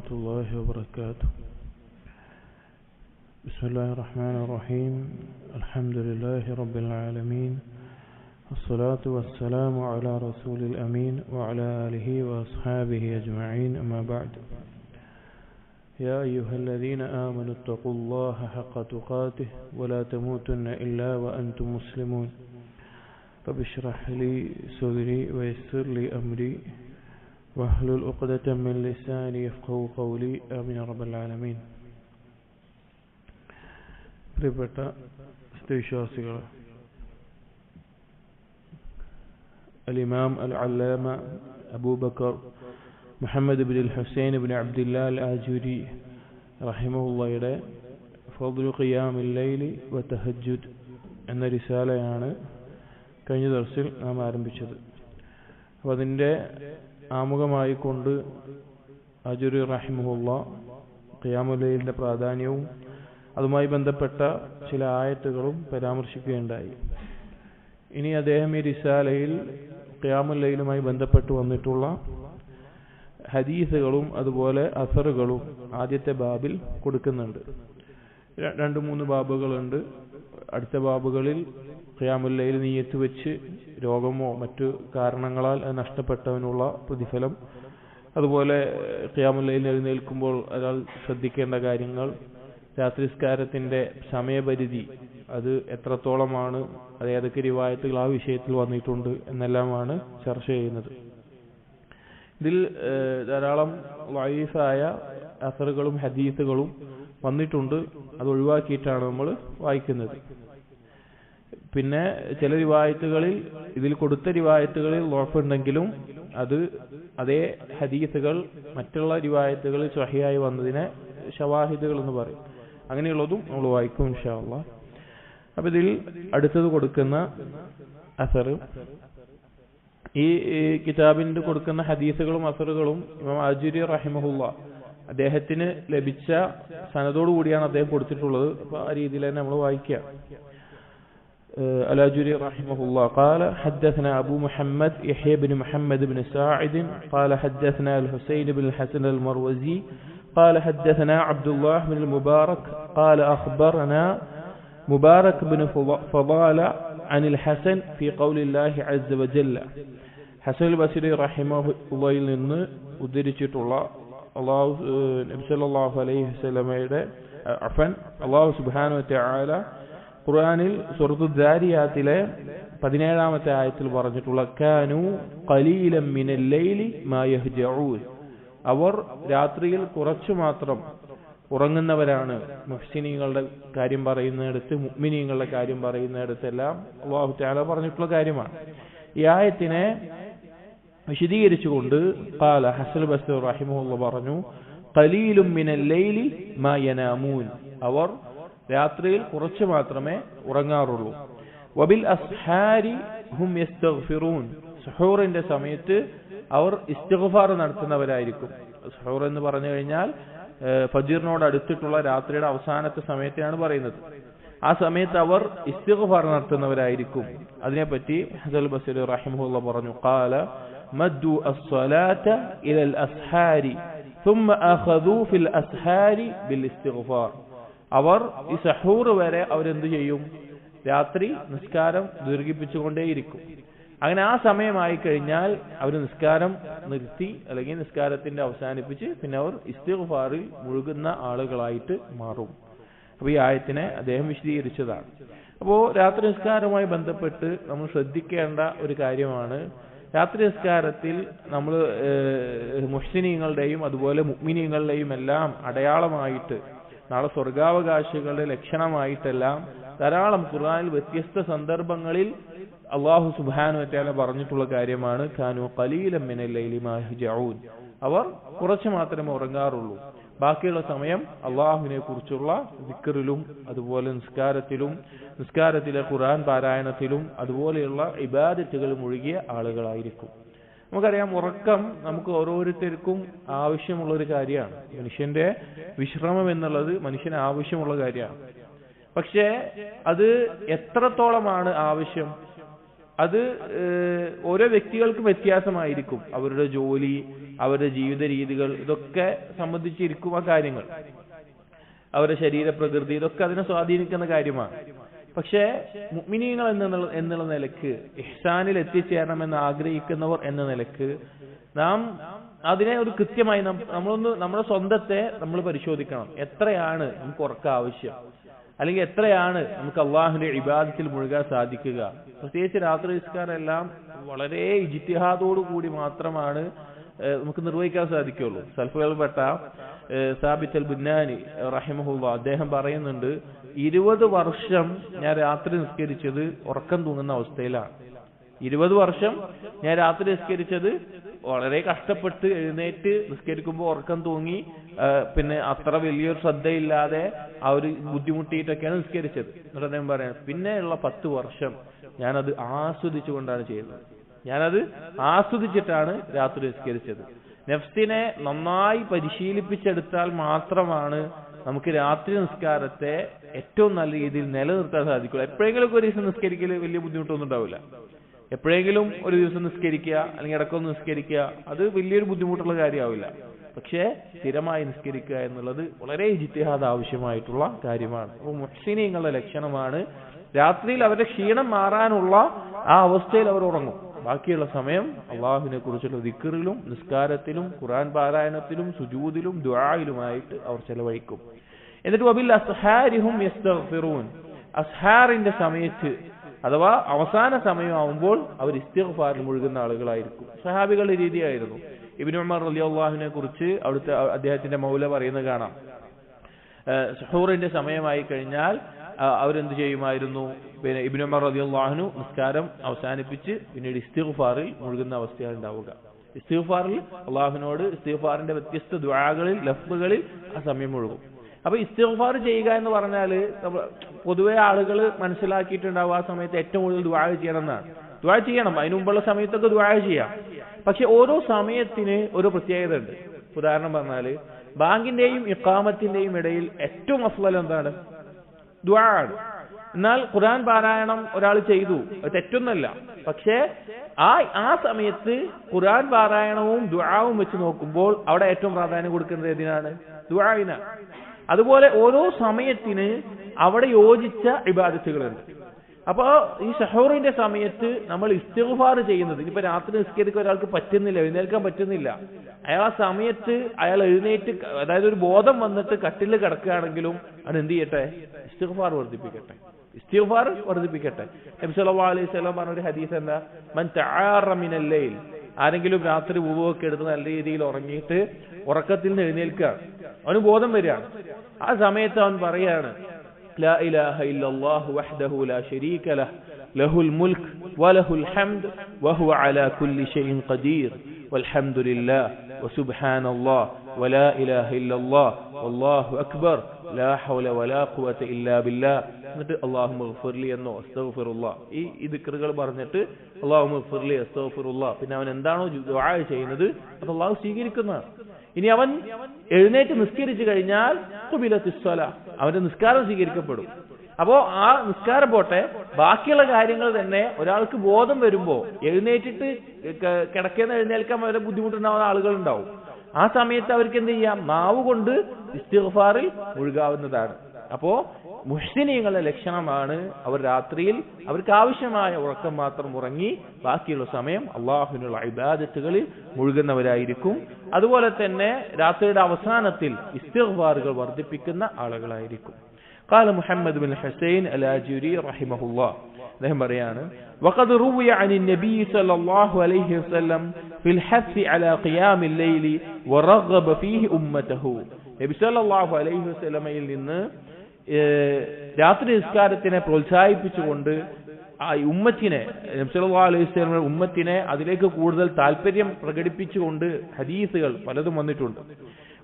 الله وبركاته. بسم الله الرحمن الرحيم. الحمد لله رب العالمين، والصلاة والسلام على رسول الأمين وعلى آله وأصحابه أجمعين، أما بعد. يا أيها الذين آمنوا اتقوا الله حق تقاته ولا تموتن إلا وأنتم مسلمون. رب اشرح لي صدري ويسر لي أمري واحلل عقدة من لساني يفقهوا قولي آمين يا رب العالمين. പ്രിയപ്പെട്ട വിശ്വാസികൾ, الإمام العلامة أبو بكر محمد بن الحسين بن عبد الله الآجوري رحمه الله യുടെ فضل قيام الليل وتهجد എന്ന റിസാലയാണ് കഴിഞ്ഞ ദിവസത്തിൽ നാം ആരംഭിച്ചത്. അപ്പോൾ അതിൻ്റെ ആമുഖമായി കൊണ്ട് ആജൂരി റഹിമഹുല്ലാഹ് ഖിയാമുൽ ലൈലിന്റെ പ്രാധാന്യവും അതുമായി ബന്ധപ്പെട്ട ചില ആയത്തുകളും പരാമർശിക്കുകയുണ്ടായി. ഇനി അദ്ദേഹം ഈ റിസാലയിൽ ഖിയാമുൽ ലൈലുമായി ബന്ധപ്പെട്ട് വന്നിട്ടുള്ള ഹദീസുകളും അതുപോലെ അസറുകളും ആദ്യത്തെ ബാബിൽ കൊടുക്കുന്നുണ്ട്. 2-3 ബാബുകളുണ്ട്. അടുത്ത ബാബുകളിൽ ഖിയാമുൽ ലൈൽ നിയ്യത്ത് വെച്ച് രോഗമോ മറ്റു കാരണങ്ങളാൽ നഷ്ടപ്പെട്ടവനുള്ള പ്രതിഫലം, അതുപോലെ ഖിയാമുൽ ലൈൽ എഴുന്നേൽക്കുമ്പോൾ ഒരാൾ ശ്രദ്ധിക്കേണ്ട കാര്യങ്ങൾ, രാത്രിസ്കാരത്തിന്റെ സമയപരിധി അത് എത്രത്തോളമാണ്, അത് ഏതൊക്കെ റിവായത്തുകൾ ആ വിഷയത്തിൽ വന്നിട്ടുണ്ട് എന്നെല്ലാമാണ് ചർച്ച ചെയ്യുന്നത്. ഇതിൽ ധാരാളം വഈഫായ അസറുകളും ഹദീസുകളും വന്നിട്ടുണ്ട്. അത് ഒഴിവാക്കിയിട്ടാണ് നമ്മൾ വായിക്കുന്നത്. പിന്നെ ചില റിവായത്തുകളിൽ, ഇതിൽ കൊടുത്ത റിവായത്തുകളിൽ ഉറപ്പുണ്ടെങ്കിലും അത് അതേ ഹദീസുകൾ മറ്റുള്ള റിവായത്തുകളിൽ സ്വഹിയായി വന്നതിനെ ഷവാഹിദുകൾ എന്ന് പറയും. അങ്ങനെയുള്ളതും നമ്മൾ വായിക്കും ഇൻഷാ അല്ലാഹ്. അപ്പൊ ഇതിൽ അടുത്തത് കൊടുക്കുന്ന അസർ, ഈ കിതാബിന്റെ കൊടുക്കുന്ന ഹദീസുകളും അസറുകളും ഇമാം ആജൂരി റഹിമഹുല്ലാഹ് അദ്ദേഹത്തിന് ലഭിച്ച സനദോടു കൂടിയാണ് അദ്ദേഹം കൊടുത്തിട്ടുള്ളത്. അപ്പൊ ആ രീതിയിൽ തന്നെ നമ്മൾ വായിക്കാം. الآجري رحمه الله قال: حدثنا أبو محمد يحيى بن محمد بن ساعد قال حدثنا الحسين بن الحسن المروزي قال حدثنا عبد الله بن المبارك قال أخبرنا مبارك بن فضالة عن الحسن في قول الله عز وجل. حسن البصري رحمه الله നിന്ന് ഉദ്ധരിച്ചിട്ടുള്ള നബി സല്ലല്ലാഹു അലൈഹി വസല്ലമയുടെ അല്ലാഹു സുബ്ഹാനഹു വ തആല ഖുർആനിൽ സൂറത്തു ദാരിയാത്തിലെ 17ാമത്തെ ആയത്തിൽ പറഞ്ഞിട്ടുള്ള കാനു ഖലീലൻ മിനൽ ലൈലി മാ യഹ്ജഊൻ, അവർ രാത്രിയിൽ കുറച്ചു മാത്രം ഉറങ്ങുന്നവരാണ്. മുഹ്സിനീങ്ങളുടെ കാര്യം പറയുന്നിടത്ത്, മുഅ്മിനീങ്ങളുടെ കാര്യം പറയുന്നിടത്തെല്ലാം അല്ലാഹു തആല പറഞ്ഞിട്ടുള്ള കാര്യമാണ്. ഈ ആയത്തിനെ വിശദീകരിച്ചുകൊണ്ട് ഖാല ഹസൻ ബസ്രി റഹിമഹുല്ലാഹ് പറഞ്ഞു, ഖലീലുൻ മിനൽ ലൈലി മാ യനാമൂൻ, അവർ രാത്രിയിൽ കുറച്ച് മാത്രമേ ഉറങ്ങാറുള്ളൂ. വബിൽ അസ്ഹാരി ഹും യസ്തഗ്ഫിറൂൻ, സുഹൂറിന്റെ സമയത്ത് അവർ ഇസ്തിഗ്ഫാർ നടത്തുന്നവരായിരിക്കും. സുഹൂർ എന്ന് പറഞ്ഞു കഴിഞ്ഞാൽ ഫജ്റിനോട് അടുത്തിട്ടുള്ള രാത്രിയുടെ അവസാനത്തെ സമയത്തെയാണ് പറയുന്നത്. ആ സമയത്ത് അവർ ഇസ്തിഗ്ഫാർ നടത്തുന്നവരായിരിക്കും. അതിനെപ്പറ്റി ഹസൻ ബസ്രി റഹിമഹുല്ലാഹ് പറഞ്ഞു, ഖാല മദ്ദു അസ്സലാത ഇലൽ അസ്ഹാരി ثم അഖദു ഫിൽ അസ്ഹാരി ബിൽ ഇസ്തിഗ്ഫാർ, അവർ ഈ സഹൂർ വരെ അവരെന്ത് ചെയ്യും? രാത്രി നിസ്കാരം ദീർഘിപ്പിച്ചുകൊണ്ടേയിരിക്കും. അങ്ങനെ ആ സമയമായി കഴിഞ്ഞാൽ അവർ നിസ്കാരം നിർത്തി, അല്ലെങ്കിൽ നിസ്കാരത്തിന്റെ അവസാനിപ്പിച്ച് പിന്നെ അവർ ഇസ്തിഗ്ഫാറിൽ മുഴുകുന്ന ആളുകളായിട്ട് മാറും. അപ്പൊ ഈ ആയത്തിനെ അദ്ദേഹം വിശദീകരിച്ചതാണ്. അപ്പോ രാത്രി നിസ്കാരവുമായി ബന്ധപ്പെട്ട് നമ്മൾ ശ്രദ്ധിക്കേണ്ട ഒരു കാര്യമാണ്, രാത്രി നിസ്കാരത്തിൽ നമ്മൾ മുഹ്സിനീങ്ങളുടെയും അതുപോലെ മുഅ്മിനീങ്ങളുടെയും എല്ലാം അടയാളമായിട്ട്, നാളെ സ്വർഗാവകാശികളുടെ ലക്ഷണമായിട്ടെല്ലാം ധാരാളം ഖുർആനിൽ വ്യത്യസ്ത സന്ദർഭങ്ങളിൽ അല്ലാഹു സുബ്ഹാനഹു വ തആല പറഞ്ഞിട്ടുള്ള കാര്യമാണ് കാനു ഖലീലൻ മിനൽ ലൈലി മാ യഹ്ജഊൻ, അവർ കുറച്ച് മാത്രമേ ഉറങ്ങാറുള്ളൂ. ബാക്കിയുള്ള സമയം അള്ളാഹുവിനെ കുറിച്ചുള്ള ദിക്റിലും അതുപോലെ നിസ്കാരത്തിലെ ഖുർആൻ പാരായണത്തിലും അതുപോലെയുള്ള ഇബാദത്തുകൾ മുഴുകിയ ആളുകളായിരിക്കും. നമുക്കറിയാം, ഉറക്കം നമുക്ക് ഓരോരുത്തർക്കും ആവശ്യമുള്ള ഒരു കാര്യമാണ്. മനുഷ്യന്റെ വിശ്രമം എന്നുള്ളത് മനുഷ്യന് ആവശ്യമുള്ള കാര്യമാണ്. പക്ഷേ അത് എത്രത്തോളമാണ് ആവശ്യം, അത് ഓരോ വ്യക്തികൾക്കും വ്യത്യാസമായിരിക്കും. അവരുടെ ജോലി, അവരുടെ ജീവിത രീതികൾ, ഇതൊക്കെ സംബന്ധിച്ചിരിക്കും ആ കാര്യങ്ങൾ. അവരുടെ ശരീരപ്രകൃതി, ഇതൊക്കെ അതിനെ സ്വാധീനിക്കുന്ന കാര്യമാണ്. പക്ഷേ മുഅ്മിനീങ്ങൾ എന്നുള്ള നിലക്ക്, ഇഹ്സാനിൽ എത്തിച്ചേരണമെന്ന് ആഗ്രഹിക്കുന്നവർ എന്ന നിലക്ക് നാം അതിനെ ഒരു കൃത്യമായി നമ്മുടെ സ്വന്തത്തെ നമ്മൾ പരിശോധിക്കണം. എത്രയാണ് നമുക്ക് ഉറക്കം ആവശ്യം, അല്ലെങ്കിൽ എത്രയാണ് നമുക്ക് അള്ളാഹുവിന്റെ ഇബാദത്തിൽ മുഴുകാൻ സാധിക്കുക. പ്രത്യേകിച്ച് രാത്രി നിസ്കാരം എല്ലാം വളരെ ഇജ്തിഹാദോടു കൂടി മാത്രമാണ് നമുക്ക് നിർവഹിക്കാൻ സാധിക്കുള്ളൂ. സൽഫുകൾപ്പെട്ട സാബിത്ത് അൽ ബുന്നാനി റഹിമഹുല്ലാഹ് അദ്ദേഹം പറയുന്നുണ്ട്, 20 വർഷം ഞാൻ രാത്രി നിസ്കരിച്ചത് ഉറക്കം തൂങ്ങുന്ന അവസ്ഥയിലാണ്. 20 വർഷം ഞാൻ രാത്രി നിസ്കരിച്ചത് വളരെ കഷ്ടപ്പെട്ട് എഴുന്നേറ്റ് നിസ്കരിക്കുമ്പോൾ ഉറക്കം തൂങ്ങി, പിന്നെ അത്ര വലിയൊരു ശ്രദ്ധയില്ലാതെ ആ ഒരു ബുദ്ധിമുട്ടിയിട്ടൊക്കെയാണ് നിസ്കരിച്ചത്. എന്നിട്ട് അദ്ദേഹം പറയാം, പിന്നെയുള്ള 10 വർഷം ഞാനത് ആസ്വദിച്ചുകൊണ്ടാണ് ചെയ്യുന്നത്. ഞാനത് ആസ്വദിച്ചിട്ടാണ് രാത്രി നിസ്കരിച്ചത്. നഫ്സിനെ നന്നായി പരിശീലിപ്പിച്ചെടുത്താൽ മാത്രമാണ് നമുക്ക് രാത്രി നിസ്കാരത്തെ ഏറ്റവും നല്ല രീതിയിൽ നിലനിർത്താൻ സാധിക്കുള്ളൂ. എപ്പോഴെങ്കിലും ഒരു ദിവസം നിസ്കരിക്കൽ വലിയ ബുദ്ധിമുട്ടൊന്നും ഉണ്ടാവില്ല. എപ്പോഴെങ്കിലും ഒരു ദിവസം നിസ്കരിക്കുക, അല്ലെങ്കിൽ ഇടയ്ക്കൊന്ന് നിസ്കരിക്കുക, അത് വലിയൊരു ബുദ്ധിമുട്ടുള്ള കാര്യമാവില്ല. പക്ഷേ സ്ഥിരമായി നിസ്കരിക്കുക എന്നുള്ളത് വളരെ ഇജ്തിഹാദ് ആവശ്യമായിട്ടുള്ള കാര്യമാണ്. അപ്പോൾ മുഹ്സിനീങ്ങളുടെ ലക്ഷണമാണ് രാത്രിയിൽ അവരുടെ ക്ഷീണം മാറാനുള്ള ആ അവസ്ഥയിൽ അവർ ഉറങ്ങും. ബാക്കിയുള്ള സമയം അള്ളാഹുവിനെ കുറിച്ചുള്ള ദിക്റിലും നിസ്കാരത്തിലും ഖുർആൻ പാരായണത്തിലും സുജൂദിലും ദുആയിലുമായിട്ട് അവർ ചെലവഴിക്കും. എന്നിട്ട് വബിൽ അസ്ഹാരിഹും യസ്തഗ്ഫിറൂൻ, അസ്ഹാറിന്റെ സമയത്ത് അഥവാ അവസാന സമയമാവുമ്പോൾ അവർ ഇസ്തിഗ്ഫാറിൽ മുഴുകുന്ന ആളുകളായിരിക്കും. സഹാബികളുടെ രീതിയായിരുന്നു. ഇബ്നു ഉമർ റളിയല്ലാഹുവിനെ കുറിച്ച് അവിടുത്തെ അദ്ദേഹത്തിന്റെ മൗല പറയുന്നത് കാണാം. സുഹൂറിന്റെ സമയമായി കഴിഞ്ഞാൽ അവരെന്ത് ചെയ്യുമായിരുന്നു? പിന്നെ ഇബ്നു ഉമർ റളിയല്ലാഹു നിസ്കാരം അവസാനിപ്പിച്ച് പിന്നീട് ഇസ്തിഗ്ഫാറിൽ മുഴുകുന്ന അവസ്ഥയാണ് ഉണ്ടാവുക. ഇസ്തിഗ്ഫാറിൽ അള്ളാഹുവിനോട് ഇസ്തിഗ്ഫാറിന്റെ വ്യത്യസ്ത ദുആകളിൽ ലഫ്ളുകളിൽ ആ സമയം മുഴുകും. അപ്പൊ ഇസ്തിഗ്ഫാർ ചെയ്യുക എന്ന് പറഞ്ഞാൽ പൊതുവെ ആളുകൾ മനസ്സിലാക്കിയിട്ടുണ്ടാവും ആ സമയത്ത് ഏറ്റവും കൂടുതൽ ദുആ ചെയ്യണം എന്നാണ്. ദുആ ചെയ്യണം, അതിനു മുമ്പുള്ള സമയത്തൊക്കെ ദുആ ചെയ്യാം. പക്ഷെ ഓരോ സമയത്തിന് ഒരു പ്രത്യേകത ഉണ്ട്. ഉദാഹരണം പറഞ്ഞാല് ബാങ്കിന്റെയും ഇഖാമത്തിന്റെയും ഇടയിൽ ഏറ്റവും അഫ്ളൽ എന്താണ്? ദുആ ആണ്. എന്നാൽ ഖുർആൻ പാരായണം ഒരാൾ ചെയ്തു, അത് തെറ്റൊന്നല്ല. പക്ഷേ ആ സമയത്ത് ഖുർആൻ പാരായണവും ദുആവും വെച്ച് നോക്കുമ്പോൾ അവിടെ ഏറ്റവും പ്രാധാന്യം കൊടുക്കുന്നത് ഏതിനാണ്? ദുആയിനാണ്. അതുപോലെ ഓരോ സമയത്തിന് അവിടെ യോജിച്ച ഇബാദത്തുകളുണ്ട്. അപ്പൊ ഈ സഹൂറിന്റെ സമയത്ത് നമ്മൾ ഇസ്തിഗ്ഫാർ ചെയ്യുന്നത്, ഇനിയിപ്പോ രാത്രി നിസ്കരിക്കാൻ ഒരാൾക്ക് പറ്റുന്നില്ല, എഴുന്നേൽക്കാൻ പറ്റുന്നില്ല, അയാൾ ആ സമയത്ത് അയാൾ എഴുന്നേറ്റ്, അതായത് ഒരു ബോധം വന്നിട്ട് കട്ടിൽ കിടക്കുകയാണെങ്കിലും അത് എന്ത് ചെയ്യട്ടെ? ഇസ്തിഗ്ഫാർ വർദ്ധിപ്പിക്കട്ടെ, ഇസ്തിഗ്ഫാർ വർദ്ധിപ്പിക്കട്ടെ. നബി സല്ലല്ലാഹു അലൈഹി വസല്ലം പറഞ്ഞ ഒരു ഹദീസ് എന്താ? മൻ തആറ മിനൽ ലൈൽ, ആരെങ്കിലും രാത്രി വുളുവൊക്കെ എടുത്ത് നല്ല രീതിയിൽ ഉറങ്ങിയിട്ട് ഉറക്കത്തിൽ നിന്ന് എഴുന്നേൽക്കുകയാണ്, അവന് ബോധം വരികയാണ്. ആ സമയത്ത് അവൻ പറയാണ്, لا إله إلا الله وحده لا شريك له له الملك وله الحمد وهو على كل شيء قدير والحمد لله وسبحان الله ولا إله إلا الله والله أكبر لا حول ولا قوة إلا بالله. എന്നിട്ട് അല്ലാഹുമ്മ ഗ്ഫിർലി എന്നോ അസ്തഗ്ഫിറുല്ലാഹ് ഈ ദിക്റുകൾ പറഞ്ഞിട്ട് അല്ലാഹുമ്മ ഗ്ഫിർലി അസ്തഗ്ഫിറുല്ലാഹ്, പിന്നെ അവൻ എന്താണോ ദുആ ചെയ്യുന്നത് അത് അല്ലാഹു സ്വീകരിക്കുന്നതാണ്. ഇനി അവൻ എഴുന്നേറ്റ് നിസ്കരിച്ചു കഴിഞ്ഞാൽ ഖുബിലത്തിസ് സ്വലാഹ്, അവന്റെ നിസ്കാരം സ്വീകരിക്കപ്പെടും. അപ്പോ ആ നിസ്കാരം പോട്ടെ, ബാക്കിയുള്ള കാര്യങ്ങൾ തന്നെ ഒരാൾക്ക് ബോധം വരുമ്പോ എഴുന്നേറ്റിട്ട് കിടക്കുന്ന എഴുന്നേൽക്കാൻ വളരെ ബുദ്ധിമുട്ടുണ്ടാവുന്ന ആളുകൾ ഉണ്ടാവും. ആ സമയത്ത് അവർക്ക് എന്ത് ചെയ്യാം? നാവ് കൊണ്ട് ഇസ്തിഗ്ഫാറിൽ മുഴുകാവുന്നതാണ്. അപ്പോ മുഹ്സിനീങ്ങളുടെ ലക്ഷണമാണ് അവർ രാത്രിയിൽ അവർക്ക് ആവശ്യമായ ഉറക്കം മാത്രം ഉറങ്ങി ബാക്കിയുള്ള സമയം അള്ളാഹുവിനുള്ള ഇബാദത്തുകളിൽ മുഴുകുന്നവരായിരിക്കും. അതുപോലെ തന്നെ രാത്രിയുടെ അവസാനത്തിൽ ഇസ്തിഗ്ഫാറുകൾ വർദ്ധിപ്പിക്കുന്ന ആളുകളായിരിക്കും. قال محمد بن الحسين الآجري رحمه الله അദ്ദേഹം പറയാണ്, وقد روي عن النبي صلى الله عليه وسلم في الحث على قيام الليل ورغب فيه أمته. നബി സല്ലല്ലാഹു അലൈഹി വസല്ലമയിൽ നിന്ന് രാത്രി നിസ്കാരത്തിനെ പ്രോത്സാഹിപ്പിച്ചുകൊണ്ട് ആ ഉമ്മത്തിനെ, നബി സല്ലല്ലാഹു അലൈഹി വസല്ലമയുടെ ഉമ്മത്തിനെ അതിലേക്ക് കൂടുതൽ താല്പര്യം പ്രകടിപ്പിച്ചുകൊണ്ട് ഹദീസുകൾ പലതും വന്നിട്ടുണ്ട്.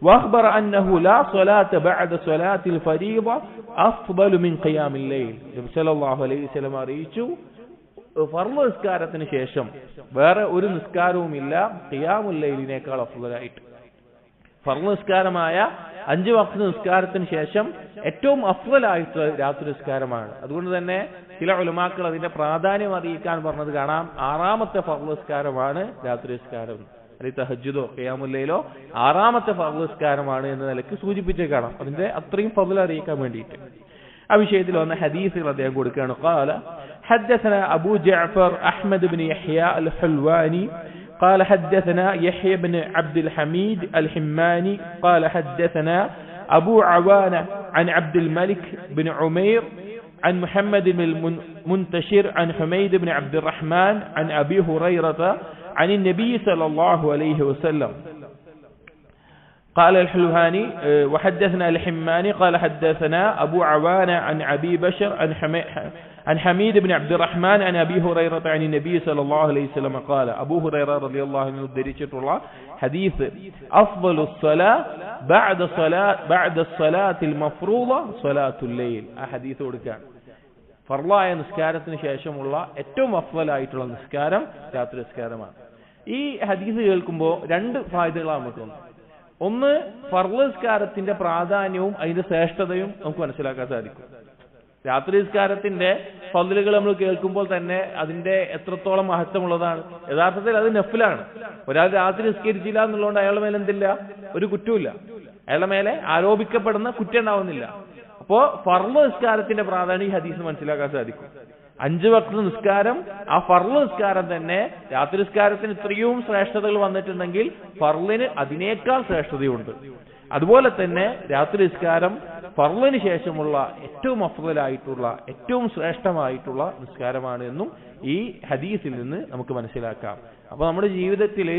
وأخبر أنه لا صلاة بعد صلاة الفريضة أفضل من قيام الليل. നബി സല്ലല്ലാഹു അലൈഹി വസല്ലം അറിയിച്ചു, ഫർള് നിസ്കാരത്തിന് ശേഷം വേറെ ഒരു നിസ്കാരവുമില്ല ഖിയാമുൽ ലൈലിനേക്കാൾ അഫ്ളലായിട്ട്. ഫർള് നിസ്കാരമായ 5 വഖ്ത് നിസ്കാരത്തിന് ശേഷം ഏറ്റവും അഫ്ളലായിട്ട് രാത്രി നിസ്കാരമാണ്. അതുകൊണ്ട് തന്നെ ചില ഉലമാക്കൾ അതിന്റെ പ്രാധാന്യം അറിയിക്കാൻ പറഞ്ഞത് കാണാം, 6ാമത്തെ ഫർള് നിസ്കാരമാണ് രാത്രി നിസ്കാരം, അല്ലെങ്കിൽ തഹജ്ജുദോ ഖിയാമുൽ ലൈലോ 6ാമത്തെ ഫർള് നിസ്കാരമാണ് എന്ന നിലയ്ക്ക് സൂചിപ്പിച്ചേ കാണാം. അതിന്റെ അത്രയും ഫضل അറിയിക്കാൻ വേണ്ടിയിട്ട് ആ വിഷയത്തിൽ വന്ന ഹദീസുകൾ അദ്ദേഹം കൊടുക്കുകയാണ്. قال حدثنا أبو جعفر أحمد بن يحيى الحلواني قال حدثنا يحيى بن عبد الحميد الحماني قال حدثنا أبو عوانة عن عبد الملك بن عمير عن محمد بن المنتشر عن حميد بن عبد الرحمن عن أبي هريرة عن النبي صلى الله عليه وسلم. قال الحلواني وحدثنا الحماني قال حدثنا أبو عوانة عن أبي بشر عن حميد بن عبد الرحمن عن أبي هريرة عن النبي صلى الله عليه وسلم قال أبو هريرة رضي الله عنه درجة الله حديث أفضل الصلاة بعد الصلاة المفروضة صلاة الليل. حديث وركان ഫർളായ നിസ്കാരത്തിന് ശേഷമുള്ള ഏറ്റവും അഫ്ളലായിട്ടുള്ള നിസ്കാരം രാത്രി നിസ്കാരമാണ്. ഈ ഹദീസ് കേൾക്കുമ്പോൾ 2 ഫായിദകളാണ് നമുക്കുണ്ട്. ഒന്ന്, ഫർള് നിസ്കാരത്തിന്റെ പ്രാധാന്യവും അതിന്റെ ശ്രേഷ്ഠതയും നമുക്ക് മനസ്സിലാക്കാൻ സാധിക്കും. രാത്രി നിസ്കാരത്തിന്റെ ഫضലുകൾ നമ്മൾ കേൾക്കുമ്പോൾ തന്നെ അതിന്റെ എത്രത്തോളം മഹത്വമുള്ളതാണ്. യഥാർത്ഥത്തിൽ അത് നഫ്ലാണ്. ഒരാൾ രാത്രി നിസ്കരിച്ചില്ല എന്നുള്ളതുകൊണ്ട് അയാളുടെ മേലെ എന്തില്ല, ഒരു കുറ്റമില്ല, അയാളുടെ മേലെ ആരോപിക്കപ്പെടുന്ന കുറ്റം ഉണ്ടാവുന്നില്ല. അപ്പോ ഫർള് നിസ്കാരത്തിന്റെ പ്രാധാന്യം ഈ ഹദീസ് മനസ്സിലാക്കാൻ സാധിക്കും. 5 വഖ്ത് നിസ്കാരം, ആ ഫർള് നിസ്കാരം തന്നെ രാത്രി നിസ്കാരത്തിന് ഇത്രയും ശ്രേഷ്ഠതകൾ വന്നിട്ടുണ്ടെങ്കിൽ ഫർളിന് അതിനേക്കാൾ ശ്രേഷ്ഠതയുണ്ട്. അതുപോലെ തന്നെ രാത്രി നിസ്കാരം ഫർളിന് ശേഷമുള്ള ഏറ്റവും അഫ്ളലായിട്ടുള്ള ഏറ്റവും ശ്രേഷ്ഠമായിട്ടുള്ള നിസ്കാരമാണ് എന്നും ഈ ഹദീസിൽ നിന്ന് നമുക്ക് മനസ്സിലാക്കാം. അപ്പൊ നമ്മുടെ ജീവിതത്തിൽ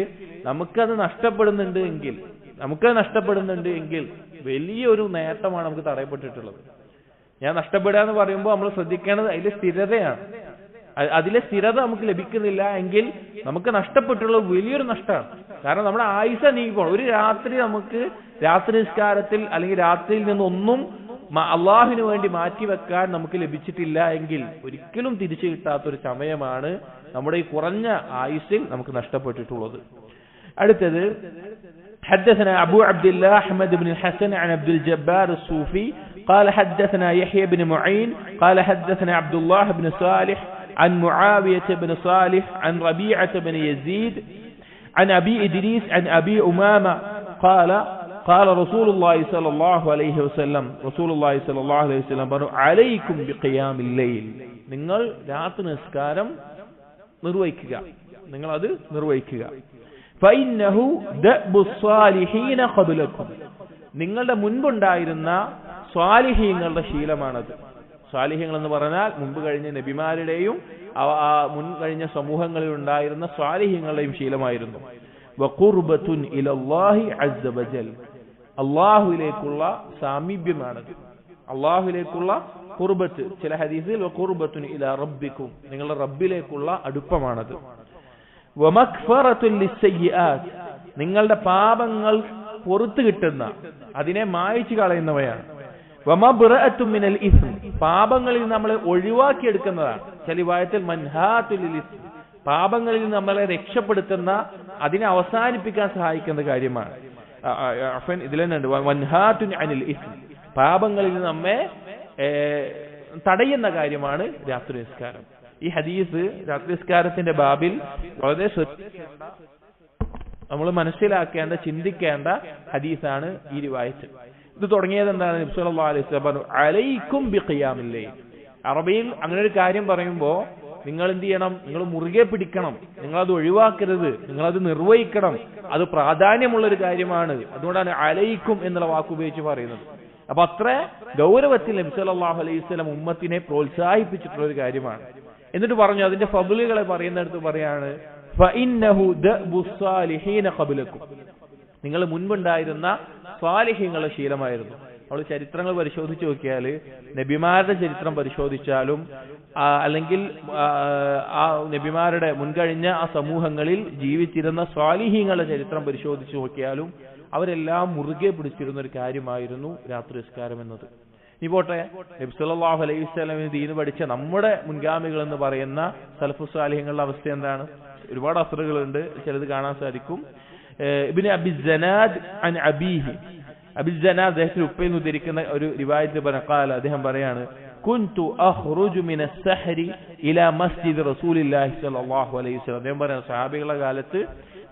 നമുക്കത് നഷ്ടപ്പെടുന്നുണ്ട് എങ്കിൽ വലിയൊരു നേട്ടമാണ് നമുക്ക് തടയപ്പെട്ടിട്ടുള്ളത്. ഞാൻ നഷ്ടപ്പെടുക എന്ന് പറയുമ്പോൾ നമ്മൾ ശ്രദ്ധിക്കേണ്ടത് അതിലെ സ്ഥിരതയാണ്. അതിലെ സ്ഥിരത നമുക്ക് ലഭിക്കുന്നില്ല എങ്കിൽ നമുക്ക് നഷ്ടപ്പെട്ടുള്ളത് വലിയൊരു നഷ്ടമാണ്. കാരണം നമ്മുടെ ആയുസ് നീങ്ങിപ്പോണം. ഒരു രാത്രി നമുക്ക് രാത്രി നിസ്കാരത്തിൽ അല്ലെങ്കിൽ രാത്രിയിൽ നിന്നൊന്നും അള്ളാഹുവിന് വേണ്ടി മാറ്റിവെക്കാൻ നമുക്ക് ലഭിച്ചിട്ടില്ല എങ്കിൽ ഒരിക്കലും തിരിച്ചു കിട്ടാത്തൊരു സമയമാണ് നമ്മുടെ ഈ കുറഞ്ഞ ആയുസ്സിൽ നമുക്ക് നഷ്ടപ്പെട്ടിട്ടുള്ളത്. അടുത്തത് حدثنا أبو عبد الله أحمد بن الحسن عن عبد الجبار الصوفي قال حدثنا يحيى بن معين قال حدثنا عبد الله بن صالح عن معاوية بن صالح عن ربيعة بن يزيد عن أبي إدريس عن أبي أمامة قال رسول الله صلى الله عليه وسلم عليكم بقيام الليل. നിങ്ങൾ രാത്രി നിസ്കാരം നിർവഹിക്കുക, നിങ്ങൾ അത് നിർവഹിക്കുക. فإنه دأب الصالحين قبلكم. നിങ്ങളുടെ മുൻപുണ്ടായിരുന്ന സ്വാലിഹീങ്ങളുടെ ശീലമാണത്. സ്വാലിഹീങ്ങൾ എന്ന് പറഞ്ഞാൽ മുൻപ് കഴിഞ്ഞ നബിമാരുടെയും മുൻ കഴിഞ്ഞ സമൂഹങ്ങളിൽ ഉണ്ടായിരുന്ന സ്വാലിഹീങ്ങളുടെയും ശീലമായിരുന്നു. വഖുർബത്തുൻ ഇലല്ലാഹി അസ്സ വജൽ. അല്ലാഹുവിലേക്കുള്ള സാമീപ്യമാണത്. അല്ലാഹുവിലേക്കുള്ള ഖുർബത്ത്. ചില ഹദീസിൽ വഖുർബത്തുൻ ഇലാ റബ്ബിക്കും, നിങ്ങളുടെ റബ്ബിലേക്കുള്ള അടുപ്പമാണത്. വമഗ്ഫറത്തുൻ ലിസ്സയ്യിആത്ത്. നിങ്ങളുടെ പാപങ്ങൾ പുറത്തു കിട്ടുന്ന, അതിനെ മായ്ച്ചു കളയുന്നവയാണ്. വമബ്റഅത്തുൻ മിനൽ ഇസ്ം. പാപങ്ങളിൽ നമ്മളെ ഒഴിവാക്കിയെടുക്കുന്നതാണ്. ചില റിവായത്തിൽ മൻഹാത്തുൽ ഇസ്ം. പാപങ്ങളിൽ നമ്മളെ രക്ഷപ്പെടുത്തുന്ന, അതിനെ അവസാനിപ്പിക്കാൻ സഹായിക്കുന്ന കാര്യമാണ്. ഇതിൽ തന്നെ ഉണ്ട് വൻഹാത്തുൻ അനിൽ ഇസ്ം. പാപങ്ങളിൽ നമ്മെ തടയുന്ന കാര്യമാണ് രാത്രി നിസ്കാരം. ഈ ഹദീസ് രാത്രി നിസ്കാരത്തിന്റെ ബാബിൽ വളരെ ശ്രദ്ധിക്കേണ്ട, നമ്മൾ മനസ്സിലാക്കേണ്ട, ചിന്തിക്കേണ്ട ഹദീസാണ് ഈ റിവായത്ത്. ഇത് തുടങ്ങിയത് എന്താണ്? നബി സല്ലല്ലാഹു അലൈഹി വസല്ലം പറഞ്ഞു അലൈക്കും ബിഖിയാമിൽ ലൈൽ. അറബിയിൽ അങ്ങനെ ഒരു കാര്യം പറയുമ്പോൾ നിങ്ങൾ എന്ത് ചെയ്യണം? നിങ്ങൾ മുറുകെ പിടിക്കണം, നിങ്ങളത് ഒഴിവാക്കരുത്, നിങ്ങളത് നിർവഹിക്കണം. അത് പ്രാധാന്യമുള്ള ഒരു കാര്യമാണ്. അതുകൊണ്ടാണ് അലൈക്കും എന്നുള്ള വാക്ക് ഉപയോഗിച്ച് പറയുന്നത്. അപ്പൊ അത്ര ഗൗരവത്തിൽ നബി സല്ലല്ലാഹു അലൈഹി വസല്ലം ഉമ്മത്തിനെ പ്രോത്സാഹിപ്പിച്ചിട്ടുള്ള ഒരു കാര്യമാണ്. എന്നിട്ട് പറഞ്ഞു, അതിന്റെ ഫضലുകളെ പറയുന്നിടത്ത് പറയാണ് ഫഇന്നഹു ദഅബുസ് സാലിഹീന ഖബ്ലക്കും. നിങ്ങൾ മുൻപുണ്ടായിരുന്ന സ്വാലിഹീങ്ങളുടെ ശീലമായിരുന്നു. നമ്മൾ ചരിത്രങ്ങൾ പരിശോധിച്ച് നോക്കിയാൽ, നബിമാരുടെ ചരിത്രം പരിശോധിച്ചാലും അല്ലെങ്കിൽ ആ നബിമാരുടെ മുൻകഴിഞ്ഞ ആ സമൂഹങ്ങളിൽ ജീവിച്ചിരുന്ന സ്വാലിഹീങ്ങളുടെ ചരിത്രം പരിശോധിച്ച് നോക്കിയാലും അവരെല്ലാം മുറുകെ പിടിച്ചിരുന്ന ഒരു കാര്യമായിരുന്നു രാത്രി നിസ്കാരം എന്നത്. ഇനി പോട്ടെ, നബി സല്ലല്ലാഹു അലൈഹി വസല്ലം ദീന് പഠിച്ച നമ്മുടെ മുൻഗാമികൾ എന്ന് പറയുന്ന സലഫുസ് സാലിഹീങ്ങളുടെ അവസ്ഥ എന്താണ്? ഒരുപാട് അസ്റുകളുണ്ട്, ചിലത് കാണാൻ സാധിക്കും. ഇബ്നു അബി സനാദ് അൻ അബീഹി, അബിൽ ജന അദ്ദേഹത്തിന് ഉപ്പയിൽ നിന്ന് ഉദ്ധരിക്കുന്ന ഒരു റിവായത്തിൽ പറഞ്ഞ അദ്ദേഹം പറയാണ് കുൻതു അഖ്റുജു മിനസ് സഹരി ഇലാ മസ്ജിദ് റസൂലില്ലാഹി സ്വല്ലല്ലാഹു അലൈഹി വസല്ലം. അദ്ദേഹം പറയുന്ന സഹാബികളുടെ കാലത്ത്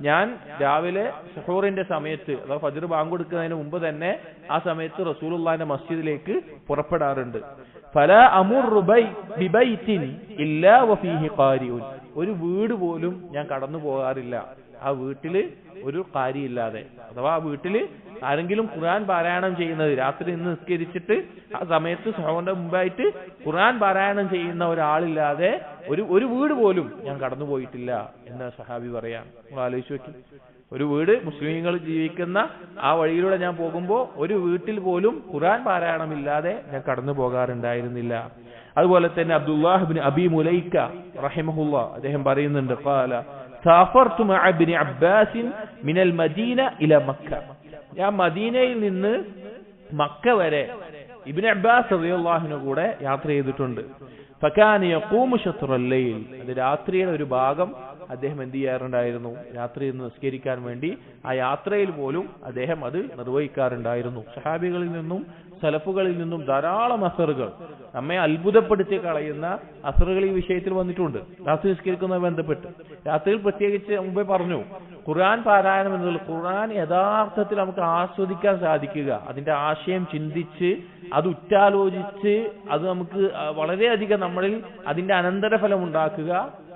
ഞാൻ രാവിലെ സുഹൂറിന്റെ സമയത്ത് അഥവാ ഫജ്ർ ബാങ്ക് കൊടുക്കുന്നതിന് മുമ്പ് തന്നെ ആ സമയത്ത് റസൂലുള്ളാഹിന്റെ മസ്ജിദിലേക്ക് പുറപ്പെടാറുണ്ട്. ഫലാ അമുറു ബിബൈത്തിൻ ഇല്ലാ വഫീഹി ഖാരിഉൻ. ഒരു വീട് പോലും ഞാൻ കടന്നു പോകാറില്ല ആ വീട്ടില് ഒരു ഖാരി ഇല്ലാതെ. അഥവാ ആ വീട്ടില് ആരെങ്കിലും ഖുർആൻ പാരായണം ചെയ്യുന്നത് രാത്രി നിന്ന് നിസ്കരിച്ചിട്ട് ആ സമയത്ത് സുഹൂറിന്റെ മുമ്പായിട്ട് ഖുർആൻ പാരായണം ചെയ്യുന്ന ഒരാളില്ലാതെ ഒരു വീട് പോലും ഞാൻ കടന്നു പോയിട്ടില്ല എന്ന് സഹാബി പറയാം. നിങ്ങൾ ആലോചിച്ച് നോക്കി, ഒരു വീട് മുസ്ലിങ്ങൾ ജീവിക്കുന്ന ആ വഴിയിലൂടെ ഞാൻ പോകുമ്പോൾ ഒരു വീട്ടിൽ പോലും ഖുർആൻ പാരായണമില്ലാതെ ഞാൻ കടന്നു പോകാറുണ്ടായിരുന്നില്ല. അതുപോലെ തന്നെ അബ്ദുല്ലാഹ് ഇബ്നു അബി മുലൈക്ക റഹിമഹുല്ലാഹ് അദ്ദേഹം പറയുന്നുണ്ട് ഖാല സാഫർതു മഅ ഇബ്നു അബ്ബാസ് മിനൽ മദീന ഇലാ മക്ക. ഞാൻ മദീനയിൽ നിന്ന് മക്ക വരെ ഇബ്നു അബ്ബാസ് റളിയല്ലാഹു അൻഹു കൂടെ യാത്ര ചെയ്തിട്ടുണ്ട്. ഫകാന യഖൂമു ശത്റൽ ലൈൽ. അത് രാത്രിയുടെ ഒരു ഭാഗം അദ്ദേഹം എന്ത് ചെയ്യാറുണ്ടായിരുന്നു? രാത്രിയിൽ നിന്ന് നിസ്കരിക്കാൻ വേണ്ടി ആ യാത്രയിൽ പോലും അദ്ദേഹം അത് നിർവഹിക്കാറുണ്ടായിരുന്നു. സഹാബികളിൽ നിന്നും സലഫുകളിൽ നിന്നും ധാരാളം അസറുകൾ നമ്മെ അത്ഭുതപ്പെടുത്തി കളയുന്ന അസറുകൾ ഈ വിഷയത്തിൽ വന്നിട്ടുണ്ട്. രാത്രി നിസ്കരിക്കുന്നതുമായി ബന്ധപ്പെട്ട് രാത്രിയിൽ പ്രത്യേകിച്ച് മുമ്പേ പറഞ്ഞു ഖുർആൻ പാരായണം എന്നുള്ളത് ഖുർആൻ യഥാർത്ഥത്തിൽ നമുക്ക് ആസ്വദിക്കാൻ സാധിക്കുക, അതിന്റെ ആശയം ചിന്തിച്ച് അത് ഉറ്റാലോചിച്ച് അത് നമുക്ക് വളരെയധികം നമ്മളിൽ അതിന്റെ അനന്തരഫലം ഉണ്ടാക്കുക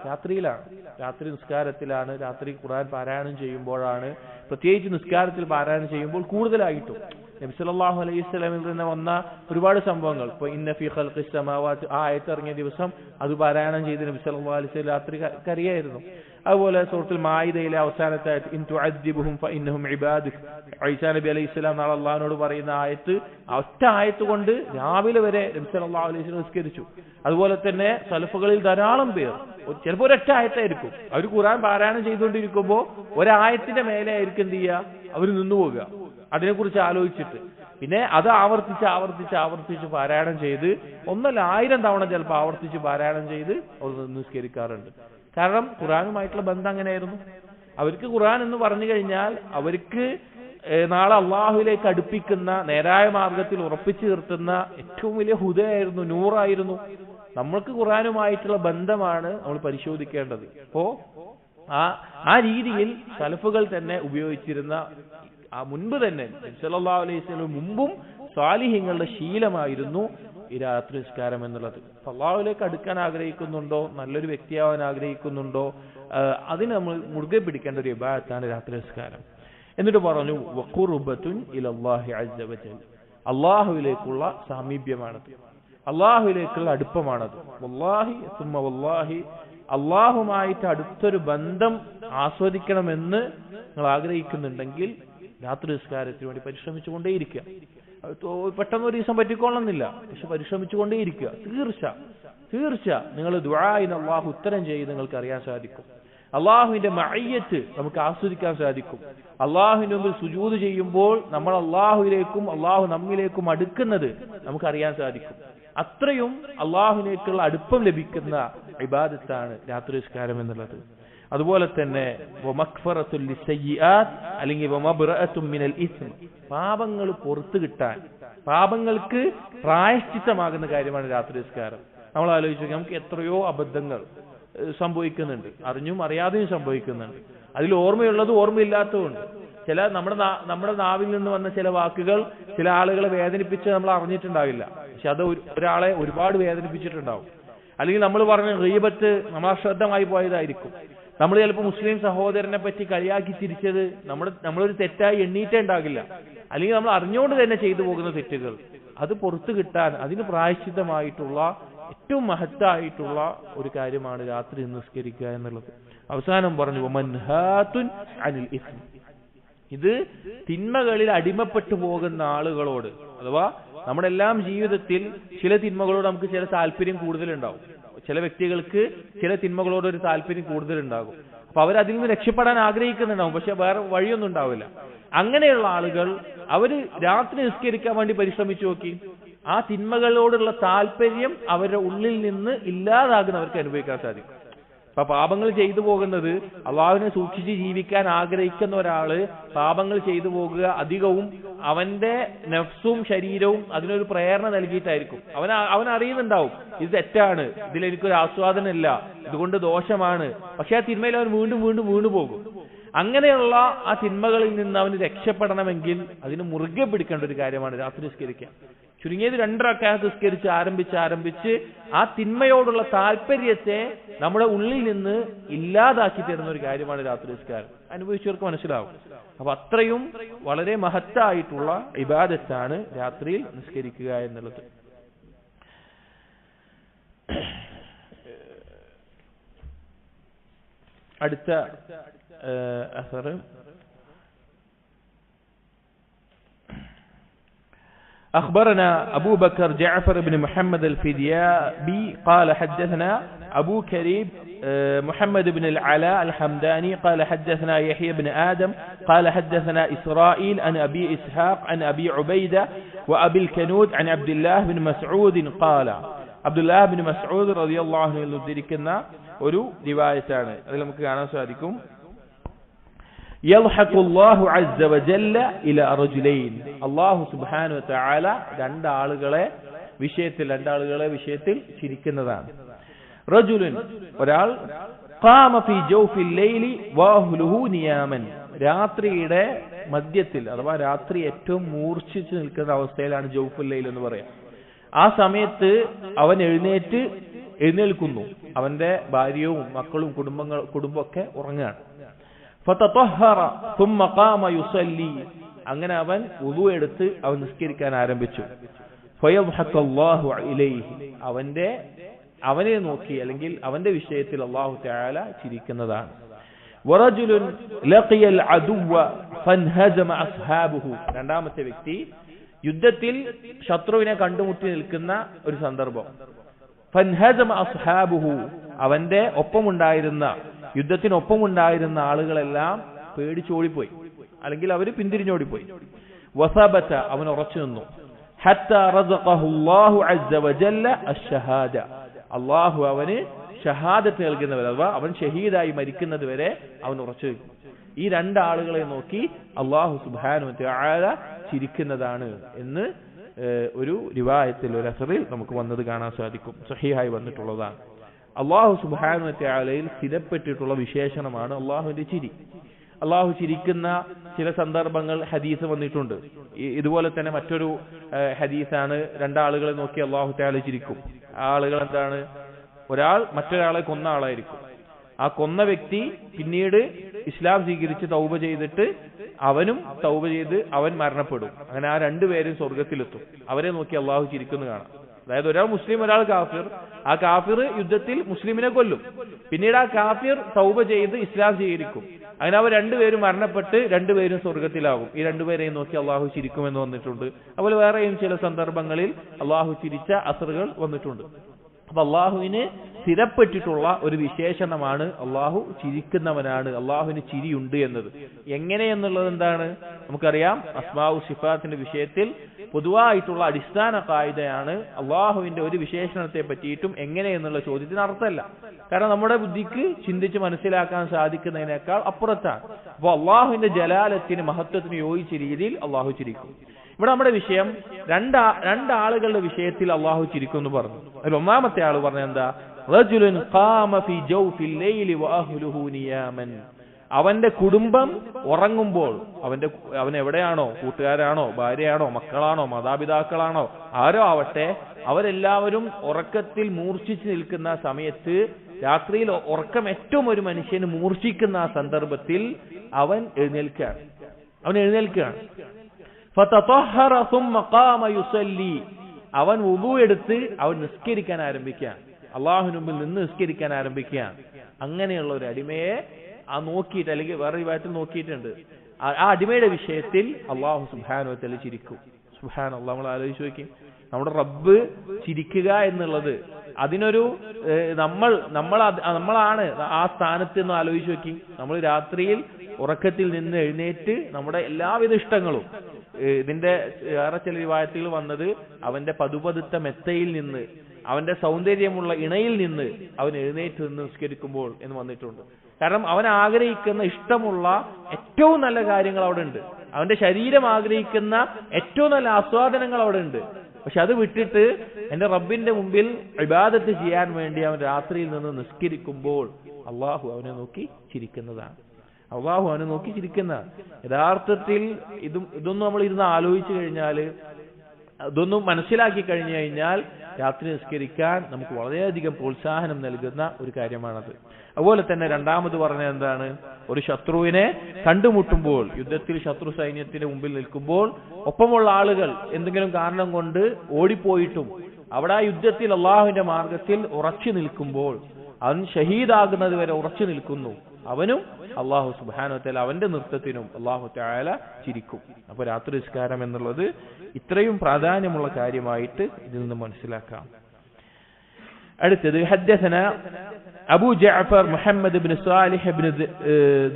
രാത്രിയിലാണ്, രാത്രി നിസ്കാരത്തിലാണ്, രാത്രി ഖുർആൻ പാരായണം ചെയ്യുമ്പോഴാണ്. പ്രത്യേകിച്ച് നിസ്കാരത്തിൽ പാരായണം ചെയ്യുമ്പോൾ കൂടുതലായിട്ടും നബി സല്ലല്ലാഹു അലൈഹി വസല്ലമയിൽ നിന്ന് വന്ന ഒരുപാട് സംഭവങ്ങൾ, ഇപ്പൊ ഇന്ന ഫീ ഖൽഖിസ് സമാവാതി ആ ആയത്ത് ഇറങ്ങിയ ദിവസം അത് പാരായണം ചെയ്ത് നബി സല്ലല്ലാഹു അലൈഹി വസല്ലം രാത്രി കരയായിരുന്നു. അതുപോലെ സൂറത്തുൽ മാഇദയിലെ അവസാനത്തെ ആയത്ത് ഇൻ തുഅദ്ദിബുഹും ഫഇന്നഹും ഇബാദുക, ഈസാ നബി അലൈഹിസ്സലാം നാളെ അല്ലാഹുവിനോട് പറയുന്ന ആയത്ത്, ഒറ്റ ആയത്ത് കൊണ്ട് രാവിലെ വരെ നബി സല്ലല്ലാഹു അലൈഹി വസല്ലം നിസ്കരിച്ചു. അതുപോലെ തന്നെ സലഫുകളിൽ ധാരാളം പേർ ചിലപ്പോൾ ഒരൊറ്റ ആയത്തായിരിക്കും അവർ ഖുർആൻ പാരായണം ചെയ്തുകൊണ്ടിരിക്കുമ്പോൾ ഒരായത്തിന്റെ മേലെ ആയിരിക്കും എന്ത് ചെയ്യുക, അവർ നിന്നുപോകുക അതിനെക്കുറിച്ച് ആലോചിച്ചിട്ട്. പിന്നെ അത് ആവർത്തിച്ച് പാരായണം ചെയ്ത് 1,1000 തവണ ചിലപ്പോൾ ആവർത്തിച്ച് പാരായണം ചെയ്ത് അവർ നിസ്കരിക്കാറുണ്ട്. കാരണം ഖുർആനുമായിട്ടുള്ള ബന്ധം അങ്ങനെയായിരുന്നു. അവർക്ക് ഖുർആൻ എന്ന് പറഞ്ഞു കഴിഞ്ഞാൽ അവർക്ക് നാളെ അള്ളാഹുവിലേക്ക് അടുപ്പിക്കുന്ന, നേരായ മാർഗത്തിൽ ഉറപ്പിച്ചു നിർത്തുന്ന ഏറ്റവും വലിയ ഹുദയായിരുന്നു, നൂറായിരുന്നു. നമ്മൾക്ക് ഖുർആനുമായിട്ടുള്ള ബന്ധമാണ് നമ്മൾ പരിശോധിക്കേണ്ടത്. അപ്പോ ആ രീതിയിൽ സലഫുകൾ തന്നെ ഉപയോഗിച്ചിരുന്ന, ആ മുൻപ് തന്നെ സല്ലല്ലാഹു അലൈഹി വസല്ലം മുമ്പും സ്വാലിഹീങ്ങളുടെ ശീലമായിരുന്നു ഈ രാത്രി നിസ്കാരം എന്നുള്ളത്. അള്ളാഹുവിലേക്ക് അടുക്കാൻ ആഗ്രഹിക്കുന്നുണ്ടോ, നല്ലൊരു വ്യക്തിയാവാൻ ആഗ്രഹിക്കുന്നുണ്ടോ, അതിന് നമ്മൾ മുറുകെ പിടിക്കേണ്ട ഒരു ഇബാദത്താണ് രാത്രി നിസ്കാരം. എന്നിട്ട് പറഞ്ഞു വഖുർബത്തുൻ ഇലല്ലാഹി അസ്സ വജൽ, അള്ളാഹുവിലേക്കുള്ള സാമീപ്യമാണത്, അള്ളാഹുവിലേക്കുള്ള അടുപ്പമാണത്. വല്ലാഹി സുമ്മ വല്ലാഹി, അള്ളാഹുമായിട്ട് അടുത്തൊരു ബന്ധം ആസ്വദിക്കണമെന്ന് നിങ്ങൾ ആഗ്രഹിക്കുന്നുണ്ടെങ്കിൽ രാത്രി നിസ്കാരത്തിന് വേണ്ടി പരിശ്രമിച്ചുകൊണ്ടേയിരിക്കുക. പെട്ടെന്ന് ഒരു ദിവസം പറ്റിക്കൊള്ളുന്നില്ല, പക്ഷെ പരിശ്രമിച്ചുകൊണ്ടേയിരിക്കുക. തീർച്ച നിങ്ങൾ ദുആഇന് അള്ളാഹു ഉത്തരം ചെയ്ത് നിങ്ങൾക്ക് അറിയാൻ സാധിക്കും. അള്ളാഹുവിന്റെ മഅയ്യത്ത് നമുക്ക് ആസ്വദിക്കാൻ സാധിക്കും. അള്ളാഹുവിന്റെ മുമ്പിൽ സുജൂദ് ചെയ്യുമ്പോൾ നമ്മൾ അള്ളാഹുവിലേക്കും അള്ളാഹു നമ്മിലേക്കും അടുക്കുന്നത് നമുക്കറിയാൻ സാധിക്കും. അത്രയും അള്ളാഹുവിലേക്കുള്ള അടുപ്പം ലഭിക്കുന്ന ഇബാദത്താണ് രാത്രി നിസ്കാരം എന്നുള്ളത്. അതുപോലെ തന്നെ വമഗ്ഫറത്തുൽ ലിസ്സയ്യിആത്ത്, അല്ലെങ്കിൽ വമബ്റഅത്തും മിനൽ ഇസ്ം, പാപങ്ങൾ പുറത്തു കിട്ടാൻ, പാപങ്ങൾക്ക് പ്രായശ്ചിത്തമാകുന്ന കാര്യമാണ് രാത്രി നിസ്കാരം. നമ്മൾ ആലോചിച്ചു, നമുക്ക് എത്രയോ അബദ്ധങ്ങൾ സംഭവിക്കുന്നുണ്ട്, അറിഞ്ഞും അറിയാതെയും സംഭവിക്കുന്നുണ്ട്. അതിൽ ഓർമ്മയുള്ളത് ഓർമ്മയില്ലാത്തതുണ്ട്. ചില നമ്മുടെ നാവിൽ നിന്ന് വന്ന ചില വാക്കുകൾ ചില ആളുകളെ വേദനിപ്പിച്ച് നമ്മൾ അറിഞ്ഞിട്ടുണ്ടാവില്ല, പക്ഷെ അത് ഒരാളെ ഒരുപാട് വേദനിപ്പിച്ചിട്ടുണ്ടാവും. അല്ലെങ്കിൽ നമ്മൾ പറഞ്ഞ ഗീബത്ത് നമ്മൾ അശ്രദ്ധമായി പോയതായിരിക്കും. നമ്മൾ ചിലപ്പോൾ മുസ്ലിം സഹോദരനെ പറ്റി കളിയാക്കി തിരിച്ചത് നമ്മളൊരു തെറ്റായി എണ്ണീറ്റേ ഉണ്ടാകില്ല. അല്ലെങ്കിൽ നമ്മൾ അറിഞ്ഞുകൊണ്ട് തന്നെ ചെയ്തു പോകുന്ന തെറ്റുകൾ, അത് പുറത്തു കിട്ടാൻ അതിന് പ്രായശ്ചിത്തമായിട്ടുള്ള ഏറ്റവും മഹത്തായിട്ടുള്ള ഒരു കാര്യമാണ് രാത്രി നിസ്കരിക്കുക എന്നുള്ളത്. അവസാനം പറഞ്ഞു വമൻഹാതുൻ അനിൽ ഇസ്ം, ഇത് തിന്മകളിൽ അടിമപ്പെട്ടു പോകുന്ന ആളുകളോട്, അഥവാ നമ്മുടെ എല്ലാം ജീവിതത്തിൽ ചില തിന്മകളോട് നമുക്ക് ചില താല്പര്യം കൂടുതലുണ്ടാവും. ചില വ്യക്തികൾക്ക് ചില തിന്മകളോട് ഒരു താല്പര്യം കൂടുതലുണ്ടാകും. അപ്പൊ അവരതിൽ നിന്ന് രക്ഷപ്പെടാൻ ആഗ്രഹിക്കുന്നുണ്ടാവും, പക്ഷെ വേറെ വഴിയൊന്നും ഉണ്ടാവില്ല. അങ്ങനെയുള്ള ആളുകൾ അവര് രാത്രി നിസ്കരിക്കാൻ വേണ്ടി പരിശ്രമിച്ചു നോക്കി, ആ തിന്മകളോടുള്ള താല്പര്യം അവരുടെ ഉള്ളിൽ നിന്ന് ഇല്ലാതാകുന്നവർക്ക് അനുഭവിക്കാൻ സാധിക്കും. അപ്പൊ പാപങ്ങൾ ചെയ്തു പോകുന്നത്, അള്ളാഹുവിനെ സൂക്ഷിച്ച് ജീവിക്കാൻ ആഗ്രഹിക്കുന്ന ഒരാള് പാപങ്ങൾ ചെയ്തു പോകുക അധികവും അവന്റെ നഫ്സും ശരീരവും അതിനൊരു പ്രേരണ നൽകിയിട്ടായിരിക്കും. അവൻ അറിയുന്നുണ്ടാവും ഇത് തെറ്റാണ്, ഇതിലെനിക്കൊരു ആസ്വാദനമില്ല, ഇതുകൊണ്ട് ദോഷമാണ്. പക്ഷെ ആ തിന്മയിൽ അവൻ വീണ്ടും വീണ്ടും വീണു പോകും. അങ്ങനെയുള്ള ആ തിന്മകളിൽ നിന്ന് അവന് രക്ഷപ്പെടണമെങ്കിൽ അതിന് മുറുകെ പിടിക്കേണ്ട ഒരു കാര്യമാണ് രാത്രി നിസ്കരിക്കുക. ചുരുങ്ങിയത് 2 റക്അത്ത് നിസ്കരിച്ച് ആരംഭിച്ച് ആ തിന്മയോടുള്ള താല്പര്യത്തെ നമ്മുടെ ഉള്ളിൽ നിന്ന് ഇല്ലാതാക്കി തരുന്ന ഒരു കാര്യമാണ് രാത്രി നിസ്കാരം. അനുഭവിച്ചവർക്ക് മനസ്സിലാവും. അപ്പൊ അത്രയും വളരെ മഹത്തായിട്ടുള്ള ഇബാദത്താണ് രാത്രിയിൽ നിസ്കരിക്കുക എന്നുള്ളത്. അടുത്ത أثر أخبرنا أبو بكر جعفر بن محمد الفديابي قال حدثنا أبو كريب محمد بن العلاء الحمداني قال حدثنا يحيى بن آدم قال حدثنا إسرائيل عن أبي إسحاق عن أبي عبيدة وأبي الكنود عن عبد الله بن مسعود قال عبد الله بن مسعود رضي الله عنه ഉദ്ധരിക്കുന്ന ഒരു റിവായത്താണ്. അതിൽ നമുക്ക് കാണാൻ സാധിക്കും يضحك الله عز وجل إلى رجلين അല്ലാഹു സുബ്ഹാനഹു വ തആല രണ്ട് ആളുകളെ വിഷയത്തിൽ ചിരിക്കുന്നതാണ്. റജുലുൻ ഒരാൾ ഖാമ ഫീ ജൗഫിൽ ലൈലി വഅഹ്ലുഹു നിയാമൻ രാത്രിയുടെ മധ്യത്തിൽ അഥവാ രാത്രി ഏറ്റവും മൂർച്ഛിച്ചു നിൽക്കുന്ന അവസ്ഥയിലാണ് ജൗഫുൽ ലൈൽ എന്ന് പറയാം. ആ സമയത്ത് അവൻ എഴുന്നേൽക്കുന്നു. അവന്റെ ഭാര്യയും മക്കളും കുടുംബമൊക്കെ ഉറങ്ങുകയാണ്. ഫതതഹറ ثم قام يصلي അങ്ങനെ അവൻ വുളു എടുത്ത് അവൻ നിസ്കരിക്കാൻ ആരംഭിച്ചു. ഫയദ്ഹഖ അല്ലാഹു ഇലൈഹി അവനെ നോക്കി അല്ലെങ്കിൽ അവന്റെ വിഷയത്തിൽ അല്ലാഹു തആല ചിരിക്കുന്നതാണ്. വറജുലുൻ ലഖിയൽ അദുവ ഫൻഹജമ അസ്ഹാബുഹു രണ്ടാമത്തെ വ്യക്തി യുദ്ധത്തിൽ ശത്രുവിനെ കണ്ടുമുട്ടി നിൽക്കുന്ന ഒരു സന്ദർഭം. ഫൻഹജമ അസ്ഹാബുഹു അവന്റെ യുദ്ധത്തിനൊപ്പമുണ്ടായിരുന്ന ആളുകളെല്ലാം പേടിച്ചോടിപ്പോയി, അല്ലെങ്കിൽ അവര് പിന്തിരിഞ്ഞോടിപ്പോയി. വസബത അവൻ ഉറച്ചു നിന്നു. ഹത്താ റസഖഹു അല്ലാഹു അസ്സ വജല്ല അശ്ശഹാദ അല്ലാഹു അവന് ഷഹാദത്ത് നൽകുന്നവരെ അഥവാ അവൻ ഷഹീദായി മരിക്കുന്നത് വരെ അവൻ ഉറച്ചു നിൽക്കും. ഈ രണ്ടാളുകളെ നോക്കി അല്ലാഹു സുബ്ഹാനഹു വ തആല ചിരിക്കുന്നതാണ് എന്ന് ഒരു റിവായത്തിൽ ഒരു അസറിൽ നമുക്ക് വന്നത് കാണാൻ സാധിക്കും. സഹീഹായി വന്നിട്ടുള്ളതാണ്. അല്ലാഹു സുബ്ഹാനഹു വ തആലയിൽ സ്ഥിരപ്പെട്ടിട്ടുള്ള വിശേഷണമാണ് അല്ലാഹുവിന്റെ ചിരി. അല്ലാഹു ചിരിക്കുന്ന ചില സന്ദർഭങ്ങൾ ഹദീസ് വന്നിട്ടുണ്ട്. ഇതുപോലെ തന്നെ മറ്റൊരു ഹദീസാണ് രണ്ടാളുകളെ നോക്കി അല്ലാഹു തആല ചിരിക്കും. ആ ആളുകൾ എന്താണ്? ഒരാൾ മറ്റൊരാളെ കൊന്ന ആളായിരിക്കും. ആ കൊന്ന വ്യക്തി പിന്നീട് ഇസ്ലാം സ്വീകരിച്ച് തൗബ ചെയ്തിട്ട് അവനും തൗബ ചെയ്ത് അവൻ മരണപ്പെടും. അങ്ങനെ ആ രണ്ടുപേരും സ്വർഗത്തിലെത്തും. അവരെ നോക്കി അല്ലാഹു ചിരിക്കുന്നു കാണാം. അതായത് ഒരാൾ മുസ്ലിം ഒരാൾ കാഫിർ. ആ കാഫിർ യുദ്ധത്തിൽ മുസ്ലിമിനെ കൊല്ലും. പിന്നീട് ആ കാഫിർ തൗബ ചെയ്ത് ഇസ്ലാം സ്വീകരിക്കും. അങ്ങനെ അവർ രണ്ടുപേരും മരണപ്പെട്ട് രണ്ടുപേരും സ്വർഗത്തിലാകും. ഈ രണ്ടുപേരെയും നോക്കി അല്ലാഹു ചിരിക്കുമെന്ന് വന്നിട്ടുണ്ട്. അതുപോലെ വേറെയും ചില സന്ദർഭങ്ങളിൽ അല്ലാഹു ചിരിച്ച അസറുകൾ വന്നിട്ടുണ്ട്. അപ്പൊ അള്ളാഹുവിന് സ്ഥിരപ്പെട്ടിട്ടുള്ള ഒരു വിശേഷണമാണ് അള്ളാഹു ചിരിക്കുന്നവനാണ്, അള്ളാഹുവിന് ചിരിയുണ്ട് എന്നത്. എങ്ങനെയെന്നുള്ളത് എന്താണ് നമുക്കറിയാം. അസ്മാഉ സിഫാത്തിന്റെ വിഷയത്തിൽ പൊതുവായിട്ടുള്ള അടിസ്ഥാന ഖായിദയാണ് അള്ളാഹുവിന്റെ ഒരു വിശേഷണത്തെ പറ്റിയിട്ടും എങ്ങനെയെന്നുള്ള ചോദ്യത്തിന് അർത്ഥമല്ല. കാരണം നമ്മുടെ ബുദ്ധിക്ക് ചിന്തിച്ച് മനസ്സിലാക്കാൻ സാധിക്കുന്നതിനേക്കാൾ അപ്പുറത്താണ്. അപ്പോൾ അള്ളാഹുവിന്റെ ജലാലത്തിന് മഹത്വത്തിന് യോജിച്ച രീതിയിൽ അള്ളാഹു ചിരിക്കും. ഇവിടെ നമ്മുടെ വിഷയം രണ്ടാളുകളുടെ വിഷയത്തിൽ അള്ളാഹു ചിരിക്കും എന്ന് പറഞ്ഞു. അതിൽ ഒന്നാമത്തെ ആള് പറഞ്ഞ എന്താ? റജുലുൻ ഖാമ ഫീ ജൗഫിൽ ലൈലി വഅഹ്ലുഹു നിയാമൻ അവന്റെ കുടുംബം ഉറങ്ങുമ്പോൾ അവൻ എവിടെയാണോ, കൂട്ടുകാരാണോ, ഭാര്യയാണോ, മക്കളാണോ, മാതാപിതാക്കളാണോ, ആരോ ആവട്ടെ, അവരെല്ലാവരും ഉറക്കത്തിൽ മൂർച്ഛിച്ചു നിൽക്കുന്ന സമയത്ത്, രാത്രിയിൽ ഉറക്കം ഏറ്റവും ഒരു മനുഷ്യന് മൂർച്ഛിക്കുന്ന ആ സന്ദർഭത്തിൽ അവൻ എഴുന്നേൽക്കുകയാണ്. ഫതതഹറ ثم قام يصلي അവൻ വുളു എടുത്ത് അവൻ നിസ്കരിക്കാൻ ആരംഭിക്കുകയാണ്. അല്ലാഹുവിന് മുമ്പിൽ നിന്ന് നിസ്കരിക്കാൻ ആരംഭിക്കുകയാണ്. അങ്ങനെയുള്ള ഒരു അടിമയെ നോക്കിയിട്ട്, അല്ലെങ്കിൽ വേറെ വിഭാഗത്തിൽ നോക്കിയിട്ടുണ്ട്, ആ അടിമയുടെ വിഷയത്തിൽ അല്ലാഹു സുബ്ഹാനഹു വ തആല ചിരിക്കും. സുബ്ഹാനല്ലാഹ്. നമ്മൾ ആലോചിച്ച് നോക്കി, നമ്മുടെ റബ്ബ് ചിരിക്കുക എന്നുള്ളത് അതിനൊരു നമ്മളാണ് ആ സ്ഥാനത്ത് എന്ന് ആലോചിച്ച് നോക്കി. നമ്മൾ രാത്രിയിൽ ഉറക്കത്തിൽ നിന്ന് എഴുന്നേറ്റ് നമ്മുടെ എല്ലാവിധ ഇഷ്ടങ്ങളും, ഇതിന്റെ വേറെ ചില റിവായത്തുകൾ വന്നത് അവന്റെ പതുപതുത്ത മെത്തയിൽ നിന്ന്, അവന്റെ സൗന്ദര്യമുള്ള ഇണയിൽ നിന്ന് അവൻ എഴുന്നേറ്റ് നിന്ന് നിസ്കരിക്കുമ്പോൾ എന്ന് വന്നിട്ടുണ്ട്. കാരണം അവൻ ആഗ്രഹിക്കുന്ന ഇഷ്ടമുള്ള ഏറ്റവും നല്ല കാര്യങ്ങൾ അവിടെ ഉണ്ട്, അവന്റെ ശരീരം ആഗ്രഹിക്കുന്ന ഏറ്റവും നല്ല ആസ്വാദനങ്ങൾ അവിടെ ഉണ്ട്. പക്ഷെ അത് വിട്ടിട്ട് എന്റെ റബ്ബിന്റെ മുമ്പിൽ ഇബാദത്ത് ചെയ്യാൻ വേണ്ടി അവൻ രാത്രിയിൽ നിന്ന് നിസ്കരിക്കുമ്പോൾ അള്ളാഹു അവനെ നോക്കി ചിരിക്കുന്നതാണ്. അള്ളാഹു അവനെ നോക്കി ചിരിക്കുന്ന യഥാർത്ഥത്തിൽ ഇതൊന്നും നമ്മൾ ഇരുന്ന് ആലോചിച്ചു കഴിഞ്ഞാൽ, ഇതൊന്നും മനസ്സിലാക്കി കഴിഞ്ഞു കഴിഞ്ഞാൽ രാത്രി നിസ്കരിക്കാൻ നമുക്ക് വളരെയധികം പ്രോത്സാഹനം നൽകുന്ന ഒരു കാര്യമാണത്. അതുപോലെ തന്നെ രണ്ടാമത് പറഞ്ഞ എന്താണ്, ഒരു ശത്രുവിനെ കണ്ടുമുട്ടുമ്പോൾ, യുദ്ധത്തിൽ ശത്രു സൈന്യത്തിന് മുമ്പിൽ നിൽക്കുമ്പോൾ ഒപ്പമുള്ള ആളുകൾ എന്തെങ്കിലും കാരണം കൊണ്ട് ഓടിപ്പോയിട്ടും അവിടെ ആ യുദ്ധത്തിൽ അള്ളാഹുവിന്റെ മാർഗത്തിൽ ഉറച്ചു നിൽക്കുമ്പോൾ, അവൻ ഷഹീദാകുന്നത് വരെ ഉറച്ചു നിൽക്കുന്നു, അവനും അള്ളാഹു സുബ്ഹാനഹു വ തആല അവന്റെ നൃത്തത്തിനും അള്ളാഹു തആല ചിരിക്കും. അപ്പൊ രാത്രി നിസ്കാരം എന്നുള്ളത് ഇത്രയും പ്രാധാന്യമുള്ള കാര്യമായിട്ട് ഇതിൽ നിന്ന് മനസ്സിലാക്കാം. അടുത്തത് حدثنا أبو جعفر محمد بن صالح بن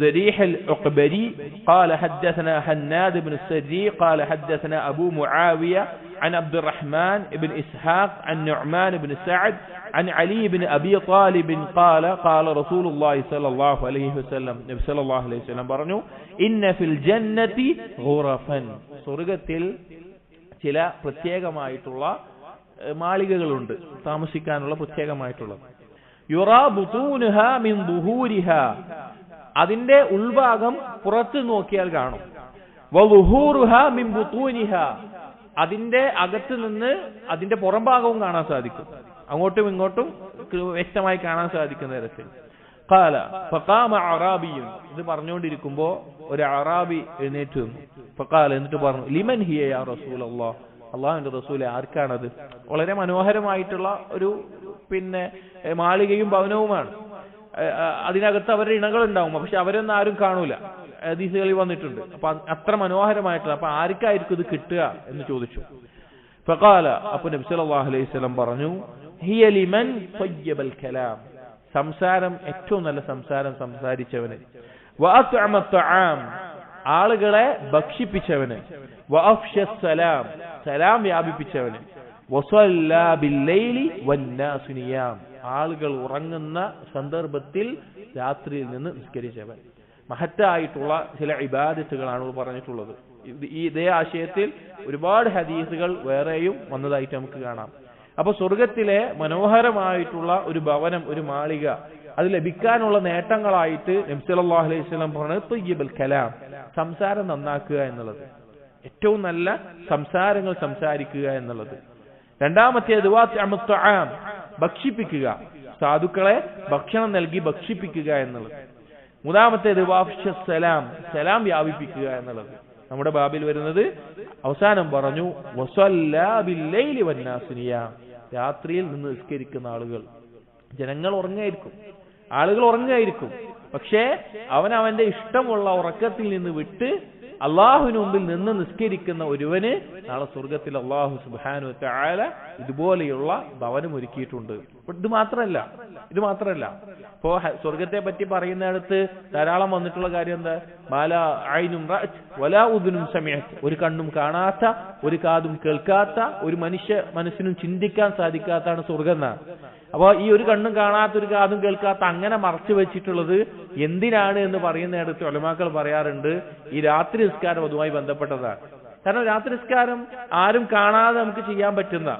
ذريح العقبري قال حدثنا حناد بن السري قال حدثنا أبو معاوية عن عبد الرحمن بن إسحاق عن نعمان بن سعد عن علي بن أبي طالب قال قال رسول الله صلى الله عليه وسلم نبي صلى الله عليه وسلم പറഞ്ഞു إن في الجنة غرفا സ്വർഗ്ഗത്തിൽ ചില പ്രത്യേകമായിട്ടുള്ള മാളികകളുണ്ട്, താമസിക്കാനുള്ള പ്രത്യേകമായിട്ടുള്ളത്. യുറാ ബുതൂനുഹാ മിൻ ദുഹൂരിഹാ, അതിന്റെ ഉൾഭാഗം പുറത്ത് നോക്കിയാൽ കാണും. വളുഹൂറുഹാ മിൻ ബുതൂനിഹാ, അതിന്റെ അകത്ത് നിന്ന് അതിന്റെ പുറംഭാഗവും കാണാൻ സാധിക്കും, അങ്ങോട്ടും ഇങ്ങോട്ടും വ്യക്തമായി കാണാൻ സാധിക്കുന്ന തരത്തിൽ. ഖാല ഫഖാമ അറാബിയുൻ, ഇത് പറഞ്ഞുകൊണ്ടിരിക്കുമ്പോ ഒരു അറാബി എഴുന്നേറ്റ് നിന്നു. ഫഖാല, എന്നിട്ട് പറഞ്ഞു ലിമൻ ഹിയ യാ റസൂലല്ലാഹ്, അള്ളാഹുവിന്റെ റസൂലെ ആർക്കാണത്? വളരെ മനോഹരമായിട്ടുള്ള ഒരു മാളികയും ഭവനവുമാണ്, അതിനകത്ത് അവരുടെ ഇണകൾ ഉണ്ടാവും, പക്ഷെ അവരൊന്നും ആരും കാണൂല, ഹദീസുകളിൽ വന്നിട്ടുണ്ട്. അപ്പൊ അത്ര മനോഹരമായിട്ടുള്ള, അപ്പൊ ആർക്കായിരിക്കും ഇത് കിട്ടുക എന്ന് ചോദിച്ചു. ഫഖാല, അപ്പൊ നബി സല്ലല്ലാഹു അലൈഹി വസല്ലം പറഞ്ഞു ഹിയ ലിമൻ തയ്യബൽ കലാം, സംസാരം ഏറ്റവും നല്ല സംസാരം സംസാരിച്ചവന്, വഅത്അമ തആം, ആളുകളെ ഭക്ഷിപ്പിച്ചവന്, വഅഫ്ശസ് സലാം, സലാം വ്യാപിപ്പിച്ചവന്, വസല്ലാ ബില്ലൈലി വന്നാസു നിയാം, ആളുകൾ ഉറങ്ങുന്ന സന്ദർഭത്തിൽ രാത്രിയിൽ നിന്ന് നിസ്കരിച്ചവൻ. മഹത്തായിട്ടുള്ള ചില ഇബാദത്തുകളാണ് പറഞ്ഞിട്ടുള്ളത്. ഇതേ ആശയത്തിൽ ഒരുപാട് ഹദീസുകൾ വേറെയും വന്നതായിട്ട് നമുക്ക് കാണാം. അപ്പൊ സ്വർഗത്തിലെ മനോഹരമായിട്ടുള്ള ഒരു ഭവനം, ഒരു മാളിക, അത് ലഭിക്കാനുള്ള നേട്ടങ്ങളായിട്ട് നബി സല്ലല്ലാഹു അലൈഹി വസല്ലം പറഞ്ഞത് തയ്യിബൽ കലാം, സംസാരം നന്നാക്കുക എന്നുള്ളത്, ഏറ്റവും നല്ല സംസാരങ്ങൾ സംസാരിക്കുക എന്നുള്ളത്. രണ്ടാമത്തേത് വഅത്അമു തആം, ഭക്ഷിപ്പിക്കുക, സാധുക്കളെ ഭക്ഷണം നൽകി ഭക്ഷിപ്പിക്കുക എന്നുള്ളത്. മൂന്നാമത്തേത് വഅഫ്ശസ് സലാം, സലാം വ്യാപിപ്പിക്കുക എന്നുള്ളത്. നമ്മുടെ ബാബിൽ വരുന്നത് അവസാനം പറഞ്ഞു വസല്ലാ ബില്ലൈലി വന്നാസു നിയാം, രാത്രിയിൽ നിന്ന് നിസ്കരിക്കുന്ന ആളുകൾ, ജനങ്ങൾ ഉറങ്ങായിരിക്കും, ആളുകൾ ഉറങ്ങായിരിക്കും, പക്ഷേ അവന്റെ ഇഷ്ടമുള്ള ഉറക്കത്തിൽ നിന്ന് വിട്ട് അള്ളാഹുവിന് മുമ്പിൽ നിന്ന് നിസ്കരിക്കുന്ന ഒരുവന് നാളെ സ്വർഗത്തിൽ അള്ളാഹു സുബ്ഹാനഹു വ തആല ഇതുപോലെയുള്ള ഭവനം ഒരുക്കിയിട്ടുണ്ട്. ഇത് മാത്രമല്ല ഇപ്പോ സ്വർഗത്തെ പറ്റി പറയുന്നിടത്ത് ധാരാളം വന്നിട്ടുള്ള കാര്യം എന്താ? മാലാ ഐനും റഅത് വലാ ഉദുനും സമീഅത്, ഒരു കണ്ണും കാണാത്ത, ഒരു കാതും കേൾക്കാത്ത, ഒരു മനസ്സിനും ചിന്തിക്കാൻ സാധിക്കാത്തതാണ് സ്വർഗം എന്നാണ്. അപ്പൊ ഈ ഒരു കണ്ണും കാണാത്ത, ഒരു കാതും കേൾക്കാത്ത അങ്ങനെ മറച്ചു വെച്ചിട്ടുള്ളത് എന്തിനാണ് എന്ന് പറയുന്നിടത്ത് ഉലമാക്കൾ പറയാറുണ്ട്, ഈ രാത്രി നിസ്കാരം അതുമായി ബന്ധപ്പെട്ടതാണ്. കാരണം രാത്രി നിസ്കാരം ആരും കാണാതെ നമുക്ക് ചെയ്യാൻ പറ്റുന്ന,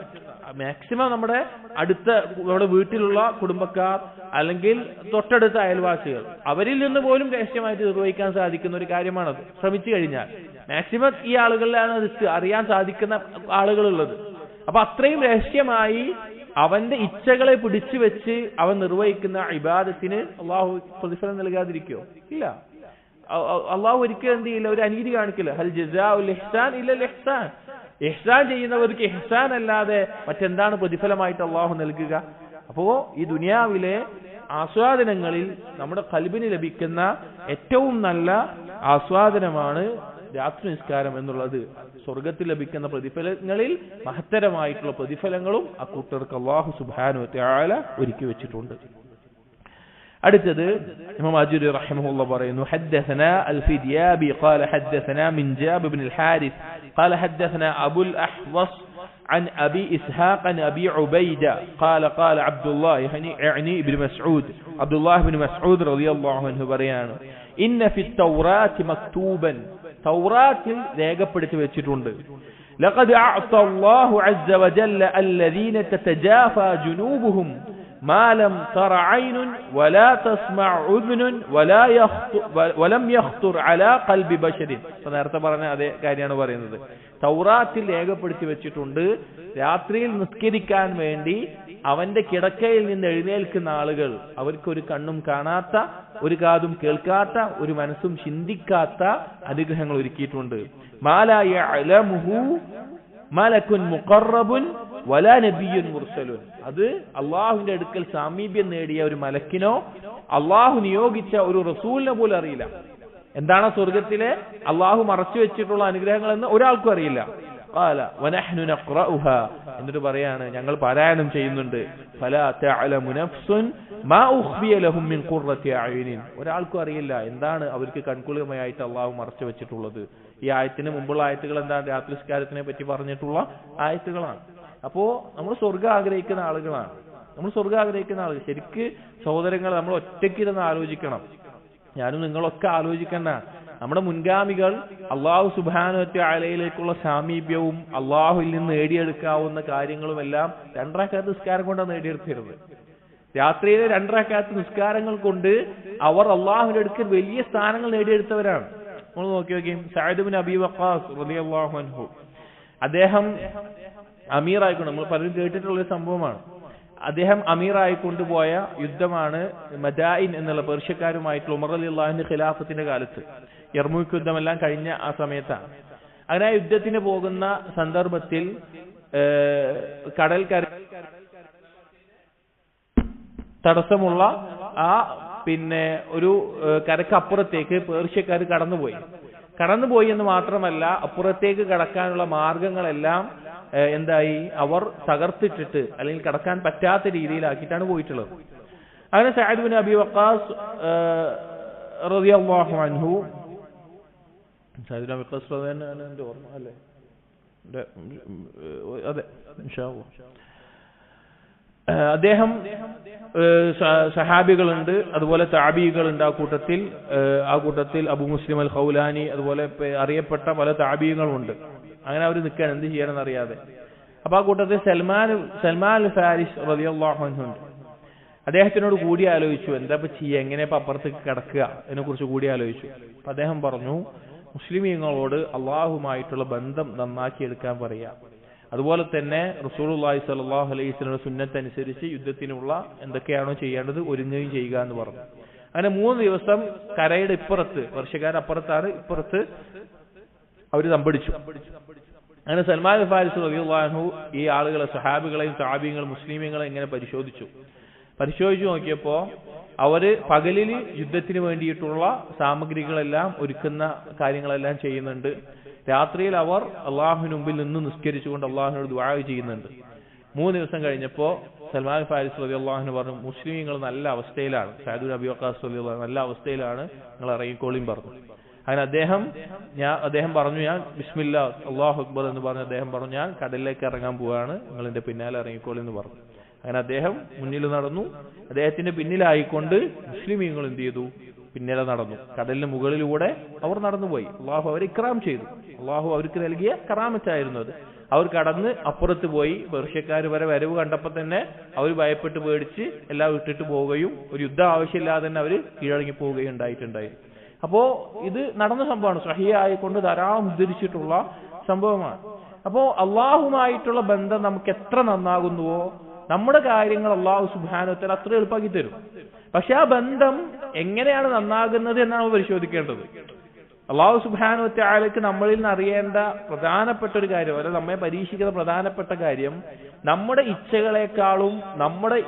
മാക്സിമം നമ്മുടെ വീട്ടിലുള്ള കുടുംബക്കാർ അല്ലെങ്കിൽ തൊട്ടടുത്ത അയൽവാസികൾ, അവരിൽ നിന്ന് പോലും രഹസ്യമായിട്ട് നിർവഹിക്കാൻ സാധിക്കുന്ന ഒരു കാര്യമാണത്. ശ്രമിച്ചു കഴിഞ്ഞാൽ മാക്സിമം ഈ ആളുകളിലാണ് അറിയാൻ സാധിക്കുന്ന ആളുകളുള്ളത്. അപ്പൊ അത്രയും രഹസ്യമായി അവന്റെ ഇച്ഛകളെ പിടിച്ചു വെച്ച് അവൻ നിർവഹിക്കുന്ന ഇബാദത്തിന് അള്ളാഹു പ്രതിഫലം നൽകാതിരിക്കോ? ഇല്ല. അള്ളാഹു ഒരിക്കലും എന്ത് ചെയ്യില്ല, ഒരു അനീതി കാണിക്കില്ല. ഹൽ ജസാഉൽ ഇഹ്സാൻ ഇല്ലൽ ഇഹ്സാൻ, ഇഹ്സാൻ ചെയ്യുന്നവർക്ക് ഇഹ്സാൻ അല്ലാതെ മറ്റെന്താണ് പ്രതിഫലമായിട്ട് അള്ളാഹു നൽകുക? അപ്പോ ഈ ദുനിയാവിലെ ആസ്വാദനങ്ങളിൽ നമ്മുടെ ഖൽബിന് ലഭിക്കുന്ന ഏറ്റവും നല്ല ആസ്വാദനമാണ് രാത്രി നിസ്കാരം എന്നുള്ളത്. സ്വർഗത്തിൽ ലഭിക്കുന്ന പ്രതിഫലങ്ങളിൽ മഹത്തരമായിട്ടുള്ള പ്രതിഫലങ്ങളും അക്കൂട്ടർക്ക് അല്ലാഹു സുബ്ഹാനഹു വ തആല ഒരുക്കി വെച്ചിട്ടുണ്ട്. അടുത്തത് ഇമാം അജുരി റഹിമഹുല്ലാഹ് പറയുന്നു ഹദ്ദസനാ അൽ-ഫിദ്യാബി ഖാല ഹദ്ദസനാ മിൻജാബ് ഇബ്നുൽ ഹാരിസ് ഖാല ഹദ്ദസനാ അബുൽ അഹ്വസ് عن أبي إسحاق عن أبي عبيدة قال عبد الله يعني ابن مسعود عبد الله بن مسعود رضي الله عنه بريان إن في التوراة مكتوبا توراة രേഖപ്പെടുത്തി വെച്ചിട്ടുണ്ട് لقد أعطى الله عز وجل الذين تتجافى جنوبهم ما لم تر عين ولا تسمع أذن ولم يخطر على قلب بشر. നേരത്തെ പറഞ്ഞ അതേ കാര്യമാണ് പറയുന്നത്. തൗറാത്തിൽ രേഖപ്പെടുത്തി വെച്ചിട്ടുണ്ട് രാത്രിയിൽ നിസ്കരിക്കാൻ വേണ്ടി അവന്റെ കിടക്കയിൽ നിന്ന് എഴുന്നേൽക്കുന്ന ആളുകൾ അവർക്ക് ഒരു കണ്ണും കാണാത്ത ഒരു കാതും കേൾക്കാത്ത ഒരു മനസ്സും ചിന്തിക്കാത്ത അനുഗ്രഹങ്ങൾ ഒരുക്കിയിട്ടുണ്ട്. മാലാ യഅലമുഹു മലക്കുൻ മുഖറബുൻ വലാ നബിയ്യുൻ മുർസലുൻ. അത് അള്ളാഹുവിന്റെ അടുക്കൽ സാമീപ്യം നേടിയ ഒരു മലക്കിനോ അള്ളാഹു നിയോഗിച്ച ഒരു റസൂലിനെ പോലും അറിയില്ല. എന്താണ് സ്വർഗത്തിലെ അള്ളാഹു മറച്ചു വെച്ചിട്ടുള്ള അനുഗ്രഹങ്ങൾ എന്ന് ഒരാൾക്കും അറിയില്ല. എന്നിട്ട് പറയാണ് ഞങ്ങൾ പാരായണം ചെയ്യുന്നുണ്ട്. ഒരാൾക്കും അറിയില്ല എന്താണ് അവർക്ക് കൺകുളിർമയായിട്ട് അള്ളാഹു മറച്ചു വെച്ചിട്ടുള്ളത്. ഈ ആയത്തിന് മുമ്പുള്ള ആയത്തുകൾ എന്താണ്? രാത്രിസ്കാരത്തിനെ പറ്റി പറഞ്ഞിട്ടുള്ള ആയത്തുകളാണ്. അപ്പോ നമ്മൾ സ്വർഗം ആഗ്രഹിക്കുന്ന ആളുകളാണ്. ശരിക്ക് സഹോദരങ്ങൾ നമ്മൾ ഒറ്റയ്ക്കിരുന്ന് ആലോചിക്കണം. ഞാനും നിങ്ങളൊക്കെ ആലോചിക്കണ്ട. നമ്മുടെ മുൻഗാമികൾ അള്ളാഹു സുബ്ഹാനഹു വ തആലയിലേക്കുള്ള സാമീപ്യവും അള്ളാഹുവിൽ നിന്ന് നേടിയെടുക്കാവുന്ന കാര്യങ്ങളുമെല്ലാം 2 റക്അത്ത് നിസ്കാരം കൊണ്ടാണ് നേടിയെടുത്തിരുന്നത്. രാത്രിയിലെ 2 റക്അത്ത് നിസ്കാരങ്ങൾ കൊണ്ട് അവർ അള്ളാഹുവിന്റെ അടുക്കൽ വലിയ സ്ഥാനങ്ങൾ നേടിയെടുത്തവരാണ്. നമ്മൾ നോക്കി സഅദ് ഇബ്നു അബീ വഖാസ് റളിയല്ലാഹു അൻഹു അദ്ദേഹം അമീറായിക്കൊണ്ട്, നമ്മൾ പലരും കേട്ടിട്ടുള്ളൊരു സംഭവമാണ്, അദ്ദേഹം അമീറായി കൊണ്ടുപോയ യുദ്ധമാണ് മദായിൻ എന്നുള്ള പേർഷ്യക്കാരുമായിട്ടുള്ള ഉമർ റളിയല്ലാഹു അൻഹു ഖിലാഫത്തിന്റെ കാലത്ത്. യർമൂക്ക് യുദ്ധമെല്ലാം കഴിഞ്ഞ ആ സമയത്താണ്. അങ്ങനെ ആ യുദ്ധത്തിന് പോകുന്ന സന്ദർഭത്തിൽ കടൽക്കര തടസ്സമുള്ള ആ ഒരു കരക്കപ്പുറത്തേക്ക് പേർഷ്യക്കാർ കടന്നുപോയി എന്ന് മാത്രമല്ല അപ്പുറത്തേക്ക് കടക്കാനുള്ള മാർഗങ്ങളെല്ലാം എന്തായി അവർ തകർത്തിട്ടിട്ട് അല്ലെങ്കിൽ കടക്കാൻ പറ്റാത്ത രീതിയിലാക്കിയിട്ടാണ് പോയിട്ടുള്ളത്. അങ്ങനെ സഅദ് ഇബ്നു അബീ വഖാസ് റളിയല്ലാഹു അൻഹു സഅദ് ഇബ്നു അബീ വഖാസ് റളിയല്ലാഹു ഓർമ്മ അല്ലേ? അതെ ഇൻഷാ അല്ലാഹ്. അദ്ദേഹം സഹാബികളുണ്ട്, അതുപോലെ താബികളുണ്ട് ആ കൂട്ടത്തിൽ അബു മുസ്ലിം അൽ ഖൗലാനി, അതുപോലെ അറിയപ്പെട്ട പല താബികളുണ്ട്. അങ്ങനെ അവർ നിൽക്കാൻ എന്ത് ചെയ്യണമെന്ന് അറിയാതെ. അപ്പൊ ആ കൂട്ടത്തിൽ സൽമാൻ അൽ ഫാരിസ് റളിയല്ലാഹു അൻഹു ഉണ്ട്. അദ്ദേഹത്തിനോട് കൂടി ആലോചിച്ചു എന്താ ചെയ്യുക, എങ്ങനെ അപ്പുറത്തേക്ക് കിടക്കുക അതിനെ കുറിച്ച് കൂടി ആലോചിച്ചു. അപ്പൊ അദ്ദേഹം പറഞ്ഞു മുസ്ലിമീങ്ങളോട് അള്ളാഹുമായിട്ടുള്ള ബന്ധം നന്നാക്കിയെടുക്കാൻ പറയാ. അതുപോലെ തന്നെ റസൂലുള്ളാഹി സ്വല്ലല്ലാഹു അലൈഹി വസല്ലം സുന്നത്ത് അനുസരിച്ച് യുദ്ധത്തിനുള്ള എന്തൊക്കെയാണോ ചെയ്യേണ്ടത് ഒരുങ്ങുകയും ചെയ്യുക എന്ന് പറഞ്ഞു. അങ്ങനെ 3 ദിവസം കരയുടെ ഇപ്പുറത്ത്, വർഷക്കാരപ്പുറത്താണ്, ഇപ്പുറത്ത് അവർ തമ്പടിച്ചു. അങ്ങനെ സൽമാൻ അൽ ഫാരിസ് റളിയല്ലാഹു അൻഹു ഈ ആളുകളെ, സഹാബികളെയും താബിഈങ്ങളെയും മുസ്ലിമീങ്ങളെയും ഇങ്ങനെ പരിശോധിച്ചു നോക്കിയപ്പോ അവര് പകലിൽ യുദ്ധത്തിന് വേണ്ടിയിട്ടുള്ള സാമഗ്രികളെല്ലാം ഒരുക്കുന്ന കാര്യങ്ങളെല്ലാം ചെയ്യുന്നുണ്ട്. രാത്രിയിൽ അവർ അള്ളാഹുവിന് മുമ്പിൽ നിന്ന് നിസ്കരിച്ചുകൊണ്ട് അള്ളാഹുവിനോട് ദുആ ചെയ്യുന്നുണ്ട്. 3 ദിവസം കഴിഞ്ഞപ്പോ സൽമാൻ അൽ ഫാരിസ് റളിയല്ലാഹു അൻഹു പറഞ്ഞു മുസ്ലിമീങ്ങൾ നല്ല അവസ്ഥയിലാണ്, സഅദ് ഇബ്നു അബീ വഖാസ് റളിയല്ലാഹു അൻഹു നല്ല അവസ്ഥയിലാണ്, നിങ്ങൾ ഇറങ്ങിക്കോളിയും പറഞ്ഞു. അങ്ങനെ അദ്ദേഹം പറഞ്ഞു ഞാൻ ബിസ്മില്ലാ അല്ലാഹു അക്ബർ എന്ന് പറഞ്ഞ് അദ്ദേഹം പറഞ്ഞു ഞാൻ കടലിലേക്ക് ഇറങ്ങാൻ പോവാണ്, നിങ്ങൾ എന്റെ പിന്നാലെ ഇറങ്ങിക്കോളി എന്ന് പറഞ്ഞു. അങ്ങനെ അദ്ദേഹം മുന്നിൽ നടന്നു. അദ്ദേഹത്തിന്റെ പിന്നിലായിക്കൊണ്ട് മുസ്ലിമീങ്ങൾ എന്ത് ചെയ്തു? പിന്നിലെ നടന്നു. കടലിന് മുകളിലൂടെ അവർ നടന്നുപോയി. അള്ളാഹു അവരെ ഇക്റാം ചെയ്തു. അള്ളാഹു അവർക്ക് നൽകിയ കറാമത്തായിരുന്നു അത്. അവർ കടന്ന് അപ്പുറത്ത് പോയി. പേർഷ്യക്കാർ വരവ് കണ്ടപ്പോൾ തന്നെ അവർ ഭയപ്പെട്ട് പേടിച്ച് എല്ലാം വിട്ടിട്ട് പോവുകയും ഒരു യുദ്ധം ആവശ്യമില്ലാതെ തന്നെ അവർ കീഴടങ്ങി പോവുകയും ഉണ്ടായിട്ടുണ്ടായി. അപ്പോ ഇത് നടന്ന സംഭവമാണ്, സ്വഹീഹായിക്കൊണ്ട് ധാരാളം ഉദ്ധരിച്ചിട്ടുള്ള സംഭവമാണ്. അപ്പോ അള്ളാഹുമായിട്ടുള്ള ബന്ധം നമുക്ക് എത്ര നന്നാകുന്നുവോ നമ്മുടെ കാര്യങ്ങൾ അള്ളാഹു സുബ്ഹാനഹു വ തആല അത്ര എളുപ്പമാക്കി തരും. പക്ഷെ ആ ബന്ധം എങ്ങനെയാണ് നന്നാകുന്നത് എന്നാണ് പരിശോധിക്കേണ്ടത്. അള്ളാഹു സുബ്ഹാനഹു വ തആലയ്ക്ക് നമ്മളിൽ നിന്ന് അറിയേണ്ട പ്രധാനപ്പെട്ട ഒരു കാര്യം, അല്ല നമ്മെ പരീക്ഷിക്കുന്ന പ്രധാനപ്പെട്ട കാര്യം, നമ്മുടെ ഇച്ഛകളെക്കാളും നമ്മുടെ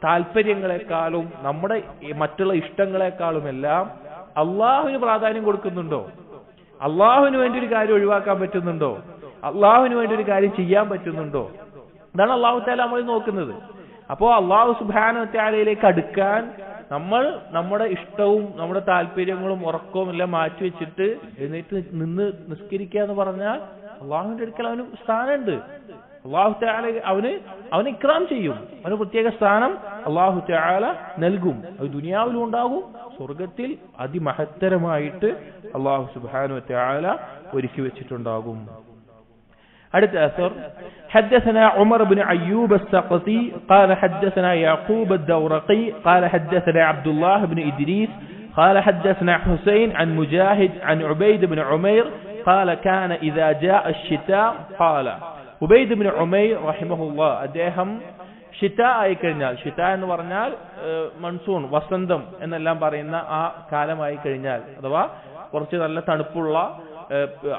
താല്പര്യങ്ങളെക്കാളും നമ്മുടെ മറ്റുള്ള ഇഷ്ടങ്ങളെക്കാളും എല്ലാം അള്ളാഹുവിന് പ്രാധാന്യം കൊടുക്കുന്നുണ്ടോ? അള്ളാഹുവിന് വേണ്ടി ഒരു കാര്യം ഒഴിവാക്കാൻ പറ്റുന്നുണ്ടോ? അള്ളാഹുവിന് വേണ്ടി ഒരു കാര്യം ചെയ്യാൻ പറ്റുന്നുണ്ടോ? ഇതാണ് അള്ളാഹു തആല നമ്മൾ നോക്കുന്നത്. അപ്പോ അള്ളാഹു സുബ്ഹാനഹു വ തആലയിലേക്ക് അടുക്കാൻ നമ്മൾ നമ്മുടെ ഇഷ്ടവും നമ്മുടെ താല്പര്യങ്ങളും ഉറക്കവും എല്ലാം മാറ്റിവെച്ചിട്ട് എഴുന്നേറ്റ് നിന്ന് നിസ്കരിക്കുക എന്ന് പറഞ്ഞാൽ അള്ളാഹുവിന്റെ അടുക്കൽ അവന് സ്ഥാനമുണ്ട്. അല്ലാഹു തആല അവന് ഇക്റാം ചെയ്യും, അവന് പ്രത്യേക സ്ഥാനം അല്ലാഹു തആല നൽകും. അത് ദുനിയാവിലും ഉണ്ടാകും, സ്വർഗത്തിൽ അതിമഹത്തരമായിട്ട് അല്ലാഹു സുബ്ഹാനഹു വ തആല ഒരുക്കി വെച്ചിട്ടുണ്ടാകും. حدث أثر حدثنا عمر بن أيوب السقطي قال حدثنا يعقوب الدورقي قال حدثنا عبد الله بن إدريس قال حدثنا حسين عن مجاهد عن عبيد بن عمير قال كان إذا جاء الشتاء قال عبيد بن عمير رحمه الله അദ്ദേഹം ഷിതാ ആയി കഴിഞ്ഞാൽ, ഷിതാ എന്ന് പറഞ്ഞാൽ മൺസൂൺ വസന്തം എന്നെല്ലാം പറയുന്ന ആ കാലമായി കഴിഞ്ഞാൽ, അഥവാ കുറച്ച് നല്ല തണുപ്പുള്ള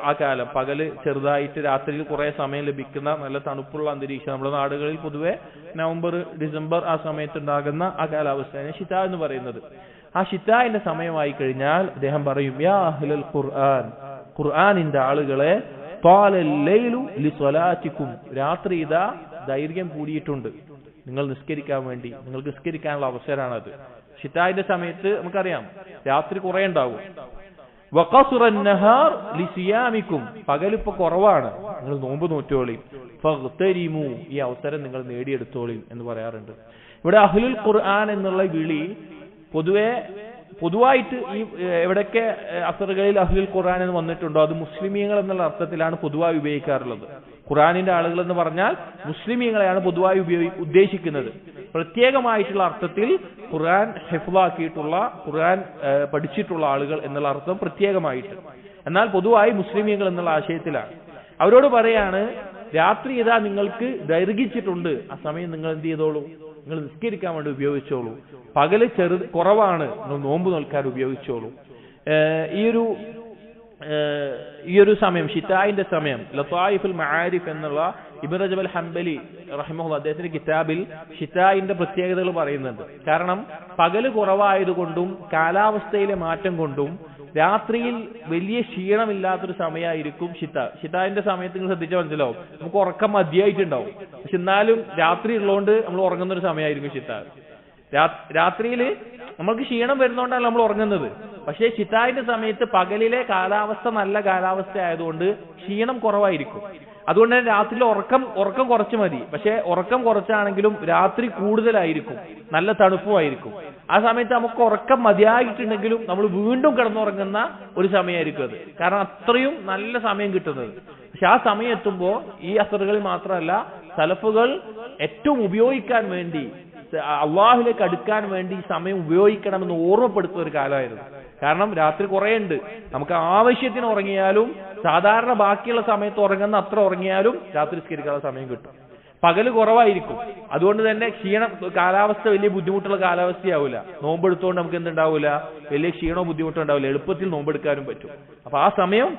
ആ കാലം, പകല് ചെറുതായിട്ട് രാത്രിയിൽ കുറെ സമയം ലഭിക്കുന്ന നല്ല തണുപ്പുള്ള അന്തരീക്ഷം, നമ്മുടെ നാടുകളിൽ പൊതുവെ നവംബർ ഡിസംബർ ആ സമയത്ത് ഉണ്ടാകുന്ന ആ കാലാവസ്ഥയാണ് ഷിതാ എന്ന് പറയുന്നത്. ആ ഷിതാന്റെ സമയമായി കഴിഞ്ഞാൽ അദ്ദേഹം പറയും, യാ അഹ്ലൽ ഖുർആൻ, ഖുർആനിന്റെ ആളുകളെ, ത്വാലൽ ലൈലു ലിസ്വലാത്തിക്കും, രാത്രി ഇതാ ദൈർഘ്യം കൂടിയിട്ടുണ്ട് നിങ്ങൾ നിസ്കരിക്കാൻ വേണ്ടി, നിങ്ങൾക്ക് നിസ്കരിക്കാനുള്ള അവസരമാണത്. ഷിതാന്റെ സമയത്ത് നമുക്കറിയാം രാത്രി കുറെ ഉണ്ടാവും. വഖസുറൻ നഹാർ ലിസിയാമിക്കും, പകലിപ്പോ കുറവാണ്, നിങ്ങൾ നോമ്പ് നോറ്റോളി. ഫഗ്തരിമു, ഈ അവസരം നിങ്ങൾ നേടിയെടുത്തോളി എന്ന് പറയാറുണ്ട്. ഇവിടെ അഹ്ലുൽ ഖുർആൻ എന്നുള്ള വിളി പൊതുവായിട്ട് ഈ എവിടൊക്കെ അസറുകളിൽ അഹ്ലുൽ ഖുർആൻ എന്ന് വന്നിട്ടുണ്ടോ അത് മുസ്ലിമീങ്ങൾ എന്നുള്ള അർത്ഥത്തിലാണ് പൊതുവായി ഉപയോഗിക്കാറുള്ളത്. ഖുർആനിന്റെ ആളുകൾ എന്ന് പറഞ്ഞാൽ മുസ്ലിമീങ്ങളെയാണ് പൊതുവായി ഉദ്ദേശിക്കുന്നത്. പ്രത്യേകമായിട്ടുള്ള അർത്ഥത്തിൽ ഖുർആൻ ഹിഫ്ളാക്കിയിട്ടുള്ള, ഖുർആൻ പഠിച്ചിട്ടുള്ള ആളുകൾ എന്നുള്ള അർത്ഥം പ്രത്യേകമായിട്ട്. എന്നാൽ പൊതുവായി മുസ്ലിമീങ്ങൾ എന്നുള്ള ആശയത്തിലാണ്. അവരോട് പറയാണ്, രാത്രി ഇതാ നിങ്ങൾക്ക് ദൈർഘിച്ചിട്ടുണ്ട്, ആ സമയം നിങ്ങൾ എന്ത് ചെയ്തോളൂ, നിങ്ങൾ നിസ്കരിക്കാൻ വേണ്ടി ഉപയോഗിച്ചോളൂ. പകല് കുറവാണ്, നിങ്ങൾ നോമ്പ് നോൽക്കാൻ ഉപയോഗിച്ചോളൂ. ഈ ഒരു സമയം, ഷിതായിന്റെ സമയം, ലതായിഫുൽ മആരിഫ് എന്നുള്ള ഇബ്നു റജബ് അൽ ഹംബലി റഹിമഹുല്ലാഹ് അദ്ദേഹത്തിന്റെ കിതാബിൽ ഷിതായിന്റെ പ്രത്യേകതകൾ പറയുന്നുണ്ട്. കാരണം പകല് കുറവായതുകൊണ്ടും കാലാവസ്ഥയിലെ മാറ്റം കൊണ്ടും രാത്രിയിൽ വലിയ ക്ഷീണമില്ലാത്തൊരു സമയമായിരിക്കും ഷിതാന്റെ സമയത്ത്. നിങ്ങൾ ശ്രദ്ധിച്ചാൽ മനസ്സിലാവും, നമുക്ക് ഉറക്കം മതിയായിട്ടുണ്ടാവും, പക്ഷെ എന്നാലും രാത്രി ഉള്ളതുകൊണ്ട് നമ്മൾ ഉറങ്ങുന്ന ഒരു സമയമായിരിക്കും ഷിതാ. രാത്രിയിൽ നമുക്ക് ക്ഷീണം വരുന്നതുകൊണ്ടാണ് നമ്മൾ ഉറങ്ങുന്നത്. പക്ഷേ ഷിതാന്റെ സമയത്ത് പകലിലെ കാലാവസ്ഥ നല്ല കാലാവസ്ഥ ആയതുകൊണ്ട് ക്ഷീണം കുറവായിരിക്കും. അതുകൊണ്ട് തന്നെ രാത്രിയിൽ ഉറക്കം കുറച്ച് മതി. പക്ഷെ ഉറക്കം കുറച്ചാണെങ്കിലും രാത്രി കൂടുതലായിരിക്കും, നല്ല തണുപ്പുമായിരിക്കും. ആ സമയത്ത് നമുക്ക് ഉറക്കം മതിയായിട്ടുണ്ടെങ്കിലും നമ്മൾ വീണ്ടും കിടന്നുറങ്ങുന്ന ഒരു സമയമായിരിക്കും അത്. കാരണം അത്രയും നല്ല സമയം കിട്ടുന്നത്. പക്ഷെ ആ സമയം എത്തുമ്പോൾ ഈ അസറുകളിൽ മാത്രമല്ല, സലഫുകൾ ഏറ്റവും ഉപയോഗിക്കാൻ വേണ്ടി, അള്ളാഹുലേക്ക് അടുക്കാൻ വേണ്ടി സമയം ഉപയോഗിക്കണമെന്ന് ഓർമ്മപ്പെടുത്തുന്ന ഒരു കാലമായിരുന്നു. കാരണം രാത്രി കുറെ ഉണ്ട്, നമുക്ക് ആവശ്യത്തിന് ഉറങ്ങിയാലും സാധാരണ ബാക്കിയുള്ള സമയത്ത് ഉറങ്ങുന്ന അത്ര ഉറങ്ങിയാലും രാത്രി നിസ്കരിക്കാനുള്ള സമയം കിട്ടും. പകല് കുറവായിരിക്കും. അതുകൊണ്ട് തന്നെ കാലാവസ്ഥ വലിയ ബുദ്ധിമുട്ടുള്ള കാലാവസ്ഥയാവില്ല. നോമ്പെടുത്തുകൊണ്ട് നമുക്ക് എന്തുണ്ടാവില്ല, വലിയ ക്ഷീണോ ബുദ്ധിമുട്ടോ ഉണ്ടാവില്ല, എളുപ്പത്തിൽ നോമ്പെടുക്കാനും പറ്റും. അപ്പൊ ആ സമയം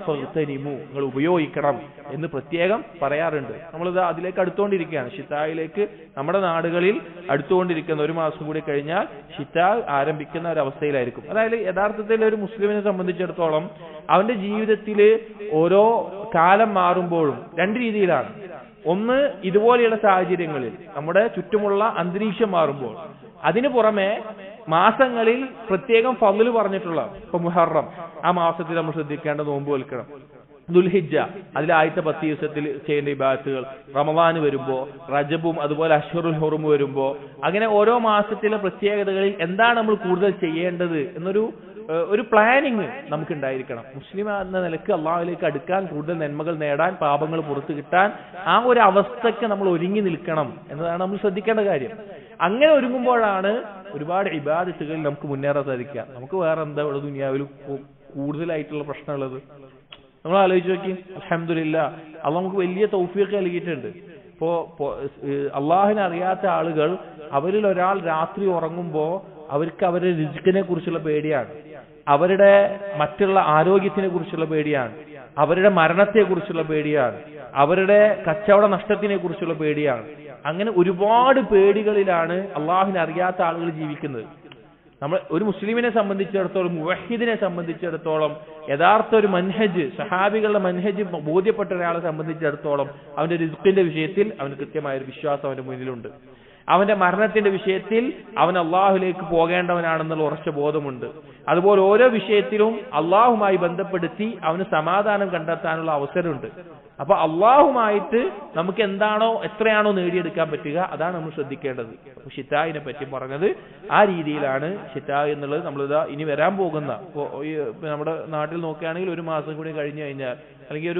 നിങ്ങൾ ഉപയോഗിക്കണം എന്ന് പ്രത്യേകം പറയാറുണ്ട്. നമ്മളിത് അതിലേക്ക് അടുത്തുകൊണ്ടിരിക്കുകയാണ്, ഷിതായിലേക്ക് നമ്മുടെ നാടുകളിൽ അടുത്തുകൊണ്ടിരിക്കുന്ന. ഒരു മാസം കൂടി കഴിഞ്ഞാൽ ഷിതാ ആരംഭിക്കുന്ന ഒരു അവസ്ഥയിലായിരിക്കും. അതായത് യഥാർത്ഥത്തിൽ ഒരു മുസ്ലിമിനെ സംബന്ധിച്ചിടത്തോളം അവന്റെ ജീവിതത്തിൽ ഓരോ കാലം മാറുമ്പോഴും രണ്ട് രീതിയിലാണ്. ഒന്ന്, ഇതുപോലെയുള്ള സാഹചര്യങ്ങളിൽ നമ്മുടെ ചുറ്റുമുള്ള അന്തരീക്ഷം മാറുമ്പോൾ. അതിനു പുറമെ മാസങ്ങളിൽ പ്രത്യേകം ഫള് പറഞ്ഞിട്ടുള്ള, ഇപ്പൊ മുഹറം, ആ മാസത്തിൽ നമ്മൾ ശ്രദ്ധിക്കേണ്ട നോമ്പ് വെൽക്കണം. ദുൽഹിജ്ജ, അതിലെ ആദ്യത്തെ 10 ദിവസത്തിൽ ചെയ്യേണ്ട ഇബാദത്തുകൾ, റമദാൻ വരുമ്പോ, റജബും അതുപോലെ അശ്ഹറുൽ ഹുറും വരുമ്പോ, അങ്ങനെ ഓരോ മാസത്തിലെ പ്രത്യേകതകളിൽ എന്താണ് നമ്മൾ കൂടുതൽ ചെയ്യേണ്ടത് എന്നൊരു പ്ലാനിങ് നമുക്ക് ഉണ്ടായിരിക്കണം. മുസ്ലിം എന്ന നിലക്ക് അള്ളാഹുവിലേക്ക് അടുക്കാൻ, കൂടുതൽ നന്മകൾ നേടാൻ, പാപങ്ങൾ പുറത്തു കിട്ടാൻ ആ ഒരു അവസ്ഥയ്ക്ക് നമ്മൾ ഒരുങ്ങി നിൽക്കണം എന്നതാണ് നമ്മൾ ശ്രദ്ധിക്കേണ്ട കാര്യം. അങ്ങനെ ഒരുങ്ങുമ്പോഴാണ് ഒരുപാട് ഇബാദത്തുകളിൽ നമുക്ക് മുന്നേറാൻ സാധിക്കുക. നമുക്ക് വേറെ എന്താ ഇവിടെ ദുനിയാവിൽ കൂടുതലായിട്ടുള്ള പ്രശ്നമുള്ളത്? നമ്മൾ ആലോചിച്ച് നോക്കി. അൽഹംദുലില്ലാഹ്, അള്ളാഹ് നമുക്ക് വലിയ തൗഫീഖ് നൽകിയിട്ടുണ്ട്. ഇപ്പോ അള്ളാഹിനെ അറിയാത്ത ആളുകൾ, അവരിൽ ഒരാൾ രാത്രി ഉറങ്ങുമ്പോ അവർക്ക് അവരുടെ റിസ്കിനെ കുറിച്ചുള്ള പേടിയാണ്, അവരുടെ മറ്റുള്ള ആരോഗ്യത്തിനെ കുറിച്ചുള്ള പേടിയാണ്, അവരുടെ മരണത്തെ കുറിച്ചുള്ള പേടിയാണ്, അവരുടെ കച്ചവട നഷ്ടത്തിനെ കുറിച്ചുള്ള പേടിയാണ്. അങ്ങനെ ഒരുപാട് പേടികളിലാണ് അള്ളാഹിനെ അറിയാത്ത ആളുകൾ ജീവിക്കുന്നത്. നമ്മൾ ഒരു മുസ്ലിമിനെ സംബന്ധിച്ചിടത്തോളം, മുവഹിദിനെ സംബന്ധിച്ചിടത്തോളം, യഥാർത്ഥ ഒരു മൻഹജ്, സഹാബികളുടെ മൻഹജ് ബോധ്യപ്പെട്ട ഒരാളെ സംബന്ധിച്ചിടത്തോളം അവന്റെ റിസ്കിന്റെ വിഷയത്തിൽ അവന് കൃത്യമായൊരു വിശ്വാസം അവന്റെ മുന്നിലുണ്ട്. അവന്റെ മരണത്തിന്റെ വിഷയത്തിൽ അവൻ അള്ളാഹുലേക്ക് പോകേണ്ടവനാണെന്നുള്ള ഉറച്ച ബോധമുണ്ട്. അതുപോലെ ഓരോ വിഷയത്തിലും അള്ളാഹുമായി ബന്ധപ്പെടുത്തി അവന് സമാധാനം കണ്ടെത്താനുള്ള അവസരമുണ്ട്. അപ്പൊ അള്ളാഹുമായിട്ട് നമുക്ക് എന്താണോ എത്രയാണോ നേടിയെടുക്കാൻ പറ്റുക അതാണ് നമ്മൾ ശ്രദ്ധിക്കേണ്ടത്. അപ്പൊ ഷിത്തായിനെ പറ്റി പറഞ്ഞത് ആ രീതിയിലാണ്. ഷിത്തായ് എന്നുള്ളത് നമ്മളിതാ ഇനി വരാൻ പോകുന്ന നമ്മുടെ നാട്ടിൽ നോക്കുകയാണെങ്കിൽ 1 മാസം കൂടി കഴിഞ്ഞു കഴിഞ്ഞാൽ, അല്ലെങ്കിൽ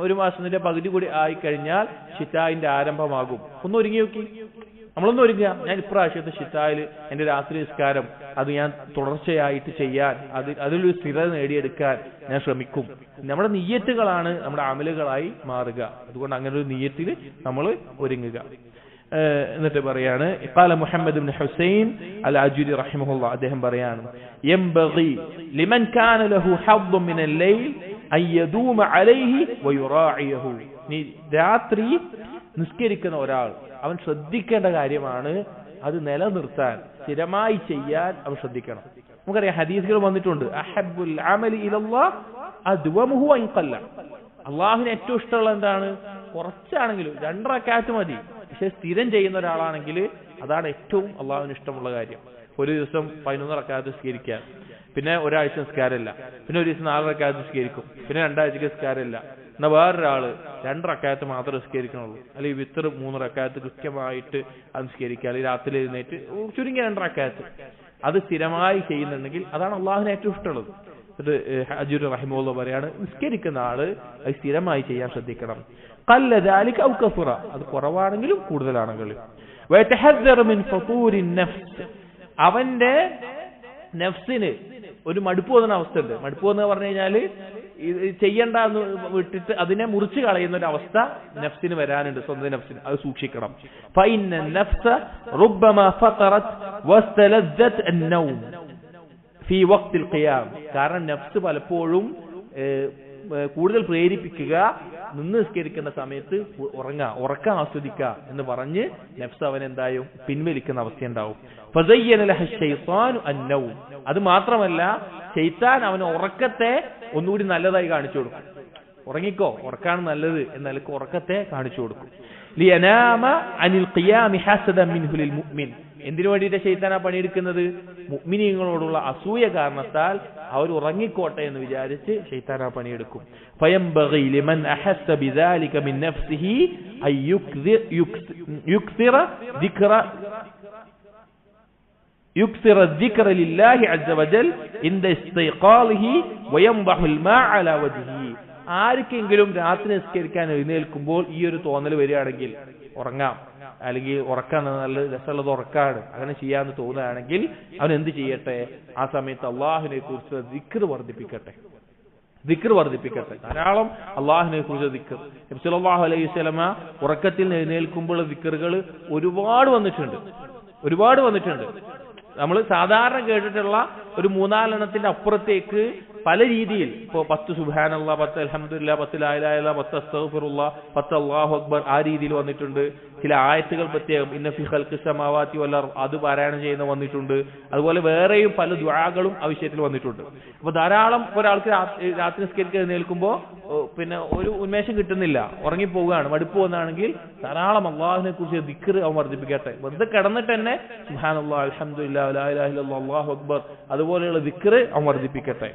ഒരു മാസത്തിന്റെ പകുതി കൂടി ആയിക്കഴിഞ്ഞാൽ ഷിത്തായിന്റെ ആരംഭമാകും. ഒന്ന് ഒരുങ്ങി നോക്കി, നമ്മളൊന്നും ഒരുങ്ങുക. ഞാൻ ഇപ്രാവശ്യത്തെ ഷിത്തായിൽ എന്റെ രാത്രി നിസ്കാരം അത് ഞാൻ തുടർച്ചയായിട്ട് ചെയ്യാൻ, അതിലൊരു സ്ഥിരത നേടിയെടുക്കാൻ ഞാൻ ശ്രമിക്കും. നമ്മുടെ നിയ്യത്തുകളാണ് നമ്മുടെ അമലുകളായി മാറുക. അതുകൊണ്ട് അങ്ങനെ ഒരു നിയ്യത്തിൽ നമ്മൾ ഒരുങ്ങുക. എന്നിട്ട് പറയാണ് ഖാല മുഹമ്മദ് ഇബ്നു ഹുസൈൻ അൽ അജുരി റഹിമഹുല്ലാഹ്, അദ്ദേഹം പറയാണ് യംബഗി ലിമൻ കാന ലഹു ഹദ്ദുൻ മിനൽ ലൈൽ അൻ യദൂമ അലൈഹി വയുറാഇഹു. രാത്രി നിസ്കരിക്കുന്ന ഒരാൾ അവൻ ശ്രദ്ധിക്കേണ്ട കാര്യമാണ് അത് നിലനിർത്താൻ, സ്ഥിരമായി ചെയ്യാൻ അവൻ ശ്രദ്ധിക്കണം. നമുക്കറിയാം ഹദീസുകൾ വന്നിട്ടുണ്ട്, അഹബ്ബുൽ അമലി ഇലല്ലാഹ് അദ്വമുഹു വഇൻ ഖല്ല. അള്ളാഹുവിന് ഏറ്റവും ഇഷ്ടമുള്ള എന്താണ്? കുറച്ചാണെങ്കിലും 2 റക്അത്ത് മതി. പക്ഷെ സ്ഥിരം ചെയ്യുന്ന ഒരാളാണെങ്കിൽ അതാണ് ഏറ്റവും അള്ളാഹുവിന് ഇഷ്ടമുള്ള കാര്യം. ഒരു ദിവസം 11 റക്അത്ത് നിസ്കരിക്കാൻ, പിന്നെ ഒരാഴ്ച നിസ്കാരമില്ല, പിന്നെ ഒരു ദിവസം 4 റക്അത്ത് നിസ്കരിക്കും, പിന്നെ 2 ആഴ്ചക്ക് നിസ്കാരമില്ല. എന്നാൽ വേറൊരാള് 2 റക്അത്ത് മാത്രമേ നിസ്കരിക്കണുള്ളൂ, അല്ലെങ്കിൽ വിത്തർ 3 റക്അത്ത് കൃത്യമായിട്ട് അത് നിസ്കരിക്കുക, അല്ലെങ്കിൽ രാത്രി എഴുന്നേറ്റ് ചുരുങ്ങിയ 2 റക്അത്ത് അത് സ്ഥിരമായി ചെയ്യുന്നുണ്ടെങ്കിൽ അതാണ് അള്ളാഹുവിന് ഏറ്റവും ഇഷ്ടമുള്ളത്. ഇത് അജുർ റഹിമഹുല്ലാഹ് പറയാണ്, നിസ്കരിക്കുന്ന ആള് അത് സ്ഥിരമായി ചെയ്യാൻ ശ്രദ്ധിക്കണം. ഖല്ല ദാലിക ഔ കഫറ, അത് കുറവാണെങ്കിലും കൂടുതലാണെങ്കിലും. വയതഹദ്ദറ മിൻ ഫതൂരി നഫ്സ്, അവന്റെ നഫ്സിന് ഒരു മടുപ്പ് തോന്നുന്ന അവസ്ഥ ഉണ്ട്. മടുപ്പ് എന്ന് പറഞ്ഞു കഴിഞ്ഞാല് ചെയ്യണ്ട എന്ന് വിട്ടിട്ട് അതിനെ മുറിച്ച് കളയുന്ന ഒരു അവസ്ഥ നഫ്സിന് വരാനുണ്ട്, സ്വന്തം നഫ്സിന്. അത് സൂക്ഷിക്കണം. ഫഇന്ന നഫ്സ റുബ്ബമാ ഫതറത് വസ്തലദ്ദത് അന്നൗം ഫീ വഖ്തിൽ ഖിയാം. കാരണം നഫ്സ് പലപ്പോഴും കൂടുതൽ പ്രേരിപ്പിക്കുക നിന്ന് നിസ്കരിക്കുന്ന സമയത്ത് ഉറക്കം ആസ്വദിക്കുക എന്ന് പറഞ്ഞ് നഫ്സ് അവൻ എന്തായും പിൻവലിക്കുന്ന അവസ്ഥയുണ്ടാവും. ഫസയ്യന ലഹ ശൈത്താനു അന്നൗം, അത് മാത്രമല്ല ശൈത്താൻ അവന് ഉറക്കത്തെ ഒന്നുകൂടി നല്ലതായി കാണിച്ചു കൊടുക്കും. ഉറങ്ങിക്കോ, ഉറക്കാണ് നല്ലത് എന്നാൽ ഉറക്കത്തെ കാണിച്ചു കൊടുക്കും. ലിയനാമ അനിൽ ഖിയാമി ഹസദൻ മിൻഹു ലിൽ മുഅ്മിൻ. എന്തിനു വേണ്ടിയിട്ട് ശൈത്താൻ ആ പണിയെടുക്കുന്നത്? മുഅ്മിനീങ്ങളോടുള്ള അസൂയ കാരണത്താൽ അവർ ഉറങ്ങിക്കോട്ടെ എന്ന് വിചാരിച്ച് ശൈത്താൻ ആ പണിയെടുക്കും. ഫയംബഗി ലിമൻ അഹസ്സ ബിദാലിക മിൻ നഫ്സിഹി അൻ യുക്സിറ الذكر لله عز وجل عند استيقاظه وينضح الماء على وجهه. ആർക്കെങ്കിലും രാത്രി നിസ്കരിക്കാൻ എഴുന്നേൽക്കുമ്പോൾ ഈ ഒരു തോന്നൽ വരികയാണെങ്കിൽ ഉറങ്ങാം, അല്ലെങ്കിൽ ഉറക്കാൻ നല്ല രസമുള്ളത് ഉറക്കാണ്, അങ്ങനെ ചെയ്യാന്ന് തോന്നുകയാണെങ്കിൽ അവൻ എന്ത് ചെയ്യട്ടെ? ആ സമയത്ത് അള്ളാഹുവിനെ കുറിച്ച് ദിക്ർ വർദ്ധിപ്പിക്കട്ടെ. ധാരാളം അള്ളാഹുവിനെ കുറിച്ച് ദിക്ർ. നബി സല്ലല്ലാഹു അലൈഹി വസല്ലമ ഉറക്കത്തിൽ എഴുന്നേൽക്കുമ്പോൾ ദിക്റുകൾ ഒരുപാട് വന്നിട്ടുണ്ട്. നമ്മൾ സാധാരണ കേട്ടിട്ടുള്ള ഒരു 4-4 അപ്പുറത്തേക്ക് പല രീതിയിൽ, ഇപ്പോ 10 സുബ്ഹാനല്ലാഹ്, 10 അൽഹംദുലില്ലാഹ്, 10 ലാ ഇലാഹ ഇല്ലല്ലാഹ്, 10 അസ്തഗ്ഫിറുല്ലാഹ്, 10 അല്ലാഹു അക്ബർ, ആ രീതിയിൽ വന്നിട്ടുണ്ട്. ചില ആയത്തുകൾ പ്രത്യേകം ഇന്ന ഫീ ഖൽഖിസ് സമാവാതി വൽ അർദ് അത് പാരായണം ചെയ്യുന്ന വന്നിട്ടുണ്ട്. അതുപോലെ വേറെയും പല ദുആകളും ആ വിഷയത്തിൽ വന്നിട്ടുണ്ട്. അപ്പൊ ധാരാളം ഒരാൾക്ക് രാത്രി നിസ്കരിക്കാൻ എഴുന്നേൽക്കുമ്പോൾ പിന്നെ ഒരു ഉന്മേഷം കിട്ടുന്നില്ല, ഉറങ്ങിപ്പോവുകയാണ്, മടുപ്പ് വന്നാണെങ്കിൽ ധാരാളം അള്ളാഹുവിനെ കുറിച്ച് ദിക്ർ അവൻ വർദ്ധിപ്പിക്കട്ടെ. വെറുതെ കിടന്നിട്ട് തന്നെ സുബ്ഹാനല്ലാഹ്, അൽഹംദുലില്ലാഹ്, ലാ ഇലാഹ ഇല്ലല്ലാഹ്, അല്ലാഹു അക്ബർ അതുപോലെയുള്ള ദിക്ർ അവൻ വർദ്ധിപ്പിക്കട്ടെ.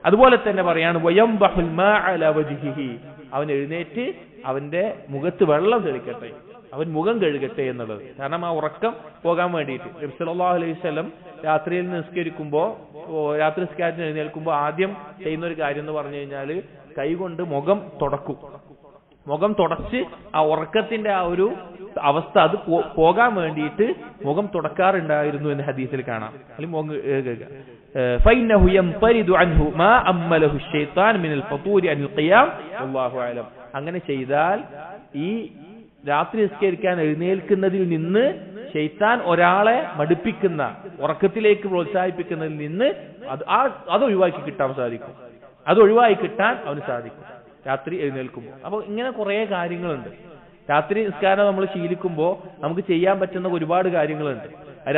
അതുപോലെ തന്നെ പറയാണ് വയംബഹുൽ മാ അലാ വജ്ഹിഹി, അവൻ എഴുന്നേറ്റ് അവന്റെ മുഖത്ത് വെള്ളം തെളിക്കട്ടെ, അവൻ മുഖം കഴുകട്ടെ എന്നുള്ളത്. കാരണം ആ ഉറക്കം പോകാൻ വേണ്ടിയിട്ട് നബി സല്ലല്ലാഹു അലൈഹി വസല്ലം രാത്രിയിൽ രാത്രി നിസ്കാരത്തിന് എഴുന്നേൽക്കുമ്പോൾ ആദ്യം ചെയ്യുന്ന ഒരു കാര്യം എന്ന് പറഞ്ഞു കഴിഞ്ഞാൽ കൈകൊണ്ട് മുഖം തുടച്ച് ആ ഉറക്കത്തിന്റെ ആ ഒരു അവസ്ഥ അത് പോകാൻ വേണ്ടിയിട്ട് മുഖം തുടക്കാറുണ്ടായിരുന്നു എന്ന് ഹദീസിൽ കാണാം. അല്ലെങ്കിൽ മുഖം കഴുകുക. فإنه ينفرد عنه ما أمله الشيطان من الفطور عن القيام والله أعلم. അങ്ങനെ ചെയ്താൽ ഈ രാത്രി നിസ്കരിക്കാൻ എഴുന്നേൽക്കുന്നതിൽ നിന്ന് ശൈത്താൻ ഒരാളെ മടുപ്പിക്കുന്ന, ഉറക്കത്തിലേക്ക് പ്രോത്സാഹിപ്പിക്കുന്നതിൽ നിന്ന് അത് ഒഴിവാക്കി കിട്ടാൻ അവന് സാധിക്കും രാത്രി എഴുന്നേൽക്കുമ്പോൾ. അപ്പോൾ ഇങ്ങനെ കുറെ കാര്യങ്ങളുണ്ട്. രാത്രി നിസ്കാരം നമ്മൾ ശീലിക്കുമ്പോൾ നമുക്ക് ചെയ്യാൻ പറ്റുന്ന ഒരുപാട് കാര്യങ്ങളുണ്ട്.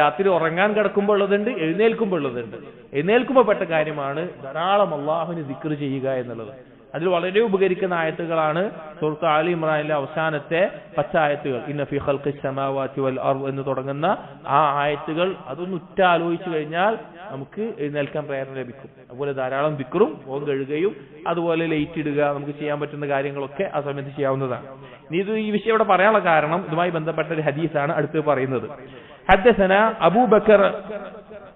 രാത്രി ഉറങ്ങാൻ കിടക്കുമ്പോൾ ഉള്ളതുണ്ട്, എഴുന്നേൽക്കുമ്പോൾ ഉള്ളതുണ്ട്. എഴുന്നേൽക്കുമ്പോൾ പെട്ട കാര്യമാണ് ധാരാളം അള്ളാഹുവിനെ ദിക്ർ ചെയ്യുക എന്നുള്ളത്. അതിൽ വളരെ ഉപകരിക്കുന്ന ആയത്തുകളാണ് സൂറത്ത് ആലി ഇമ്രാനിലെ അവസാനത്തെ 10 ആയത്തുകൾ. ഇന്ന ഫീ ഖൽഖിസ് സമാവാതി വൽ അർദ് എന്ന് തുടങ്ങുന്ന ആ ആയത്തുകൾ അതൊന്ന് ഉറ്റാലോചിച്ചു കഴിഞ്ഞാൽ നമുക്ക് എഴുന്നേൽക്കാൻ പ്രേരണ ലഭിക്കും. അതുപോലെ ധാരാളം ദിക്റും മുഖം കഴുകുകയും അതുപോലെ ലൈറ്റ് ഇടുക, നമുക്ക് ചെയ്യാൻ പറ്റുന്ന കാര്യങ്ങളൊക്കെ ആ സമയത്ത് ചെയ്യാവുന്നതാണ്. ഇനി ഈ വിഷയം ഇവിടെ പറയാനുള്ള കാരണം ഇതുമായി ബന്ധപ്പെട്ട ഒരു ഹദീസാണ് അടുത്ത് പറയുന്നത്. حدثنا أبو بكر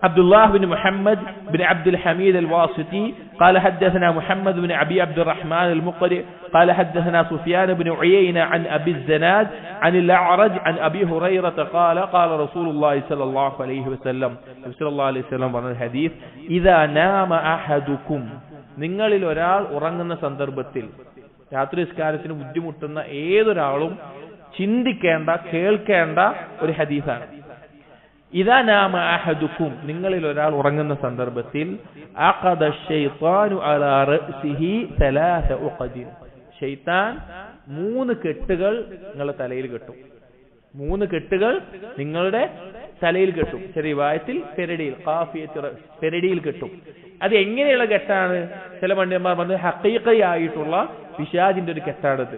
عبد الله بن محمد بن عبد الحميد الواسطي قال حدثنا محمد بن أبي عبد الرحمن المقرئ قال حدثنا سفيان بن عيينة عن أبي الزناد عن الأعرج عن أبي هريرة قال قال رسول الله صلى الله عليه وسلم صلى الله عليه وسلم പറഞ്ഞ ഹദീസ് إذا نام أحدكم നിങ്ങളിൽ ഒരാൾ ഉറങ്ങുന്ന സന്ദർഭത്തിൽ, രാത്രി നിസ്കാരത്തിന് ബുദ്ധിമുട്ടുന്ന ഏതൊരാളും ചിന്തിക്കേണ്ട കേൾക്കേണ്ട ഒരു ഹദീസാണ്. ഇദാ നാമ അഹദുക്കും നിങ്ങളിൽ ഒരാൾ ഉറങ്ങുന്ന സന്ദർഭത്തിൽ അഖദ ശൈത്താനു അലാ റഅസിഹി സലാസ ഉഖദിൻ ശൈത്താൻ 3 കെട്ടുകൾ നിങ്ങളുടെ തലയിൽ കെട്ടും. 3 കെട്ടുകൾ നിങ്ങളുടെ തലയിൽ കെട്ടും. ചെറിയ വായത്തിൽ പെരടിയിൽ ഖാഫിയത്ത് പെരടിയിൽ കെട്ടും. അത് എങ്ങനെയുള്ള കെട്ടാണ്? ചില പണ്ഡിതന്മാർ പറഞ്ഞത് ഹഖീഖയായിട്ടുള്ള പിശാചിന്റെ ഒരു കെട്ടാണത്,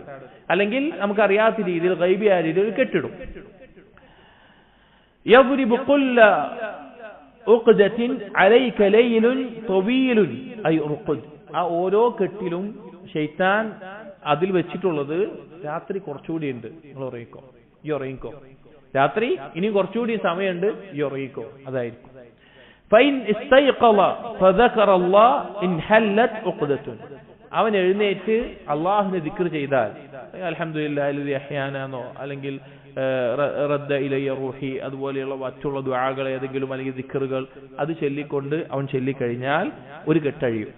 അല്ലെങ്കിൽ നമുക്കറിയാത്ത രീതിയിൽ ഗൈബിയായ രീതിയിൽ കെട്ടിടും. يضرب كل عقدة عليك ليل طويل أي رقد ആ ഓരോ കെട്ടിലും ശൈത്താൻ അതിൽ വെച്ചിട്ടുള്ളത് രാത്രി കുറച്ചുകൂടി ഉണ്ട്, നിങ്ങൾ ഉറങ്ങിക്കോ, ഈ ഉറങ്ങിക്കോ, രാത്രി ഇനി കുറച്ചുകൂടി സമയമുണ്ട്, ഈ ഉറങ്ങിക്കോ, അതായിരിക്കും. فإن استيقظ فذكر الله انحلت عقدة അവൻ എഴുന്നേറ്റ് അള്ളാഹുവിനെ ദിക്ർ ചെയ്താൽ, അൽഹംദുലില്ലാഹി അല്ലദീ അഹ്യാനാന്നോ അല്ലെങ്കിൽ റദ്ദ ഇലയ്യ റൂഹി അതുപോലെയുള്ള മറ്റുള്ള ദുആകൾ ഏതെങ്കിലും അല്ലെങ്കിൽ ദിക്റുകൾ അത് ചൊല്ലിക്കൊണ്ട് അവൻ ചൊല്ലിക്കഴിഞ്ഞാൽ ഒരു കെട്ടഴിയും.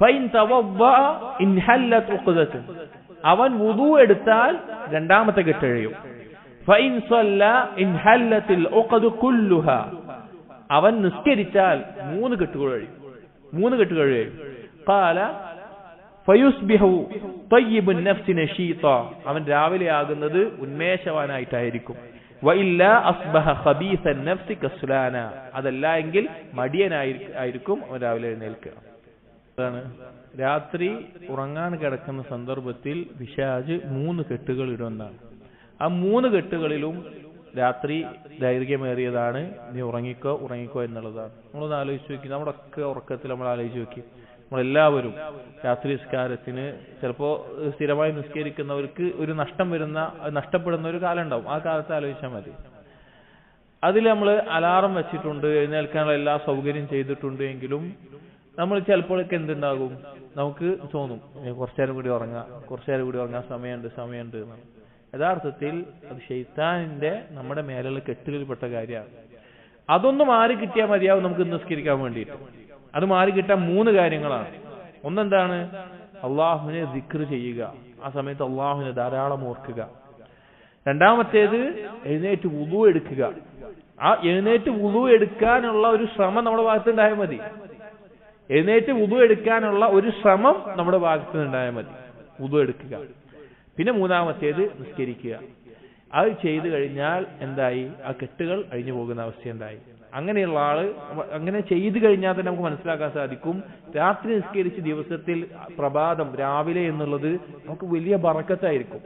ഫൈൻ തവദ്ദഅ ഇൻഹല്ലത് ഉഖദത്തുൻ അവൻ വുദു എടുത്താൽ രണ്ടാമത്തെ കെട്ടഴിയും. ഫൈൻ സല്ല ഇൻഹല്ലത്തിൽ ഉഖദു കുല്ലുഹാ അവൻ നിസ്കരിച്ചാൽ 3 കെട്ടുകൾ കഴിയും. 3 കെട്ടുകൾ കഴിയും. ഖാല ഫയുസ്ബിഹു തയ്യിബുൻ നഫ്സി നശീത അവൻ രാവിലെ ആകുന്നത് ഉന്മേഷവാനായിട്ടായിരിക്കും. വഇല്ലാ അസ്ബഹ ഖബീസൻ നഫ്സി കസ്ലാന അതല്ല എങ്കിൽ മടിയനായിരിക്കും അവൻ രാവിലെ എഴുന്നേൽക്കുക. അതാണ് രാത്രി ഉറങ്ങാൻ കിടക്കുന്ന സന്ദർഭത്തിൽ പിശാച് 3 കെട്ടുകൾ ഇടുന്നതാണ്. ആ 3 കെട്ടുകളിലും രാത്രി ദൈർഘ്യമേറിയതാണ്. നീ ഉറങ്ങിക്കോ ഉറങ്ങിക്കോ എന്നുള്ളതാണ്. നമ്മളൊന്ന് ആലോചിച്ച് നോക്കി, നമ്മുടെ ഒക്കെ ഉറക്കത്തിൽ നമ്മൾ ആലോചിച്ച് നോക്കി, നമ്മളെല്ലാവരും രാത്രി നിസ്കാരത്തിന് ചിലപ്പോൾ സ്ഥിരമായി നിസ്കരിക്കുന്നവർക്ക് ഒരു നഷ്ടപ്പെടുന്ന ഒരു കാലം ഉണ്ടാവും. ആ കാലത്ത് ആലോചിച്ചാൽ മതി. അതിൽ നമ്മൾ അലാറം വെച്ചിട്ടുണ്ട്, എഴുന്നേൽക്കാനുള്ള എല്ലാ സൗകര്യം ചെയ്തിട്ടുണ്ട് എങ്കിലും നമ്മൾ ചിലപ്പോഴൊക്കെ എന്തുണ്ടാകും, നമുക്ക് തോന്നും കുറച്ചേരം കൂടി ഉറങ്ങാൻ സമയമുണ്ട് എന്നാണ്. യഥാർത്ഥത്തിൽ അത് ശൈത്താനിന്റെ നമ്മുടെ മേലുള്ള കെട്ടുകളിൽപ്പെട്ട കാര്യമാണ്. അതൊന്ന് മാറി കിട്ടിയാൽ മതിയാവും നമുക്ക് നിസ്കരിക്കാൻ വേണ്ടിയിട്ട്. അത് മാറി കിട്ടാൻ 3 കാര്യങ്ങളാണ്. ഒന്നെന്താണ്? അള്ളാഹുവിനെ ദിക്ർ ചെയ്യുക, ആ സമയത്ത് അള്ളാഹുവിനെ ധാരാളം ഓർക്കുക. രണ്ടാമത്തേത് എഴുന്നേറ്റ് വുളു എടുക്കുക. ആ എഴുന്നേറ്റ് വുളു എടുക്കാനുള്ള ഒരു ശ്രമം നമ്മുടെ ഭാഗത്തുണ്ടായാൽ മതി. എഴുന്നേറ്റ് വുളു എടുക്കാനുള്ള ഒരു ശ്രമം നമ്മുടെ ഭാഗത്തുനിന്നുണ്ടായാൽ മതി. വുളു എടുക്കുക. പിന്നെ 3ാമത്തേത് നിസ്കരിക്കുക. അത് ചെയ്തു കഴിഞ്ഞാൽ എന്തായി? ആ കെട്ടുകൾ അഴിഞ്ഞു പോകുന്ന അവസ്ഥയുണ്ടായി. അങ്ങനെയുള്ള ആള് അങ്ങനെ ചെയ്തു കഴിഞ്ഞാൽ തന്നെ നമുക്ക് മനസ്സിലാക്കാൻ സാധിക്കും, രാത്രി നിസ്കരിച്ച് ദിവസത്തിൽ പ്രഭാതം രാവിലെ എന്നുള്ളത് നമുക്ക് വലിയ ബറക്കത്തായിരിക്കും,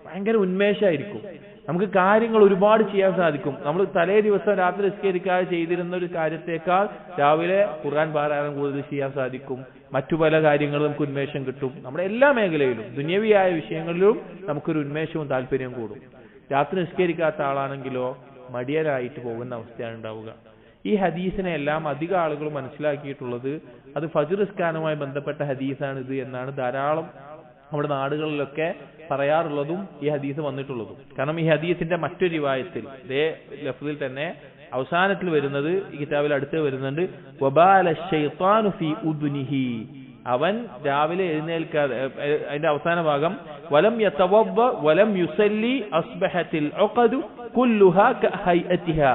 ഭയങ്കര ഉന്മേഷമായിരിക്കും. നമുക്ക് കാര്യങ്ങൾ ഒരുപാട് ചെയ്യാൻ സാധിക്കും. നമ്മൾ തലേ ദിവസം രാത്രി നിസ്കരിക്കാതെ ചെയ്തിരുന്ന ഒരു കാര്യത്തേക്കാൾ രാവിലെ ഖുർആൻ പാരായണം കൂടുതൽ ചെയ്യാൻ സാധിക്കും. മറ്റു പല കാര്യങ്ങളും നമുക്ക് ഉന്മേഷം കിട്ടും. നമ്മുടെ എല്ലാ മേഖലയിലും ദുന്യവിയായ വിഷയങ്ങളിലും നമുക്കൊരു ഉന്മേഷവും താല്പര്യവും കൂടും. രാത്രി നിസ്കരിക്കാത്ത ആളാണെങ്കിലോ മടിയനായിട്ട് പോകുന്ന അവസ്ഥയാണ് ഉണ്ടാവുക. ഈ ഹദീസിനെ എല്ലാം അധിക ആളുകൾ മനസ്സിലാക്കിയിട്ടുള്ളത് അത് ഫജ്ർ നിസ്കാരവുമായി ബന്ധപ്പെട്ട ഹദീസാണ് ഇത് എന്നാണ് ധാരാളം നമ്മുടെ നാടുകളിലൊക്കെ പറയാറുള്ളതും ഈ ഹദീസ് വന്നിട്ടുള്ളതും. കാരണം ഈ ഹദീസിന്റെ മറ്റൊരു റിവായത്തിൽ ഇതേ ലഫ്ദിൽ തന്നെ അവസാനത്തിൽ വരുന്നത്, ഈ കിതാബിൽ അടുത്ത് വരുന്നുണ്ട്, വബാല ശൈത്താനു ഫീ ഉദ്നിഹി അവൻ രാവിലെ എഴുന്നേൽക്കാതെ, അതിന്റെ അവസാന ഭാഗം വലം യതവദ്ദ വലം യുസല്ലി അസ്ബഹത്തിൽ ഉഖദു കുല്ലുഹാ കഹൈഅതിഹാ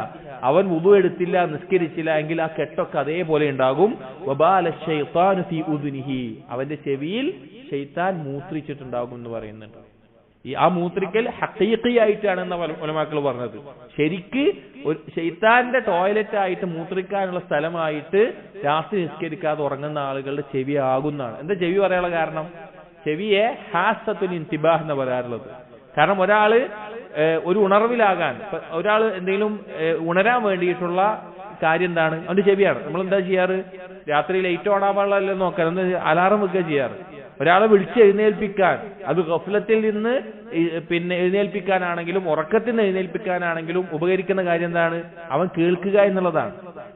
അവൻ വുദു എടുത്തില്ല, നിസ്കരിച്ചില്ല എങ്കിൽ ആ കെട്ടൊക്കെ അതേപോലെ ഉണ്ടാകും. വബാല ശൈത്താനു ഫീ ഉദ്നിഹി അവന്റെ ചെവിയിൽ ശൈത്താൻ മൂത്രിച്ചിട്ടുണ്ടാകും എന്ന് പറയുന്നുണ്ട്. ആ മൂത്രിക്കൽ ഹഖീഖിയായിട്ടാണെന്ന ഉലമാക്കൾ പറഞ്ഞത്. ശരിക്ക് ഒരു ശൈത്താന്റെ ടോയ്ലറ്റ് ആയിട്ട് മൂത്രിക്കാനുള്ള സ്ഥലമായിട്ട് രാത്രി നിസ്കരിക്കാതെ ഉറങ്ങുന്ന ആളുകളുടെ ചെവി ആകുന്നതാണ്. എന്താ ചെവി പറയാനുള്ള കാരണം? ചെവിയെ ഹാസത്തുൽ ഇന്തിബാഹ് എന്ന് പറയാറുള്ളത്. കാരണം ഒരാള് ഒരു ഉണർവിലാകാൻ, ഒരാൾ എന്തെങ്കിലും ഉണരാൻ വേണ്ടിയിട്ടുള്ള കാര്യം എന്താണ്? അവന്റെ ചെവിയാണ്. നമ്മൾ എന്താ ചെയ്യാറ്? രാത്രി ലൈറ്റ് ഓൺ ആവാനുള്ളതല്ലേ നോക്കാൻ, ഒന്ന് അലാറം വെക്കുക ചെയ്യാറ്. ഒരാളെ വിളിച്ച് എഴുന്നേൽപ്പിക്കാൻ, അത് ഗഫ്ലത്തിൽ നിന്ന് പിന്നെ എഴുന്നേൽപ്പിക്കാനാണെങ്കിലും ഉറക്കത്തിൽ നിന്ന് എഴുന്നേൽപ്പിക്കാനാണെങ്കിലും ഉപകരിക്കുന്ന കാര്യം എന്താണ്? അവൻ കേൾക്കുക എന്നുള്ളതാണ്.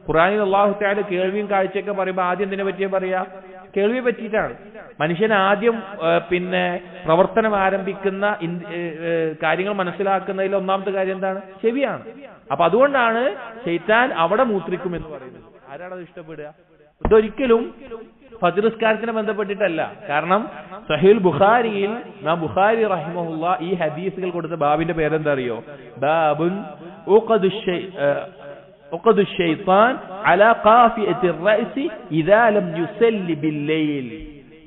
ഖുർആനിൽ അല്ലാഹു തആല കേൾവിയും കാഴ്ചയൊക്കെ പറയുമ്പോൾ ആദ്യം എന്തിനെ പറ്റിയാ പറയാ? കേൾവിയെ പറ്റിയിട്ടാണ്. മനുഷ്യൻ ആദ്യം പിന്നെ പ്രവർത്തനം ആരംഭിക്കുന്ന കാര്യങ്ങൾ മനസ്സിലാക്കുന്നതിൽ ഒന്നാമത്തെ കാര്യം എന്താണ്? ചെവിയാണ്. അപ്പൊ അതുകൊണ്ടാണ് ശൈത്താൻ അവിടെ മൂത്രിക്കും എന്ന് പറയുന്നത്. ആരാണത് ഇഷ്ടപ്പെടുക? ഇതൊരിക്കലും ഫജ്ർ നിസ്കാരത്തിനെ ബന്ധപ്പെട്ടിട്ടല്ല. കാരണം സഹീഹുൽ ബുഖാരിയിൽ ഇമാം ബുഖാരി റഹിമഹുല്ലാ ഈ ഹദീസുകൾ കൊടുത്ത ബാബിന്റെ പേരെന്താ അറിയോ? ബാബുൻ ഉഖദു ശൈത്താൻ അലാ ഖാഫിയത്തി റഅസി ഇദാ ലം യുസല്ലി ബില്ലൈൽ.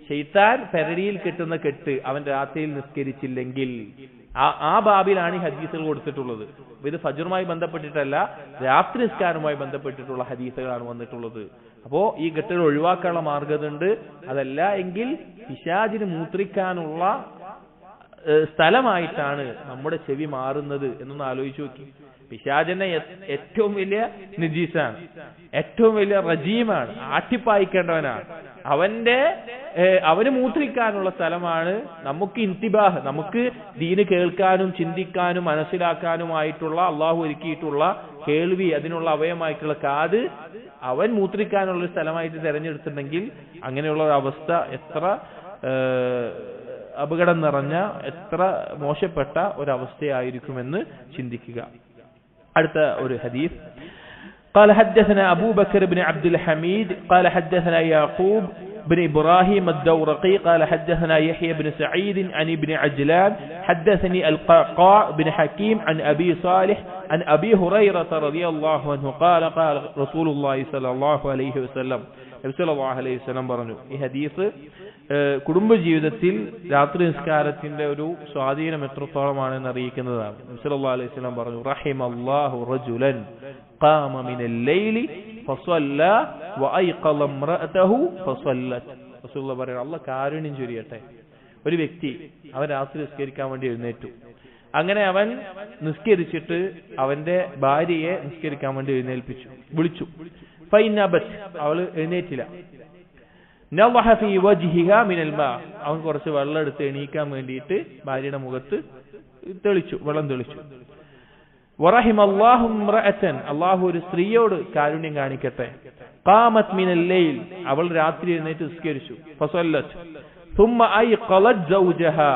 ശൈത്താൻ പെരടിയിൽ കെട്ടുന്ന കെട്ട് അവൻ രാത്രിയിൽ നിസ്കരിച്ചില്ലെങ്കിൽ. ആ ബാബിലാണ് ഈ ഹദീസുകൾ കൊടുത്തിട്ടുള്ളത്. ഇത് ഫജ്റുമായി ബന്ധപ്പെട്ടിട്ടല്ല, രാത്രി നിസ്കാരവുമായി ബന്ധപ്പെട്ടിട്ടുള്ള ഹദീസുകളാണ് വന്നിട്ടുള്ളത്. അപ്പോ ഈ കെട്ടുകൾ ഒഴിവാക്കാനുള്ള മാർഗമുണ്ട്. അതല്ല എങ്കിൽ പിശാചിന് മൂത്രിക്കാനുള്ള സ്ഥലമായിട്ടാണ് നമ്മുടെ ചെവി മാറുന്നത് എന്നൊന്ന് ആലോചിച്ച് നോക്കി. പിശാചിനെ ഏറ്റവും വലിയ നജീസാണ്, ഏറ്റവും വലിയ റജീമാണ്, ആട്ടിപ്പായിക്കേണ്ടവനാണ്. അവന് മൂത്രിക്കാനുള്ള സ്ഥലമാണ് നമുക്ക് ഇന്തിബാഹ്, നമുക്ക് ദീന് കേൾക്കാനും ചിന്തിക്കാനും മനസ്സിലാക്കാനുമായിട്ടുള്ള അള്ളാഹു ഒരുക്കിയിട്ടുള്ള കേൾവി, അതിനുള്ള അവയമായിട്ടുള്ള കാത് അവൻ മൂത്രിക്കാനുള്ള സ്ഥലമായിട്ട് തെരഞ്ഞെടുത്തിട്ടുണ്ടെങ്കിൽ അങ്ങനെയുള്ള ഒരു അവസ്ഥ എത്ര അപകടം നിറഞ്ഞ, എത്ര മോശപ്പെട്ട ഒരവസ്ഥയായിരിക്കുമെന്ന് ചിന്തിക്കുക. അടുത്ത ഒരു ഹദീസ്. قال حدثنا أبو بكر بن عبد الحميد قال حدثنا يعقوب بن إبراهيم الدورقي قال حدثنا يحيى بن سعيد عن ابن عجلان حدثني القعقاع بن حكيم عن أبي صالح عن أبي هريرة رضي الله عنه قال قال رسول الله صلى الله عليه وسلم നബി സല്ലല്ലാഹു അലൈഹി വസല്ലം പറഞ്ഞു. ഈ ഹദീസ് കുടുംബജീവിതത്തിൽ രാത്രി നിസ്കാരത്തിന്റെ ഒരു സ്വാധീനം എത്രത്തോളമാണെന്ന് അറിയിക്കുന്നതാണ്. നബി സല്ലല്ലാഹു അലൈഹി വസല്ലം പറഞ്ഞു, റഹിമല്ലാഹു റജുലൻ ഖാമ മിനൽ ലൈലി ഫസല്ല വഅയ്ഖള ഇംറഅതഹു ഫസല്ലത്. റസൂലുള്ളാഹി പറയുന്നു, അല്ലാഹ് കാരുണ്യം ചൊരിയട്ടെ. ഒരു വ്യക്തി അവൻ രാത്രി നിസ്കരിക്കാൻ വേണ്ടി എഴുന്നേറ്റു. അങ്ങനെ അവൻ നിസ്കരിച്ചിട്ട് അവന്റെ ഭാര്യയെ നിസ്കരിക്കാൻ വേണ്ടി വിളിച്ചു. അവള് എഴുന്നേറ്റില്ല. അവൻ കുറച്ച് വെള്ളം എടുത്ത് എണീക്കാൻ വേണ്ടിയിട്ട് ഭാര്യയുടെ മുഖത്ത് വെള്ളം തെളിച്ചു. അള്ളാഹു ഒരു സ്ത്രീയോട് കാരുണ്യം കാണിക്കട്ടെ. ഖാമത് മിനൽ ലൈൽ, അവൾ രാത്രി എഴുന്നേറ്റ് നിസ്കരിച്ചു. ഫസല്ലത് ثم أيقظت زوجها,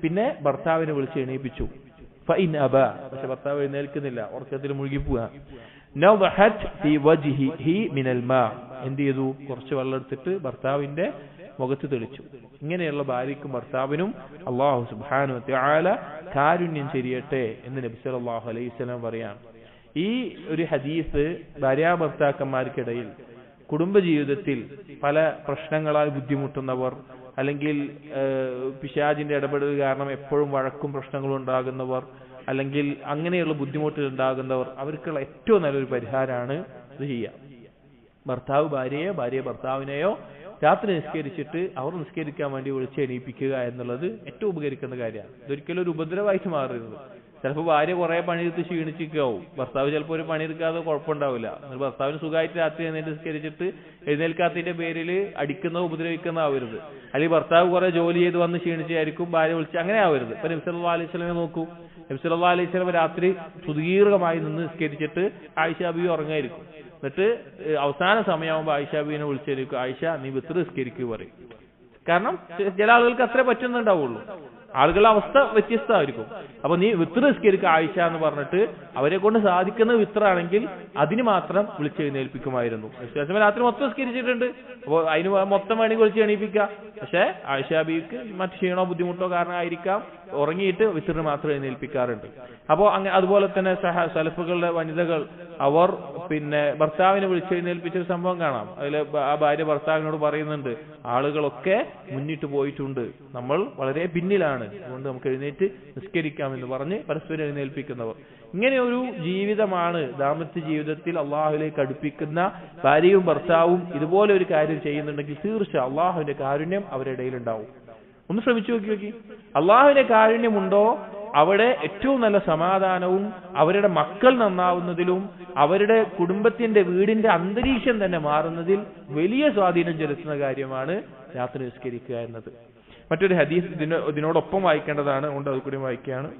പിന്നെ ഭർത്താവിനെ വിളിച്ച് എണീപ്പിച്ചു. فإن أبى, പക്ഷെ ഭർത്താവ് എഴുന്നേൽക്കുന്നില്ല, ഉറക്കത്തിൽ മുഴുകിപ്പോവാ. نضحت في وجهه من الماء, എന്ത് ചെയ്തു? കുറച്ച് വെള്ളം എടുത്തിട്ട് ഭർത്താവിന്റെ മുഖത്ത് തെളിച്ചു. ഇങ്ങനെയുള്ള ഭാര്യയ്ക്കും ഭർത്താവിനും അല്ലാഹു സുബ്ഹാനഹു വ തആല കാരുണ്യം ചൊരിയട്ടെ എന്ന് നബി സല്ലല്ലാഹു അലൈഹി വസല്ലം പറയാണ്. ഈ ഒരു ഹദീസ് ഭാര്യ ഭർത്താക്കന്മാർക്കിടയിൽ കുടുംബജീവിതത്തിൽ പല പ്രശ്നങ്ങളാൽ ബുദ്ധിമുട്ടുന്നവർ, അല്ലെങ്കിൽ പിശാചിന്റെ ഇടപെടൽ കാരണം എപ്പോഴും വഴക്കും പ്രശ്നങ്ങളും ഉണ്ടാകുന്നവർ, അല്ലെങ്കിൽ അങ്ങനെയുള്ള ബുദ്ധിമുട്ടുകൾ ഉണ്ടാകുന്നവർ, അവർക്കുള്ള ഏറ്റവും നല്ലൊരു പരിഹാരമാണ് ഇത് ചെയ്യുക. ഭർത്താവ് ഭാര്യയെ, ഭാര്യ ഭർത്താവിനെയോ രാത്രി നിസ്കരിച്ചിട്ട് അവർ നിസ്കരിക്കാൻ വേണ്ടി വിളിച്ച് എണീപ്പിക്കുക എന്നുള്ളത് ഏറ്റവും ഉപകരിക്കുന്ന കാര്യമാണ്. ഇതൊരിക്കലും ഒരു ഉപദ്രവമായിട്ട് മാറരുത്. ചിലപ്പോൾ ഭാര്യ കുറെ പണിയെടുത്ത് ക്ഷീണിച്ചിരിക്കാവും, ഭർത്താവ് ചിലപ്പോൾ ഒരു പണിയെടുക്കാതെ കുഴപ്പമുണ്ടാവില്ല. ഭർത്താവിന് സുഖമായിട്ട് രാത്രി നിസ്കരിച്ചിട്ട് എഴുന്നേൽക്കാത്തതിന്റെ പേരിൽ അടിക്കുന്നോ ഉപദ്രവിക്കുന്നോ ആവരുത്. അല്ലെങ്കിൽ ഭർത്താവ് കുറെ ജോലി ചെയ്ത് വന്ന് ക്ഷീണിച്ചായിരിക്കും ഭാര്യ വിളിച്ച്, അങ്ങനെ ആവരുത്. ഇപ്പൊ നബി സല്ലല്ലാഹു അലൈഹി വസല്ലമയെ നോക്കൂ. നബി സല്ലല്ലാഹു അലൈഹി വസല്ലം രാത്രി സുദീർഘമായി നിന്ന് നിസ്കരിച്ചിട്ട് ആയിഷ ബീവി ഉറങ്ങായിരിക്കും. എന്നിട്ട് അവസാന സമയമാകുമ്പോൾ ആയിഷ ബീവിനെ വിളിച്ചേരിക്കും, ആയിഷ നീ വിത്ർ നിസ്കരിക്കുക പറയും. കാരണം ചില ആളുകൾക്ക് അത്രേ പറ്റുന്നുണ്ടാവുള്ളൂ, ആളുകളുടെ അവസ്ഥ വ്യത്യസ്തമായിരിക്കും. അപ്പൊ നീ വിത്ർ നിസ്കരിക്കുക ആയിഷ എന്ന് പറഞ്ഞിട്ട് അവരെ കൊണ്ട് സാധിക്കുന്ന വിത്രാണെങ്കിൽ അതിന് മാത്രം വിളിച്ചെഴുന്നേൽപ്പിക്കുമായിരുന്നു. രാത്രി മൊത്തം നിസ്കരിച്ചിട്ടുണ്ട്, അപ്പോൾ അതിന് മൊത്തം വേണമെങ്കിൽ വിളിച്ച് എണീപ്പിക്കുക. പക്ഷെ ആയിഷ ബീവിക്ക് മറ്റു ക്ഷീണോ ബുദ്ധിമുട്ടോ കാരണമായിരിക്കാം ഉറങ്ങിയിട്ട് വിത്റിന് മാത്രം എഴുന്നേൽപ്പിക്കാറുണ്ട്. അപ്പോൾ അതുപോലെ തന്നെ സലഫുകളുടെ വനിതകൾ അവർ പിന്നെ ഭർത്താവിനെ വിളിച്ചെഴുന്നേൽപ്പിച്ചൊരു സംഭവം കാണാം. അതിൽ ആ ഭാര്യ ഭർത്താവിനോട് പറയുന്നുണ്ട്, ആളുകളൊക്കെ മുന്നിട്ട് പോയിട്ടുണ്ട്, നമ്മൾ വളരെ പിന്നിലാണ്, അതുകൊണ്ട് നമുക്ക് എഴുന്നേറ്റ് നിസ്കരിക്കാമെന്ന് പറഞ്ഞ് പരസ്പരം എഴുന്നേൽപ്പിക്കുന്നവർ. ഇങ്ങനെ ഒരു ജീവിതമാണ് ദാമ്പത്യ ജീവിതത്തിൽ അള്ളാഹുവിലേക്ക് അടുപ്പിക്കുന്ന ഭാര്യയും ഭർത്താവും ഇതുപോലെ ഒരു കാര്യം ചെയ്യുന്നുണ്ടെങ്കിൽ തീർച്ച അള്ളാഹുവിന്റെ കാരുണ്യം അവരുടെ ഇടയിൽ ഉണ്ടാവും. ഒന്ന് ശ്രമിച്ചു നോക്കി. അള്ളാഹുവിന്റെ കാരുണ്യമുണ്ടോ അവിടെ ഏറ്റവും നല്ല സമാധാനവും അവരുടെ മക്കൾ നന്നാവുന്നതിലും അവരുടെ കുടുംബത്തിന്റെ വീടിന്റെ അന്തരീക്ഷം തന്നെ മാറുന്നതിൽ വലിയ സ്വാധീനം ചെലുത്തുന്ന കാര്യമാണ് രാത്രി നിസ്കരിക്കുക എന്നത്. മറ്റൊരു ഹദീസ് ഇതിനോടൊപ്പം വായിക്കേണ്ടതാണ്, അതുകൊണ്ട് അത് കൂടി വായിക്കുകയാണ്.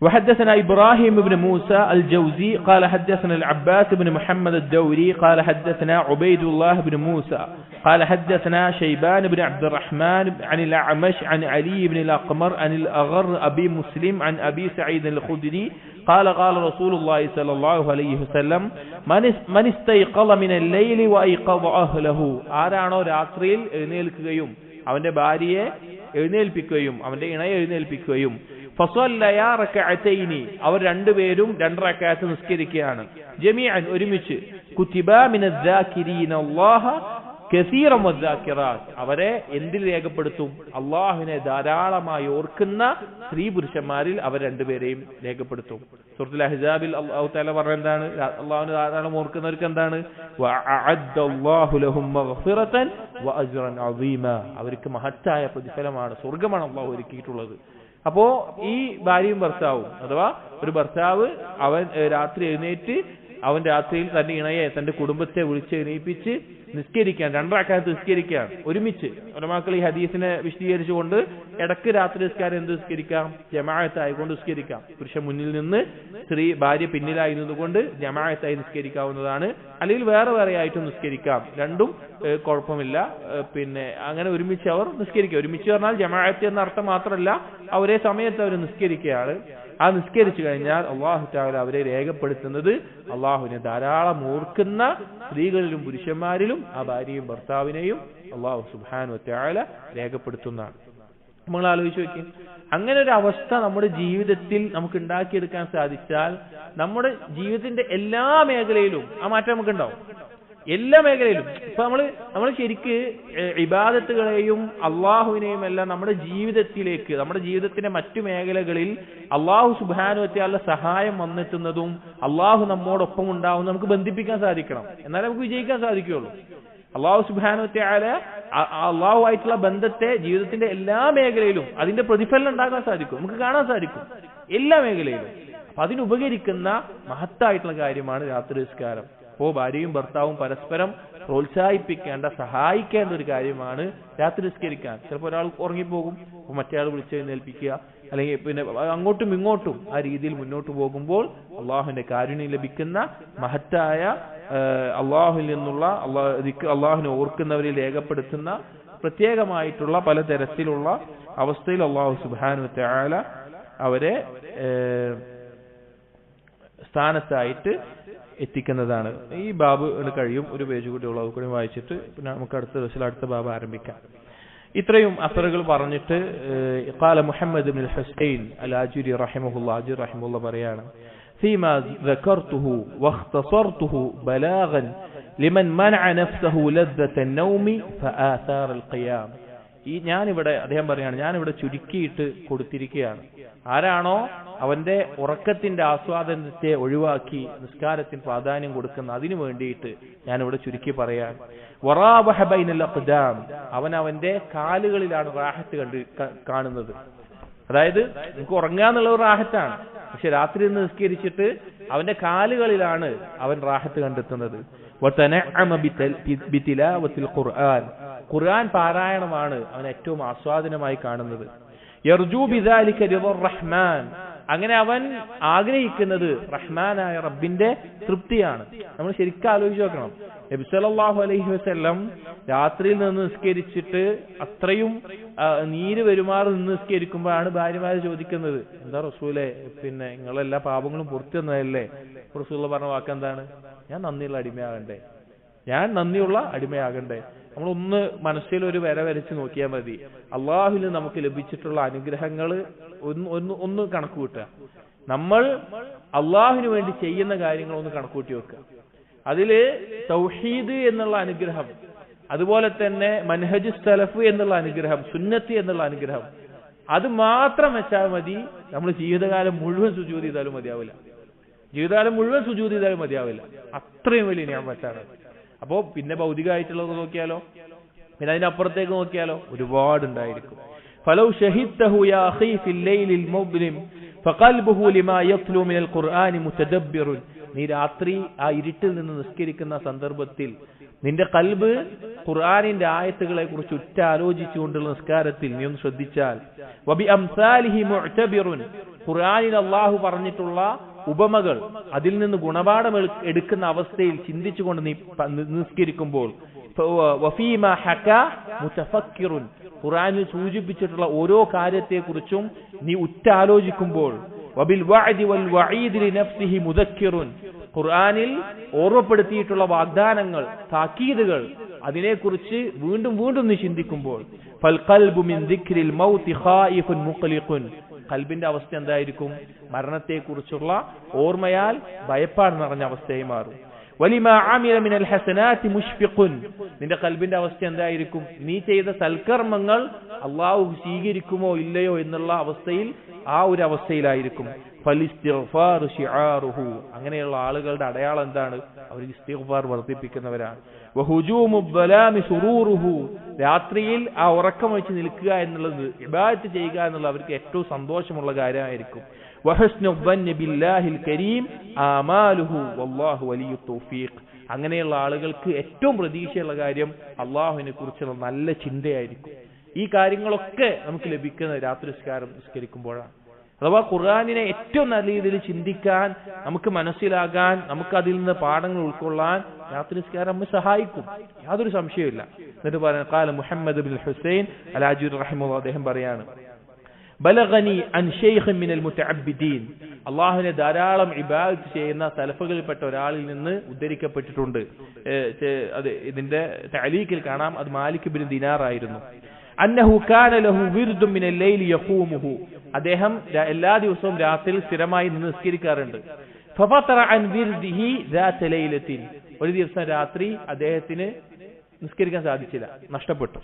وحدثنا إبراهيم بن موسى الجوزي قال حدثنا العباس بن محمد الدوري قال حدثنا عبيد الله بن موسى قال حدثنا شيبان بن عبد الرحمن عن الأعمش عن علي بن الأقمر عن الأغر أبي مسلم عن أبي سعيد الخدري قال قال رسول الله صلى الله عليه وسلم من استيقظ من الليل وأيقظ أهله ആരാണോ രാത്രിയിൽ എഴുന്നേൽക്കുകയും അവന്റെ ഭാര്യയെ എഴുന്നേൽപ്പിക്കുകയും അവന്റെ ഇണയെ എഴുന്നേൽപ്പിക്കുകയും ഫസല്ലയാ റകഅതൈനി അവർ രണ്ടുപേരും 2 റകഅത്ത് നിസ്കരിക്കുകയാണ്, ജമീഅൻ ഒരുമിച്ച്, കുതിബാ മിനദ്ദാകിരീന അല്ലാഹ കസീറൻ വദ്ദാകിറാത്ത് അവരെ എന്തിൽ രേഖപ്പെടുത്തും? അള്ളാഹുവിനെ ധാരാളമായി ഓർക്കുന്ന സ്ത്രീ പുരുഷന്മാരിൽ അവർ രണ്ടുപേരെയും രേഖപ്പെടുത്തും. സൂറത്തുൽ അഹ്സാബിൽ അല്ലാഹു തആല പറഞ്ഞ എന്താണ്? അള്ളാഹുവിനെ ധാരാളം ഓർക്കുന്നവർക്ക് എന്താണ്? വഅഅദ്ദല്ലാഹു ലഹും മഗ്ഫിറതൻ വഅജ്റൻ അസീമ അവർക്ക് മഹത്തായ പ്രതിഫലമാണ്, സ്വർഗ്ഗമാണ് അള്ളാഹു ഒരുക്കിയിട്ടുള്ളത്. അപ്പോ ഈ ഭാര്യയും ഭർത്താവും അഥവാ ഒരു ഭർത്താവ് അവൻ രാത്രി എഴുന്നേറ്റ് അവൻ രാത്രിയിൽ തന്റെ ഇണയെ തന്റെ കുടുംബത്തെ വിളിച്ച് എണീപ്പിച്ച് നിസ്കരിക്കാൻ 2 റകഅത്ത് നിസ്കരിക്കാൻ ഒരുമിച്ച്. ഉലമാക്കൾ ഈ ഹദീസിനെ വിശദീകരിച്ചുകൊണ്ട് ഇടക്ക് രാത്രി നിസ്കാരം എന്ത് നിസ്കരിക്കാം? ജമാഅത്തായിക്കൊണ്ട് നിസ്കരിക്കാം. പുരുഷൻ മുന്നിൽ നിന്ന് ഭാര്യ പിന്നിലായി നിന്നുകൊണ്ട് ജമാഅത്തായി നിസ്കരിക്കാവുന്നതാണ്, അല്ലെങ്കിൽ വേറെ വേറെ ആയിട്ടും നിസ്കരിക്കാം, രണ്ടും കുഴപ്പമില്ല. പിന്നെ അങ്ങനെ ഒരുമിച്ച് അവർ നിസ്കരിക്കുക. ഒരുമിച്ച് പറഞ്ഞാൽ ജമാഅത്ത് എന്ന അർത്ഥം മാത്രമല്ല, ഒരേ സമയത്ത് അവർ നിസ്കരിക്കുകയാണ്. ആ നിസ്കരിച്ചു കഴിഞ്ഞാൽ അല്ലാഹു തആല അവരെ രേഖപ്പെടുത്തുന്നത് അള്ളാഹുവിനെ ധാരാളം ഓർക്കുന്ന സ്ത്രീകളിലും പുരുഷന്മാരിലും ആ ഭാര്യയും ഭർത്താവിനെയും അള്ളാഹു സുബ്ഹാനഹു വ തആല രേഖപ്പെടുത്തുന്നതാണ്. നമ്മൾ ആലോചിച്ച് നോക്കി, അങ്ങനെ ഒരു അവസ്ഥ നമ്മുടെ ജീവിതത്തിൽ നമുക്ക് ഉണ്ടാക്കിയെടുക്കാൻ സാധിച്ചാൽ നമ്മുടെ ജീവിതത്തിന്റെ എല്ലാ മേഖലയിലും ആ മാറ്റം നമുക്ക് ഉണ്ടാവും. എല്ലാ മേഖലയിലും ഇപ്പൊ നമ്മൾ ശരിക്ക് ഇബാദത്തുകളെയും അള്ളാഹുവിനെയും എല്ലാം നമ്മുടെ ജീവിതത്തിലേക്ക്, നമ്മുടെ ജീവിതത്തിന്റെ മറ്റു മേഖലകളിൽ അള്ളാഹു സുബ്ഹാനഹു വ തആല സഹായം വന്നെത്തുന്നതും അള്ളാഹു നമ്മോടൊപ്പം ഉണ്ടാവുന്ന നമുക്ക് ബന്ധിപ്പിക്കാൻ സാധിക്കണം, എന്നാലേ നമുക്ക് വിജയിക്കാൻ സാധിക്കുകയുള്ളൂ. അള്ളാഹു സുബ്ഹാനഹു വ തആല അള്ളാഹുവായിട്ടുള്ള ബന്ധത്തെ ജീവിതത്തിന്റെ എല്ലാ മേഖലയിലും അതിന്റെ പ്രതിഫലനം ഉണ്ടാക്കാൻ സാധിക്കും, നമുക്ക് കാണാൻ സാധിക്കും എല്ലാ മേഖലയിലും. അപ്പൊ അതിനുപകരിക്കുന്ന മഹത്തായിട്ടുള്ള കാര്യമാണ് രാത്രി നിസ്കാരം. അപ്പോൾ ഭാര്യയും ഭർത്താവും പരസ്പരം പ്രോത്സാഹിപ്പിക്കേണ്ട, സഹായിക്കേണ്ട ഒരു കാര്യമാണ് രാത്രി നിസ്കരിക്കാൻ. ചിലപ്പോൾ ഒരാൾ ഉറങ്ങിപ്പോകും, അപ്പോൾ മറ്റേ ആൾ വിളിച്ചെഴുന്നേൽപ്പിക്കുക, അല്ലെങ്കിൽ പിന്നെ അങ്ങോട്ടും ഇങ്ങോട്ടും ആ രീതിയിൽ മുന്നോട്ട് പോകുമ്പോൾ അള്ളാഹുവിന്റെ കാരുണ്യം ലഭിക്കുന്ന മഹത്തായ അള്ളാഹുവിൽ നിന്നുള്ള അള്ളാഹുവിനെ ഓർക്കുന്നവരിൽ രേഖപ്പെടുത്തുന്ന പ്രത്യേകമായിട്ടുള്ള പലതരത്തിലുള്ള അവസ്ഥയിൽ അള്ളാഹു സുബ്ഹാനഹു വ തആല അവരെ സ്ഥാനത്തായിട്ട് എത്തിക്കുന്നതാണ്. ഈ ബാബ് കഴിയും, ഒരു പേജ് കൂടി ഉള്ളത് കൂടി വായിച്ചിട്ട് പിന്നെ നമുക്ക് അടുത്ത ദിവസം അടുത്ത ബാബ് ആരംഭിക്കാം. ഇത്രയും അസറുകൾ പറഞ്ഞിട്ട് ഖാല മുഹമ്മദ് ഇബ്നുൽ ഹുസൈൻ അൽ ആജിരി റഹിമഹുല്ലാഹ്, ആജിരി റഹിമഹുല്ലാഹ് പറയാണ്, ഫീമാ ദക്കർതുഹു വഖ്തസർതുഹു ബലാഗൻ ലിമൻ മനഅ നഫ്സഹു ലദ്ദത നൗമി ഫആഥാർ അൽ ഖിയാം. ഈ ഞാനിവിടെ അദ്ദേഹം പറയാണ്, ഞാനിവിടെ ചുരുക്കിയിട്ട് കൊടുത്തിരിക്കുകയാണ്. ആരാണോ അവന്റെ ഉറക്കത്തിന്റെ ആസ്വാദനത്തെ ഒഴിവാക്കി നിസ്കാരത്തിന് പ്രാധാന്യം കൊടുക്കുന്ന അതിനു വേണ്ടിയിട്ട് ഞാനിവിടെ ചുരുക്കി പറയാൻ, വറാബഹ ബൈനൽ അഖ്ദാം അവൻ അവന്റെ കാലുകളിലാണ് റാഹത്ത് കാണുന്നത്. അതായത് നമുക്ക് ഉറങ്ങാന്നുള്ള ഒരു റാഹത്താണ്, പക്ഷെ രാത്രി നിന്ന് നിസ്കരിച്ചിട്ട് അവന്റെ കാലുകളിലാണ് അവൻ റാഹത്ത് കണ്ടെത്തുന്നത്. വതനഅമ ബിതിലാവത്തിൽ ഖുർആൻ ഖുർആൻ പാരായണമാണ് അവൻ ഏറ്റവും ആസ്വാദനമായി കാണുന്നത്. യർജു ബിദാലിക റിദർ റഹ്മാൻ അങ്ങനെ അവൻ ആഗ്രഹിക്കുന്നത് റഹ്മാനായ റബ്ബിന്റെ തൃപ്തിയാണ്. നമ്മൾ ശരിക്കും ആലോചിച്ച് നോക്കണം, നബി സല്ലല്ലാഹു അലൈഹി വസല്ലം രാത്രിയിൽ നിന്ന് നിസ്കരിച്ചിട്ട് അത്രയും നീര് വരുമാറ് നിന്ന് നിസ്കരിക്കുമ്പോഴാണ് ഭാര്യമാര് ചോദിക്കുന്നത്, എന്താ റസൂലേ, പിന്നെ നിങ്ങളെല്ലാ പാപങ്ങളും പുറത്തു തന്നതല്ലേ? റസൂൽ പറഞ്ഞ വാക്ക് എന്താണ്? ഞാൻ നന്ദിയുള്ള അടിമയാകണ്ടേ, ഞാൻ നന്ദിയുള്ള അടിമയാകണ്ടേ. നമ്മളൊന്ന് മനസ്സിൽ ഒരു വര വരച്ച് നോക്കിയാൽ മതി. അള്ളാഹുവിൽ നമുക്ക് ലഭിച്ചിട്ടുള്ള അനുഗ്രഹങ്ങൾ ഒന്ന് കണക്ക് കൂട്ടുക. നമ്മൾ അള്ളാഹുവിന് വേണ്ടി ചെയ്യുന്ന കാര്യങ്ങൾ ഒന്ന് കണക്കൂട്ടി വെക്കുക. അതില് തൗഹീദ് എന്നുള്ള അനുഗ്രഹം, അതുപോലെ തന്നെ മൻഹജ് സലഫ് എന്നുള്ള അനുഗ്രഹം, സുന്നത്ത് എന്നുള്ള അനുഗ്രഹം, അത് മാത്രം വെച്ചാൽ മതി. നമ്മൾ ജീവിതകാലം മുഴുവൻ സുജൂദ് ചെയ്താലും മതിയാവില്ല. ജീവിതകാലം മുഴുവൻ സുജൂദ് ചെയ്താലും മതിയാവില്ല. അത്രയും വലിയ നിഅമത്താണ്. അപ്പോ പിന്നെ ഭൗതികമായിട്ടുള്ളത് നോക്കിയാലോ, പിന്നെ അതിനപ്പുറത്തേക്ക് നോക്കിയാലോ ഒരുപാടുണ്ടായിരിക്കും. ഫലൗ ഷഹിദ്തഹു യാ അഖീ ഫിൽ ലൈലിൽ മുദ്ലിം ഫഖൽബുഹു ലിമാ യത്ലു മിനൽ ഖുർആനി മുതദബ്ബിറുൻ. നീ രാത്രി ആ ഇരുട്ടിൽ നിന്ന് നിസ്കരിക്കുന്ന സന്ദർഭത്തിൽ നിന്റെ കൽബ് ഖുർആനിന്റെ ആയത്തുകളെ കുറിച്ച് ഉറ്റാലോചിച്ചുകൊണ്ടുള്ള നിസ്കാരത്തിൽ നീ ഒന്ന് ശ്രദ്ധിച്ചാൽ, വബി അംസാലിഹി മുഅ്തബിറുൻ, ഖുർആനിൽ അല്ലാഹു പറഞ്ഞിട്ടുള്ള ഉപമകൾ അതിൽ നിന്ന് ഗുണപാഠം എടുക്കുന്ന അവസ്ഥയിൽ ചിന്തിച്ചുകൊണ്ട് നീ നിസ്കരിക്കുമ്പോൾ, വഫീമാ ഹകാ മുതഫക്കിറുൻ, ഖുർആനിൽ സൂചിപ്പിച്ചിട്ടുള്ള ഓരോ കാര്യത്തെക്കുറിച്ചും നീ ഉറ്റാലോചിക്കുമ്പോൾ, വബിൽ വഅദി വൽ വഈദി ലിനഫ്സിഹി മുദക്കിറുൻ, ഖുർആനിൽ ഓർമ്മപ്പെടുത്തിയിട്ടുള്ള വാഗ്ദാനങ്ങൾ, താക്കീതുകൾ, അതിനെക്കുറിച്ച് വീണ്ടും വീണ്ടും നീ ചിന്തിക്കുമ്പോൾ, ഫൽ ഖൽബു മിൻ ദിക്രിൽ മൗതി ഖായിഫുൻ മുഖ്ലിഖുൻ, ഖൽബിന്റെ അവസ്ഥ എന്തായിരിക്കും? മരണത്തെക്കുറിച്ചുള്ള ഓർമ്മയാൽ ഭയപ്പാട് നിറഞ്ഞ അവസ്ഥയായി മാറും. വലിമാ അമില മിനൽ ഹസനാതി മുഷ്ഫിഖുൻ, നിന്റെ ഖൽബിന്റെ അവസ്ഥ എന്തായിരിക്കും? നീ ചെയ്ത സൽക്കർമ്മങ്ങൾ അല്ലാഹു സ്വീകരിക്കുമോ ഇല്ലയോ എന്നുള്ള അവസ്ഥയിൽ, ആ ഒരു അവസ്ഥയിലായിരിക്കും. ഫലിസ്തിഗ്ഫാർ ശിആറുഹു, അങ്ങനെയുള്ള ആളുകളുടെ അടയാളം എന്താണ്? അവർ ഇസ്തിഗ്ഫാർ വർദ്ധിപ്പിക്കുന്നവരാണ്. വഹുജൂമു ദ്ദലാമി സുറൂറുഹു, രാത്രിയിൽ ആ ഉറക്കം വെച്ച് നിൽക്കുക എന്നുള്ളത്, ഇബാദത്ത് ചെയ്യുക എന്നുള്ളത് അവർക്ക് ഏറ്റവും സന്തോഷമുള്ള കാര്യമായിരിക്കും. വഹസ്നു ദ്ദന്നി ബില്ലാഹിൽ കരീം ആമാലുഹു വല്ലാഹു വലിയ്യു തൗഫീഖ്, അങ്ങനെയുള്ള ആളുകൾക്ക് ഏറ്റവും പ്രതീക്ഷയുള്ള കാര്യം അള്ളാഹുവിനെ കുറിച്ചുള്ള നല്ല ചിന്തയായിരിക്കും. ഈ കാര്യങ്ങളൊക്കെ നമുക്ക് ലഭിക്കുന്നത് രാത്രി നിസ്കരിക്കുമ്പോഴാണ്. അഥവാ ഖുർആനിനെ ഏറ്റവും നല്ല രീതിയിൽ ചിന്തിക്കാൻ, നമുക്ക് മനസ്സിലാകാൻ, നമുക്ക് അതിൽ നിന്ന് പാഠങ്ങൾ ഉൾക്കൊള്ളാൻ രാത്രി നിസ്കാരം നമ്മെ സഹായിക്കും, യാതൊരു സംശയമില്ല. എന്നിട്ട് പറയാൻ ഖാല മുഹമ്മദ് ബിൻ ഹുസൈൻ അൽ-ആജൂരി റഹിമഹുല്ലാഹ്, അദ്ദേഹം പറയാണ്, ബലഗനി അൻ ശൈഖ് മിനൽ മുതഅബ്ബിദീൻ, അള്ളാഹുവിനെ ധാരാളം ഇബാദത്ത് ചെയ്യുന്ന സലഫുകളിൽപ്പെട്ട ഒരാളിൽ നിന്ന് ഉദ്ധരിക്കപ്പെട്ടിട്ടുണ്ട്. അത് ഇതിന്റെ തഅലീഖിൽ കാണാം, അത് മാലിക് ബിൻ ദിനാർ ആയിരുന്നു. അന്നഹു കാന ലഹു വിർദുൻ മിനൽ ലൈലി യഖൂമുഹു, അദ്ദേഹം എല്ലാ ദിവസവും രാത്രിയിൽ സ്ഥിരമായി നിന്ന് നിസ്കരിക്കാറുണ്ട്. ഫഫതറ അൻ വിർദിഹി ദാത ലൈലത്തിൻ, ഒരു ദിവസം രാത്രി അദ്ദേഹത്തിന് നിസ്കരിക്കാൻ സാധിച്ചില്ല, നഷ്ടപ്പെട്ടു.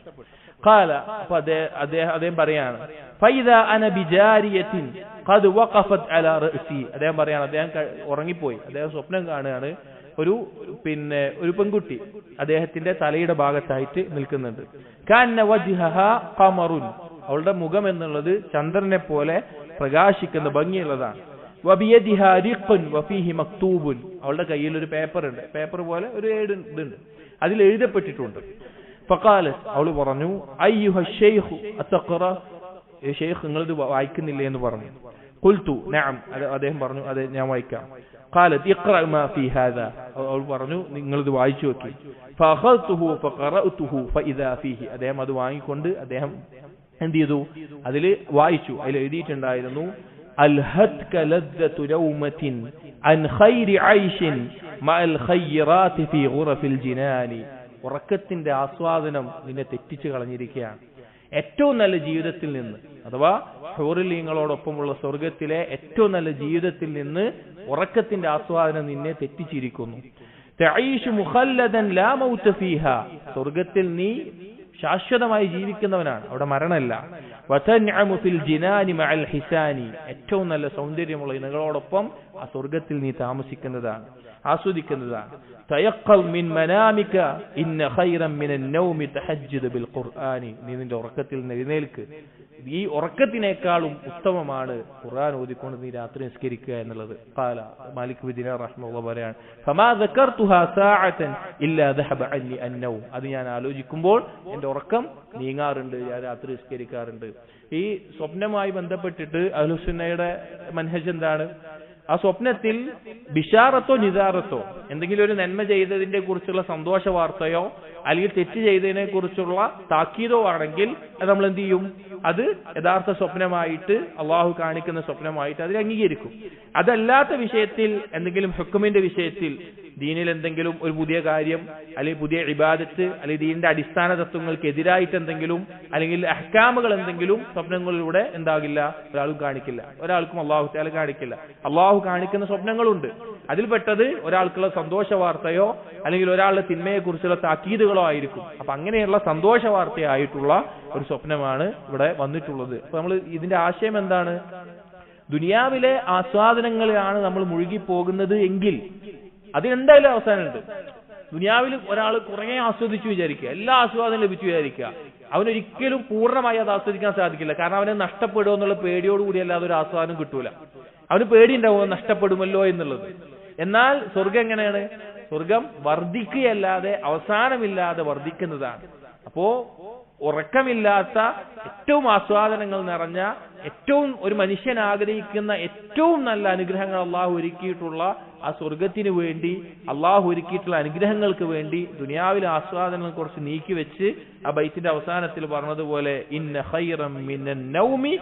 ഖാല, അപ്പോൾ അദ്ദേഹം പറയാണ്, ഫൈദാ അന ബിജാരിയത്തിൻ ഖദ് വഖഫത് അലാ റഅസി, അദ്ദേഹം പറയാണ്, അദ്ദേഹം ഉറങ്ങിപ്പോയി, അദ്ദേഹം സ്വപ്നം കാണുകയാണ്, ഒരു പെൺകുട്ടി അദ്ദേഹത്തിന്റെ തലയുടെ ഭാഗത്തായിട്ട് നിൽക്കുന്നുണ്ട്. കാന്ന വജ്ഹഹാ ഖമറുൻ, അവളുടെ മുഖം എന്നുള്ളത് ചന്ദ്രനെ പോലെ പ്രകാശിക്കുന്ന ഭംഗിയുള്ളതാണ്. വബിയദിഹാ റിഖുൻ വഫീഹി മക്തൂബുൻ, അവളുടെ കയ്യിൽ ഒരു പേപ്പർ ഉണ്ട്, പേപ്പർ പോലെ ഒരു ഇതുണ്ട്, അതിൽ എഴുതപ്പെട്ടിട്ടുണ്ട്. ഫഖാലത്, അവൾ പറഞ്ഞു, അയ്യുഹ ശൈഖു അതഖറ, ശൈഖ് നിങ്ങളിത് വായിക്കുന്നില്ലേ എന്ന് പറഞ്ഞു. ഖുൽതു നഅം, അദ്ദേഹം പറഞ്ഞു, അതെ ഞാൻ വായിക്കാം. ഖാലത് ഇഖ്റ മാ ഫീ ഹാദാ, അവൾ പറഞ്ഞു, നിങ്ങളിത് വായിച്ചു നോക്കി. ഫഅഖൽതുഹു ഫഖറഅതുഹു ഫഇദാ ഫീഹി, അദ്ദേഹം അത് വാങ്ങിക്കൊണ്ട് അദ്ദേഹം എന്ത് ചെയ്തു? അതിൽ വായിച്ചു. അതിൽ എഴുതിയിട്ടുണ്ടായിരുന്നു, അൽഹത്ക ലദ്ദതു നൗമത്തിൻ അൻ ഖൈരി ഐശിൻ മഅൽ ഖൈറാത്തി ഫീ ഗുറഫിൽ ജിനാനി, ഉറക്കത്തിന്റെ ആസ്വാദനം നിന്നെ തെറ്റിച്ചു കളഞ്ഞിരിക്കുകയാണ്. ഏറ്റവും നല്ല ജീവിതത്തിൽ നിന്ന്, അഥവാ ഹൂറിലീങ്ങളോടൊപ്പമുള്ള സ്വർഗത്തിലെ ഏറ്റവും നല്ല ജീവിതത്തിൽ നിന്ന് ഉറക്കത്തിന്റെ ആസ്വാദനം നിന്നെ തെറ്റിച്ചിരിക്കുന്നു. തഈഷു മുഖല്ലദൻ ലാ മൗത ഫീഹാ, സ്വർഗത്തിൽ നീ ശാശ്വതമായി ജീവിക്കുന്നവനാണ്, അവിടെ മരണമില്ല. വതൻഅമു ഫിൽ ജിനാനി മഅൽ ഹിസാനി, ഏറ്റവും നല്ല സൗന്ദര്യമുള്ള ഇണകളോടൊപ്പം ആ സ്വർഗത്തിൽ നീ താമസിക്കുന്നതാണ്, ആസ്വദിക്കുന്നതാണ്. തയഖൽ മിൻ മനാമിക ഇന്ന ഖൈറൻ മിനൻ നൗമി തഹജ്ജുദ് ബിൽ ഖുർആനി, നീ നിന്റെ ഉറക്കത്തിൽ നിന്ന് എഴുന്നേൽക്ക്, ഈ ഉറക്കത്തിനേക്കാളും ഉത്തമമാണ് ഖുർആൻ ഓതിക്കൊണ്ട് നീ രാത്രി നിസ്കരിക്കുക എന്നുള്ളത്. ഖാല മാലിക് ബിൻ ദിനാർ റഹിമഹുല്ലാഹ് പറയാണ്, ഫമാ ദക്കർതുഹാ സഅതൻ ഇല്ലാ ദഹബ അന്നി അന്നൗം, അത് ഞാൻ ആലോചിക്കുമ്പോൾ എന്റെ ഉറക്കം നീങ്ങാറുണ്ട്, ഞാൻ രാത്രി നിസ്കരിക്കാറുണ്ട്. ഈ സ്വപ്നവുമായി ബന്ധപ്പെട്ടിട്ട് അഹ്ലുസുന്നയുടെ മൻഹജ് എന്താണ്? ആ സ്വപ്നത്തിൽ ബിഷാറത്തോ നിദാറത്തോ, എന്തെങ്കിലും ഒരു നന്മ ചെയ്തതിനെ കുറിച്ചുള്ള സന്തോഷ വാർത്തയോ അല്ലെങ്കിൽ തെറ്റ് ചെയ്തതിനെ കുറിച്ചുള്ള താക്കീതോ ആണെങ്കിൽ അത് നമ്മൾ എന്ത് ചെയ്യും? അത് യഥാർത്ഥ സ്വപ്നമായിട്ട്, അള്ളാഹു കാണിക്കുന്ന സ്വപ്നമായിട്ട് അതിൽ അംഗീകരിക്കും. അതല്ലാത്ത വിഷയത്തിൽ, എന്തെങ്കിലും ഹുക്കുമിന്റെ വിഷയത്തിൽ, ദീനിൽ എന്തെങ്കിലും ഒരു പുതിയ കാര്യം അല്ലെങ്കിൽ പുതിയ ഇബാദത്ത് അല്ലെങ്കിൽ ദീനിന്റെ അടിസ്ഥാന തത്വങ്ങൾക്ക് എതിരായിട്ട് എന്തെങ്കിലും അല്ലെങ്കിൽ അഹ്കാമുകൾ എന്തെങ്കിലും സ്വപ്നങ്ങളിലൂടെ എന്താകില്ല, ഒരാളും കാണിക്കില്ല, ഒരാൾക്കും അള്ളാഹു തആല കാണിക്കില്ല. അള്ളാഹു കാണിക്കുന്ന സ്വപ്നങ്ങളുണ്ട്. അതിൽപ്പെട്ടത് ഒരാൾക്കുള്ള സന്തോഷ വാർത്തയോ അല്ലെങ്കിൽ ഒരാളുടെ തിന്മയെ കുറിച്ചുള്ള താക്കീതുകളോ ആയിരിക്കും. അപ്പൊ അങ്ങനെയുള്ള സന്തോഷ വാർത്തയായിട്ടുള്ള ഒരു സ്വപ്നമാണ് ഇവിടെ വന്നിട്ടുള്ളത്. അപ്പൊ നമ്മൾ ഇതിന്റെ ആശയം എന്താണ്? ദുനിയാവിലെ ആസ്വാദനങ്ങളിലാണ് നമ്മൾ മുഴുകി പോകുന്നത് എങ്കിൽ അതിനെന്തായാലും അവസാനമുണ്ട്. ദുനിയാവിൽ ഒരാൾ കുറെ ആസ്വദിച്ചു വിചാരിക്കുക, എല്ലാ ആസ്വാദനം ലഭിച്ചു വിചാരിക്കുക, അവനൊരിക്കലും പൂർണ്ണമായി അത് ആസ്വദിക്കാൻ സാധിക്കില്ല. കാരണം അവനെ നഷ്ടപ്പെടുമോ എന്നുള്ള പേടിയോടുകൂടി അല്ലാതെ ഒരു ആസ്വാദനം കിട്ടൂല. അവന് പേടിയുണ്ടാവുമോ നഷ്ടപ്പെടുമല്ലോ എന്നുള്ളത്. എന്നാൽ സ്വർഗം എങ്ങനെയാണ്? സ്വർഗം വർദ്ധിക്കുകയല്ലാതെ അവസാനമില്ലാതെ വർദ്ധിക്കുന്നതാണ്. അപ്പോ ഉറക്കമില്ലാത്ത ഏറ്റവും ആസ്വാദനങ്ങൾ നിറഞ്ഞ, ഏറ്റവും ഒരു മനുഷ്യൻ ആഗ്രഹിക്കുന്ന ഏറ്റവും നല്ല അനുഗ്രഹങ്ങൾ അള്ളാഹു ഒരുക്കിയിട്ടുള്ള ആ സ്വർഗത്തിന് വേണ്ടി, അള്ളാഹു ഒരുക്കിയിട്ടുള്ള അനുഗ്രഹങ്ങൾക്ക് വേണ്ടി ദുനിയാവിലെ ആസ്വാദനങ്ങൾ കുറച്ച് നീക്കിവെച്ച് ആ ബൈത്തിന്റെ അവസാനത്തിൽ പറഞ്ഞതുപോലെ ഇന്ന ഖൈറൻ മിനൻ നൗമി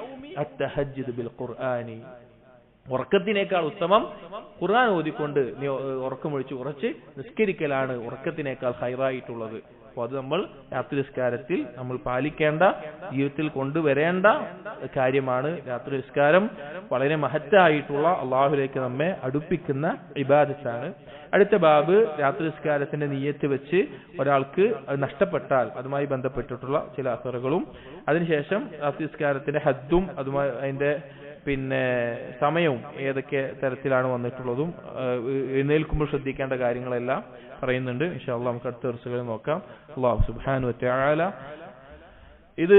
അത്തഹജ്ജുദ് ബിൽ ഖുർആനി, ഉറക്കത്തിനേക്കാൾ ഉത്തമം ഖുർആൻ ഓതിക്കൊണ്ട് ഉറക്കമൊഴിച്ച് കുറച്ച് നിസ്കരിക്കലാണ് ഉറക്കത്തിനേക്കാൾ ഖൈറായിട്ടുള്ളത്. അപ്പോൾ അത് നമ്മൾ രാത്രി നിസ്കാരത്തിൽ നമ്മൾ പാലിക്കേണ്ട, ജീവിതത്തിൽ കൊണ്ടുവരേണ്ട കാര്യമാണ്. രാത്രി നിസ്കാരം വളരെ മഹത്തായിട്ടുള്ള, അള്ളാഹുലേക്ക് നമ്മെ അടുപ്പിക്കുന്ന ഇബാദത്താണ്. അടുത്ത ബാബ് രാത്രി നിസ്കാരത്തിന്റെ നിയ്യത്ത് വെച്ച് ഒരാൾക്ക് അത് നഷ്ടപ്പെട്ടാൽ അതുമായി ബന്ധപ്പെട്ടിട്ടുള്ള ചില അസറുകളും, അതിനുശേഷം രാത്രി നിസ്കാരത്തിന്റെ ഹദ്ദും അതുമായി അതിന്റെ സമയവും ഏതൊക്കെ തരത്തിലാണ് വന്നിട്ടുള്ളതും എഴുന്നേൽക്കുമ്പോൾ ശ്രദ്ധിക്കേണ്ട കാര്യങ്ങളെല്ലാം പറയുന്നുണ്ട്. ഇൻഷാ അല്ലാഹ് നമുക്ക് അടുത്ത ദിവസങ്ങളിൽ നോക്കാം. അല്ലാഹു സുബ്ഹാനഹു വ തആല ഇത്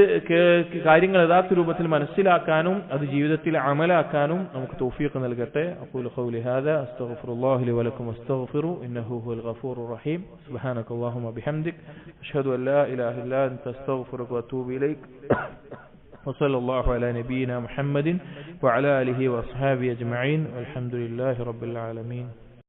കാര്യങ്ങൾ യഥാർത്ഥ രൂപത്തിൽ മനസ്സിലാക്കാനും അത് ജീവിതത്തിൽ അമലാക്കാനും നമുക്ക് തൗഫീഖ് നൽകട്ടെ. അഖൂലു ഖൗലി ഹാദാ അസ്തഗ്ഫിറുല്ലാഹ ലി വലക്കും വസ്തഗ്ഫിറു ഇന്നഹു ഹുവൽ ഗഫൂറുർ റഹീം. സുബ്ഹാനകല്ലാഹുമ്മ ബിഹംദിക അഷ്ഹദു അൻ ലാ ഇലാഹ ഇല്ലാ അൻത അസ്തഗ്ഫിറുക വഅതൂബു ഇലൈക്. وصلى الله على نبينا محمد وعلى آله وأصحابه أجمعين والحمد لله رب العالمين.